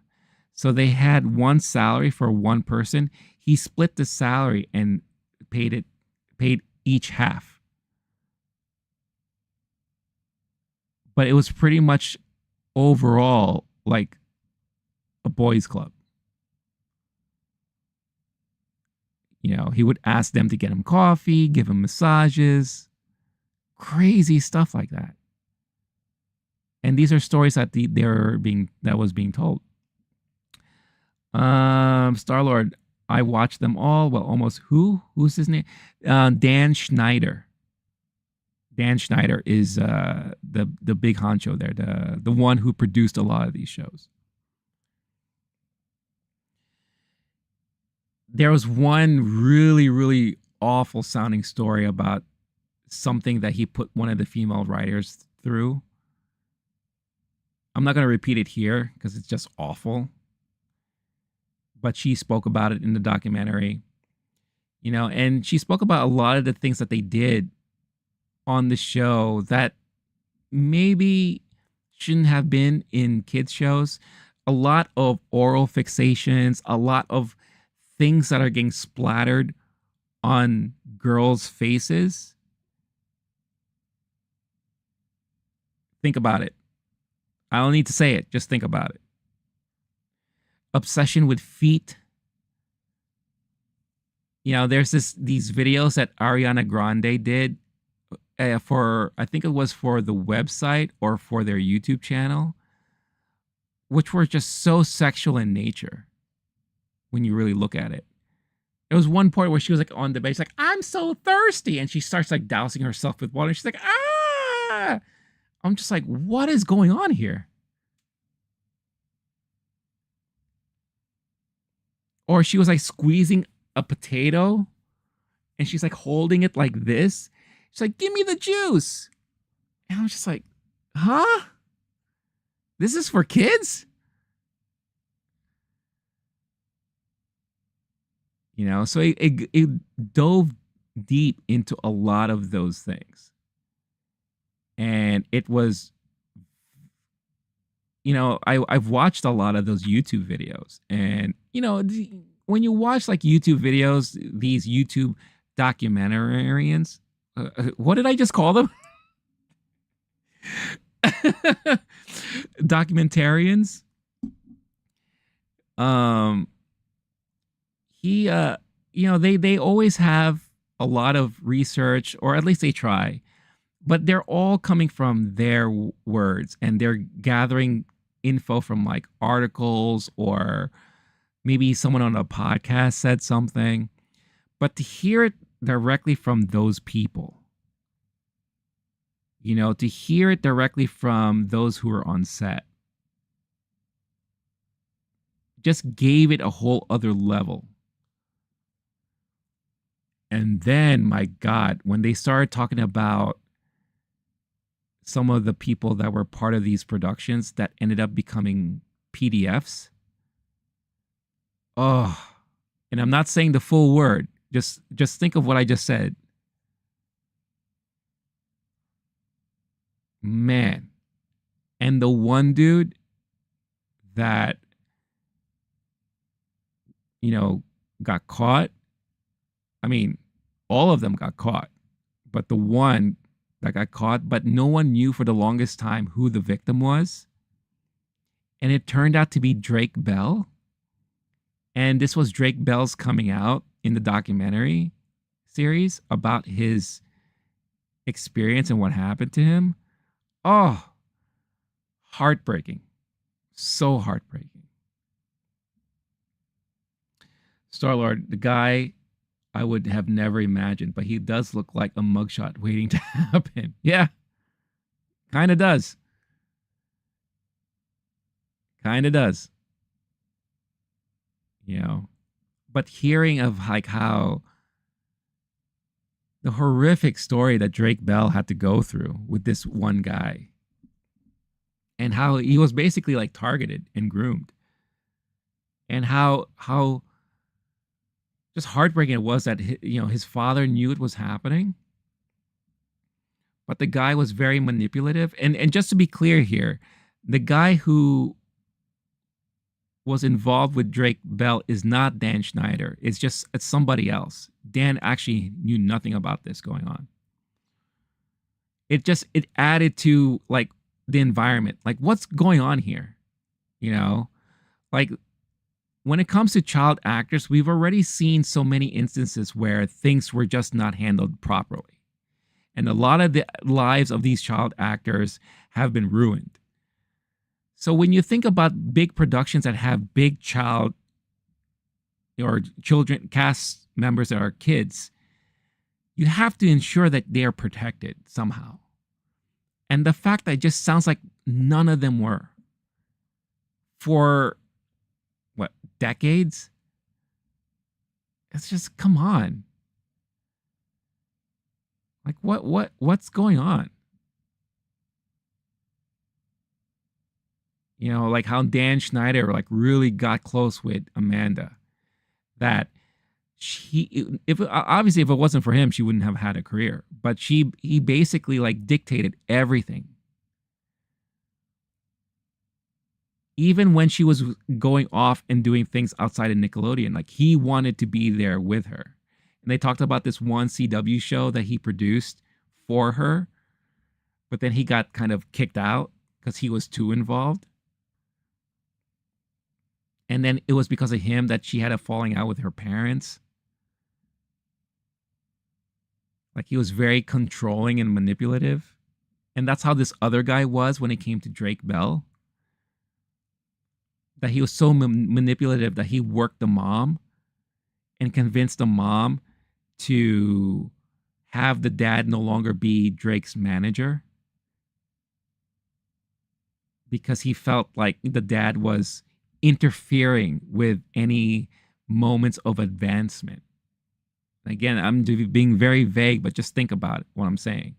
So they had one salary for one person. He split the salary and paid each half. But it was pretty much overall like a boys' club. He would ask them to get him coffee, give him massages, crazy stuff like that. And these are stories that that was being told. Star-Lord, I watched them all. Well, almost. Who's his name? Dan Schneider. Dan Schneider is the big honcho there, the one who produced a lot of these shows. There was one really, really awful sounding story about something that he put one of the female writers through. I'm not going to repeat it here because it's just awful. But she spoke about it in the documentary, and she spoke about a lot of the things that they did on the show that maybe shouldn't have been in kids shows. A lot of oral fixations, a lot of things that are getting splattered on girls' faces. Think about it. I don't need to say it. Just think about it. Obsession with feet. There's these videos that Ariana Grande did for, I think it was for the website or for their YouTube channel, which were just so sexual in nature when you really look at it. There was one point where she was like on the bed, she's like, I'm so thirsty. And she starts like dousing herself with water. She's like, ah! I'm just like, what is going on here? Or she was like squeezing a potato and she's like holding it like this. She's like, give me the juice. And I was just like, huh? This is for kids? So it dove deep into a lot of those things. And it was, I've watched a lot of those YouTube videos. And, when you watch like YouTube videos, these YouTube documentarians, what did I just call them? Documentarians. They always have a lot of research, or at least they try, but they're all coming from their words, and they're gathering info from like articles, or maybe someone on a podcast said something. But to hear it directly from those people, to hear it directly from those who are on set, just gave it a whole other level. And then, my God, when they started talking about some of the people that were part of these productions that ended up becoming PDFs. Oh, and I'm not saying the full word. Just think of what I just said. Man. And the one dude that, got caught. I mean, all of them got caught. But the one that got caught, but no one knew for the longest time who the victim was. And it turned out to be Drake Bell. And this was Drake Bell's coming out in the documentary series about his experience and what happened to him. Oh, heartbreaking. So heartbreaking. Star-Lord, the guy I would have never imagined, but he does look like a mugshot waiting to happen. Yeah, kind of does. Kind of does. But hearing of like how the horrific story that Drake Bell had to go through with this one guy, and how he was basically like targeted and groomed, and how just heartbreaking it was that his father knew it was happening, but the guy was very manipulative. And just to be clear here, the guy who was involved with Drake Bell is not Dan Schneider. It's somebody else. Dan actually knew nothing about this going on. It added to like the environment. Like, what's going on here? Like, when it comes to child actors, we've already seen so many instances where things were just not handled properly. And a lot of the lives of these child actors have been ruined. So when you think about big productions that have big child or children cast members that are kids, you have to ensure that they are protected somehow. And the fact that it just sounds like none of them were. For decades? It's just, come on. Like, what's going on? Like how Dan Schneider like really got close with Amanda, that if it wasn't for him, she wouldn't have had a career, but he basically like dictated everything. Even when she was going off and doing things outside of Nickelodeon, like he wanted to be there with her. And they talked about this one CW show that he produced for her, but then he got kind of kicked out because he was too involved. And then it was because of him that she had a falling out with her parents. Like, he was very controlling and manipulative. And that's how this other guy was when it came to Drake Bell. That he was so manipulative that he worked the mom and convinced the mom to have the dad no longer be Drake's manager, because he felt like the dad was interfering with any moments of advancement. Again, I'm being very vague, but just think about it, what I'm saying.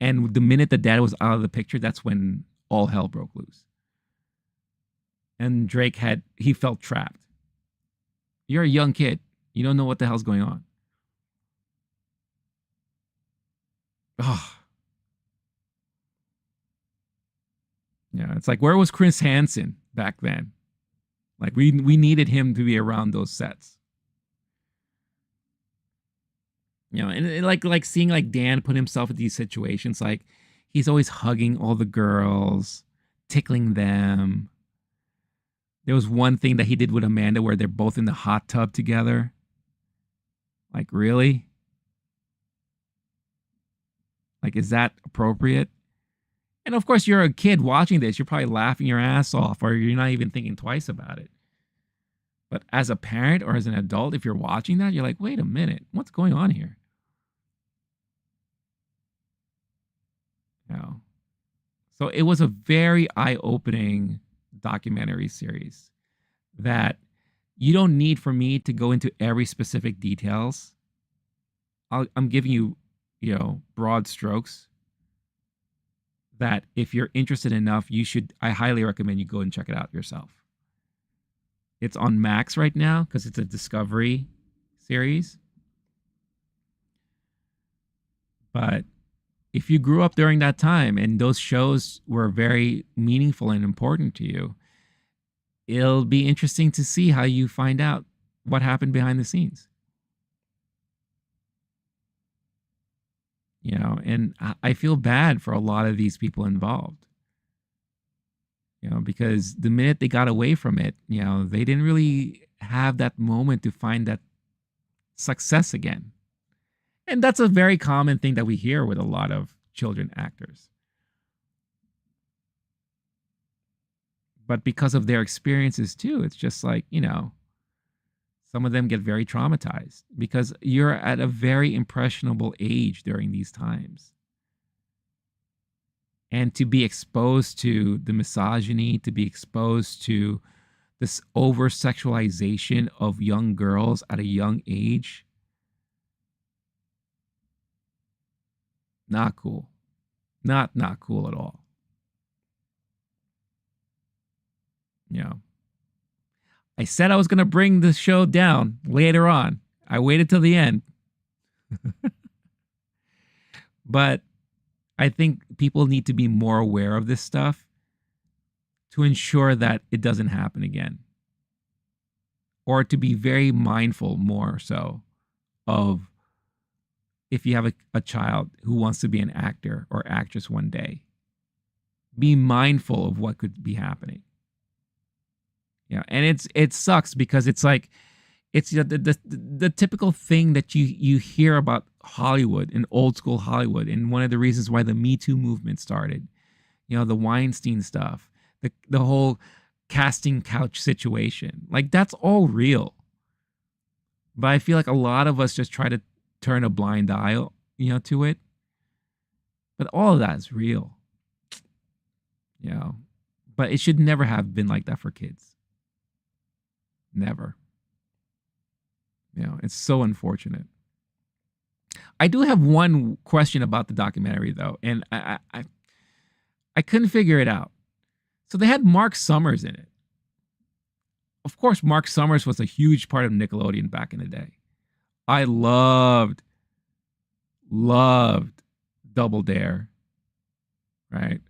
And the minute the dad was out of the picture, that's when all hell broke loose. And Drake he felt trapped. You're a young kid. You don't know what the hell's going on. Oh, yeah. It's like, where was Chris Hansen back then? Like we needed him to be around those sets. And like seeing like Dan put himself in these situations, like he's always hugging all the girls, tickling them. There was one thing that he did with Amanda where they're both in the hot tub together. Like, really? Like, is that appropriate? And of course, you're a kid watching this. You're probably laughing your ass off, or you're not even thinking twice about it. But as a parent or as an adult, if you're watching that, you're like, wait a minute, what's going on here? So it was a very eye-opening documentary series that you don't need for me to go into every specific details. I'm giving you, broad strokes that if you're interested enough, I highly recommend you go and check it out yourself. It's on Max right now because it's a Discovery series. But if you grew up during that time and those shows were very meaningful and important to you, it'll be interesting to see how you find out what happened behind the scenes. And I feel bad for a lot of these people involved. Because the minute they got away from it, they didn't really have that moment to find that success again. And that's a very common thing that we hear with a lot of children actors. But because of their experiences too, it's just like, some of them get very traumatized because you're at a very impressionable age during these times. And to be exposed to the misogyny, to be exposed to this over-sexualization of young girls at a young age, not cool. Not cool at all. I said I was going to bring the show down later on. I waited till the end. But I think people need to be more aware of this stuff to ensure that it doesn't happen again. Or to be very mindful more so of if you have a child who wants to be an actor or actress one day, be mindful of what could be happening. And it sucks because it's like it's the typical thing that you hear about Hollywood and old school Hollywood, and one of the reasons why the Me Too movement started. The Weinstein stuff, the whole casting couch situation, like that's all real. But I feel like a lot of us just try to turn a blind eye, to it. But all of that is real. But it should never have been like that for kids. Never. It's so unfortunate. I do have one question about the documentary though, and I couldn't figure it out. So they had Mark Summers in it. Of course, Mark Summers was a huge part of Nickelodeon back in the day. I loved Double Dare, right?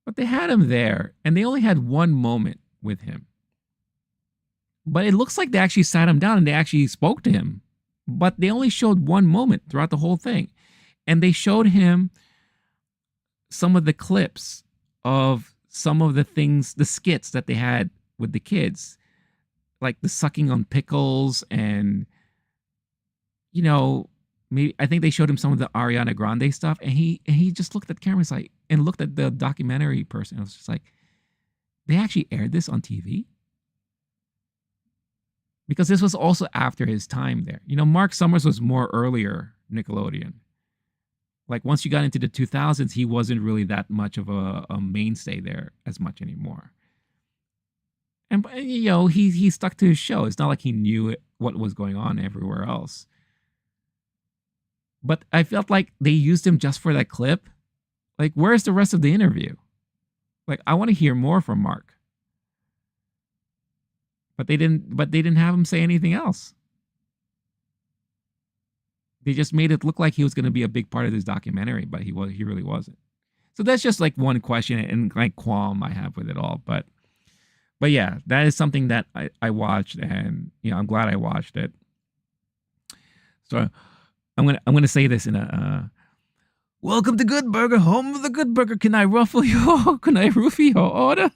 But they had him there, and they only had one moment with him. But it looks like they actually sat him down and they actually spoke to him. But they only showed one moment throughout the whole thing. And they showed him some of the clips of some of the things, the skits that they had with the kids. Like the sucking on pickles and, maybe I think they showed him some of the Ariana Grande stuff. And he just looked at the camera and looked at the documentary person. It was just like, they actually aired this on TV? Because this was also after his time there. Mark Summers was more earlier Nickelodeon. Like once you got into the 2000s, he wasn't really that much of a mainstay there as much anymore. And he stuck to his show. It's not like he knew what was going on everywhere else. But I felt like they used him just for that clip. Like, where's the rest of the interview? Like, I want to hear more from Mark. But they didn't have him say anything else. They just made it look like he was going to be a big part of this documentary, but he really wasn't. So that's just like one question and like qualm I have with it all. But yeah, that is something that I watched, and I'm glad I watched it. So I'm gonna say this in a welcome to Good Burger, home of the Good Burger. Can I roofie your order?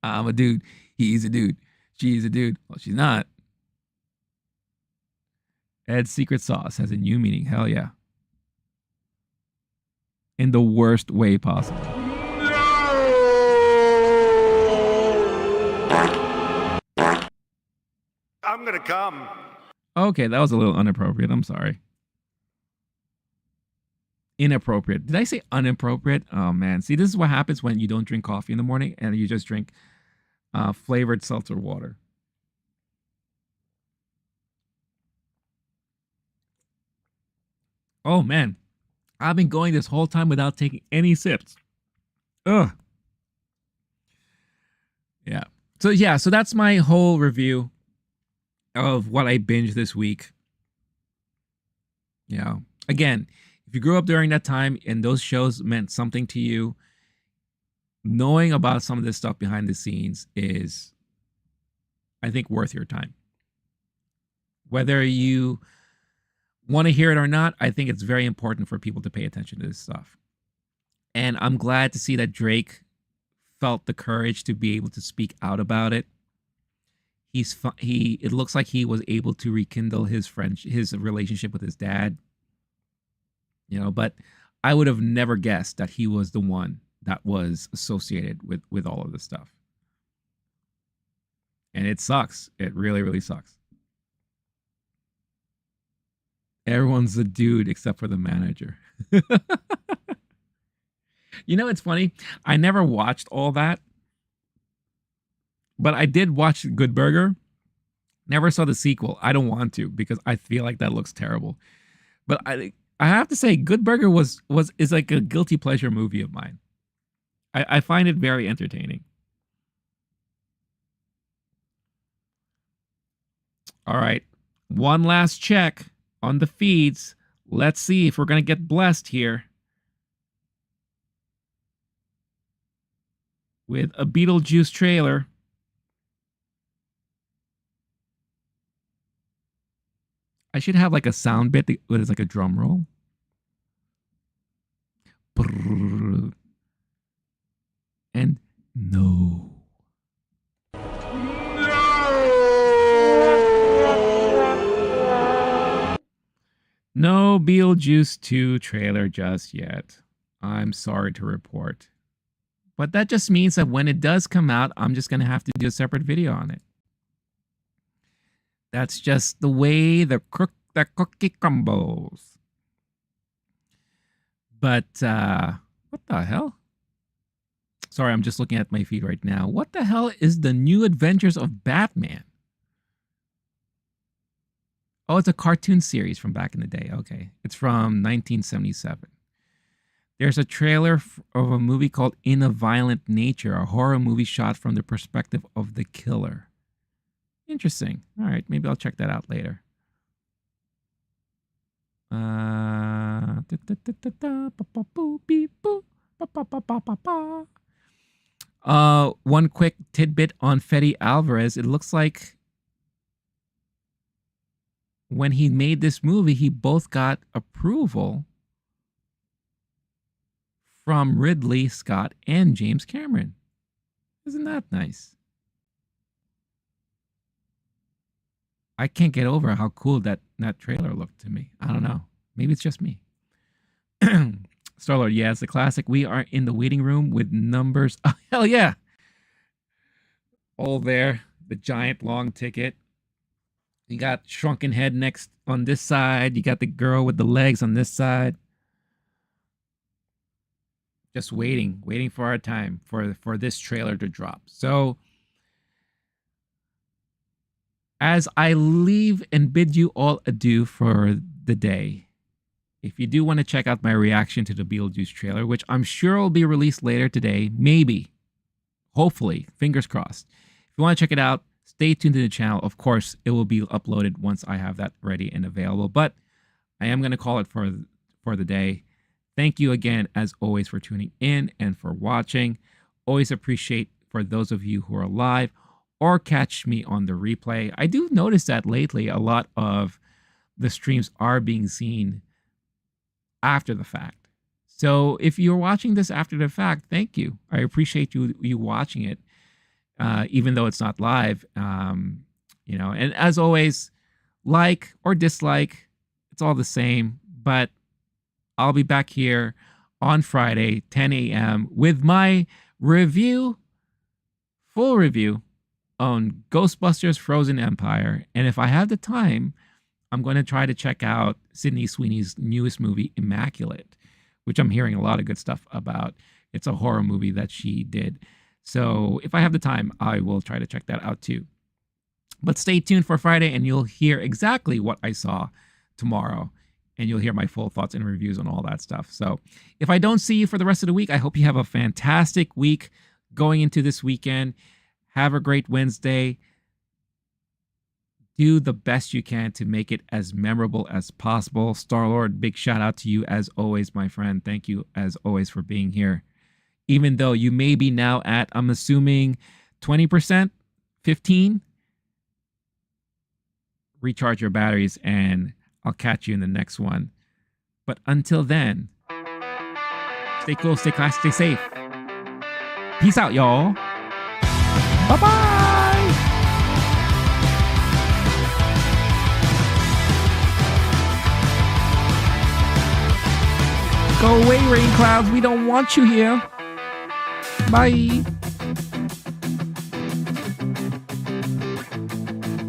I'm a dude. He's a dude. She's a dude. Well, she's not. Ed's secret sauce has a new meaning. Hell yeah. In the worst way possible. I'm gonna come. Okay, that was a little inappropriate. I'm sorry. Inappropriate. Did I say inappropriate? Oh, man. See, this is what happens when you don't drink coffee in the morning and you just drink flavored seltzer water. Oh, man. I've been going this whole time without taking any sips. Ugh. Yeah. So that's my whole review of what I binged this week. Again, if you grew up during that time and those shows meant something to you, knowing about some of this stuff behind the scenes is, I think, worth your time. Whether you want to hear it or not, I think it's very important for people to pay attention to this stuff. And I'm glad to see that Drake felt the courage to be able to speak out about it. It looks like he was able to rekindle his relationship with his dad. But I would have never guessed that he was the one that was associated with all of this stuff. And it sucks. It really, really sucks. Everyone's a dude except for the manager. It's funny. I never watched all that. But I did watch Good Burger. Never saw the sequel. I don't want to because I feel like that looks terrible. But I have to say, Good Burger is like a guilty pleasure movie of mine. I find it very entertaining. All right. One last check on the feeds. Let's see if we're going to get blessed here with a Beetlejuice trailer. I should have like a sound bit that is like a drum roll. And no. No Beetlejuice 2 trailer just yet. I'm sorry to report. But that just means that when it does come out, I'm just going to have to do a separate video on it. That's just the way the cookie crumbles. But what the hell? Sorry, I'm just looking at my feed right now. What the hell is the New Adventures of Batman? Oh, it's a cartoon series from back in the day. Okay. It's from 1977. There's a trailer of a movie called In a Violent Nature, a horror movie shot from the perspective of the killer. Interesting. All right, maybe I'll check that out later. One quick tidbit on Fede Alvarez. It looks like when he made this movie, he both got approval from Ridley Scott and James Cameron. Isn't that nice? I can't get over how cool that trailer looked to me. I don't know. Maybe it's just me. Star-Lord, yeah, it's a classic. We are in the waiting room with numbers. Oh, hell yeah. All there. The giant long ticket. You got Shrunken Head next on this side. You got the girl with the legs on this side. Just waiting for our time for this trailer to drop. So as I leave and bid you all adieu for the day, if you do want to check out my reaction to the Beetlejuice trailer, which I'm sure will be released later today, maybe, hopefully, fingers crossed. If you want to check it out, stay tuned to the channel. Of course, it will be uploaded once I have that ready and available. But I am going to call it for the day. Thank you again, as always, for tuning in and for watching. Always appreciate for those of you who are live or catch me on the replay. I do notice that lately a lot of the streams are being seen after the fact. So if you're watching this after the fact, thank you. I appreciate you watching it, even though it's not live. You know, and as always, like or dislike, it's all the same. But I'll be back here on Friday, 10 a.m. with my review, full review on Ghostbusters Frozen Empire. And if I have the time, I'm going to try to check out Sydney Sweeney's newest movie, Immaculate, which I'm hearing a lot of good stuff about. It's a horror movie that she did. So if I have the time, I will try to check that out too. But stay tuned for Friday and you'll hear exactly what I saw tomorrow. And you'll hear my full thoughts and reviews on all that stuff. So if I don't see you for the rest of the week, I hope you have a fantastic week going into this weekend. Have a great Wednesday. Do the best you can to make it as memorable as possible. Star-Lord, big shout out to you as always, my friend. Thank you as always for being here. Even though you may be now at, I'm assuming, 20%, 15%. Recharge your batteries and I'll catch you in the next one. But until then, stay cool, stay classy, stay safe. Peace out, y'all. Bye-bye. Go away, rain clouds. We don't want you here. Bye.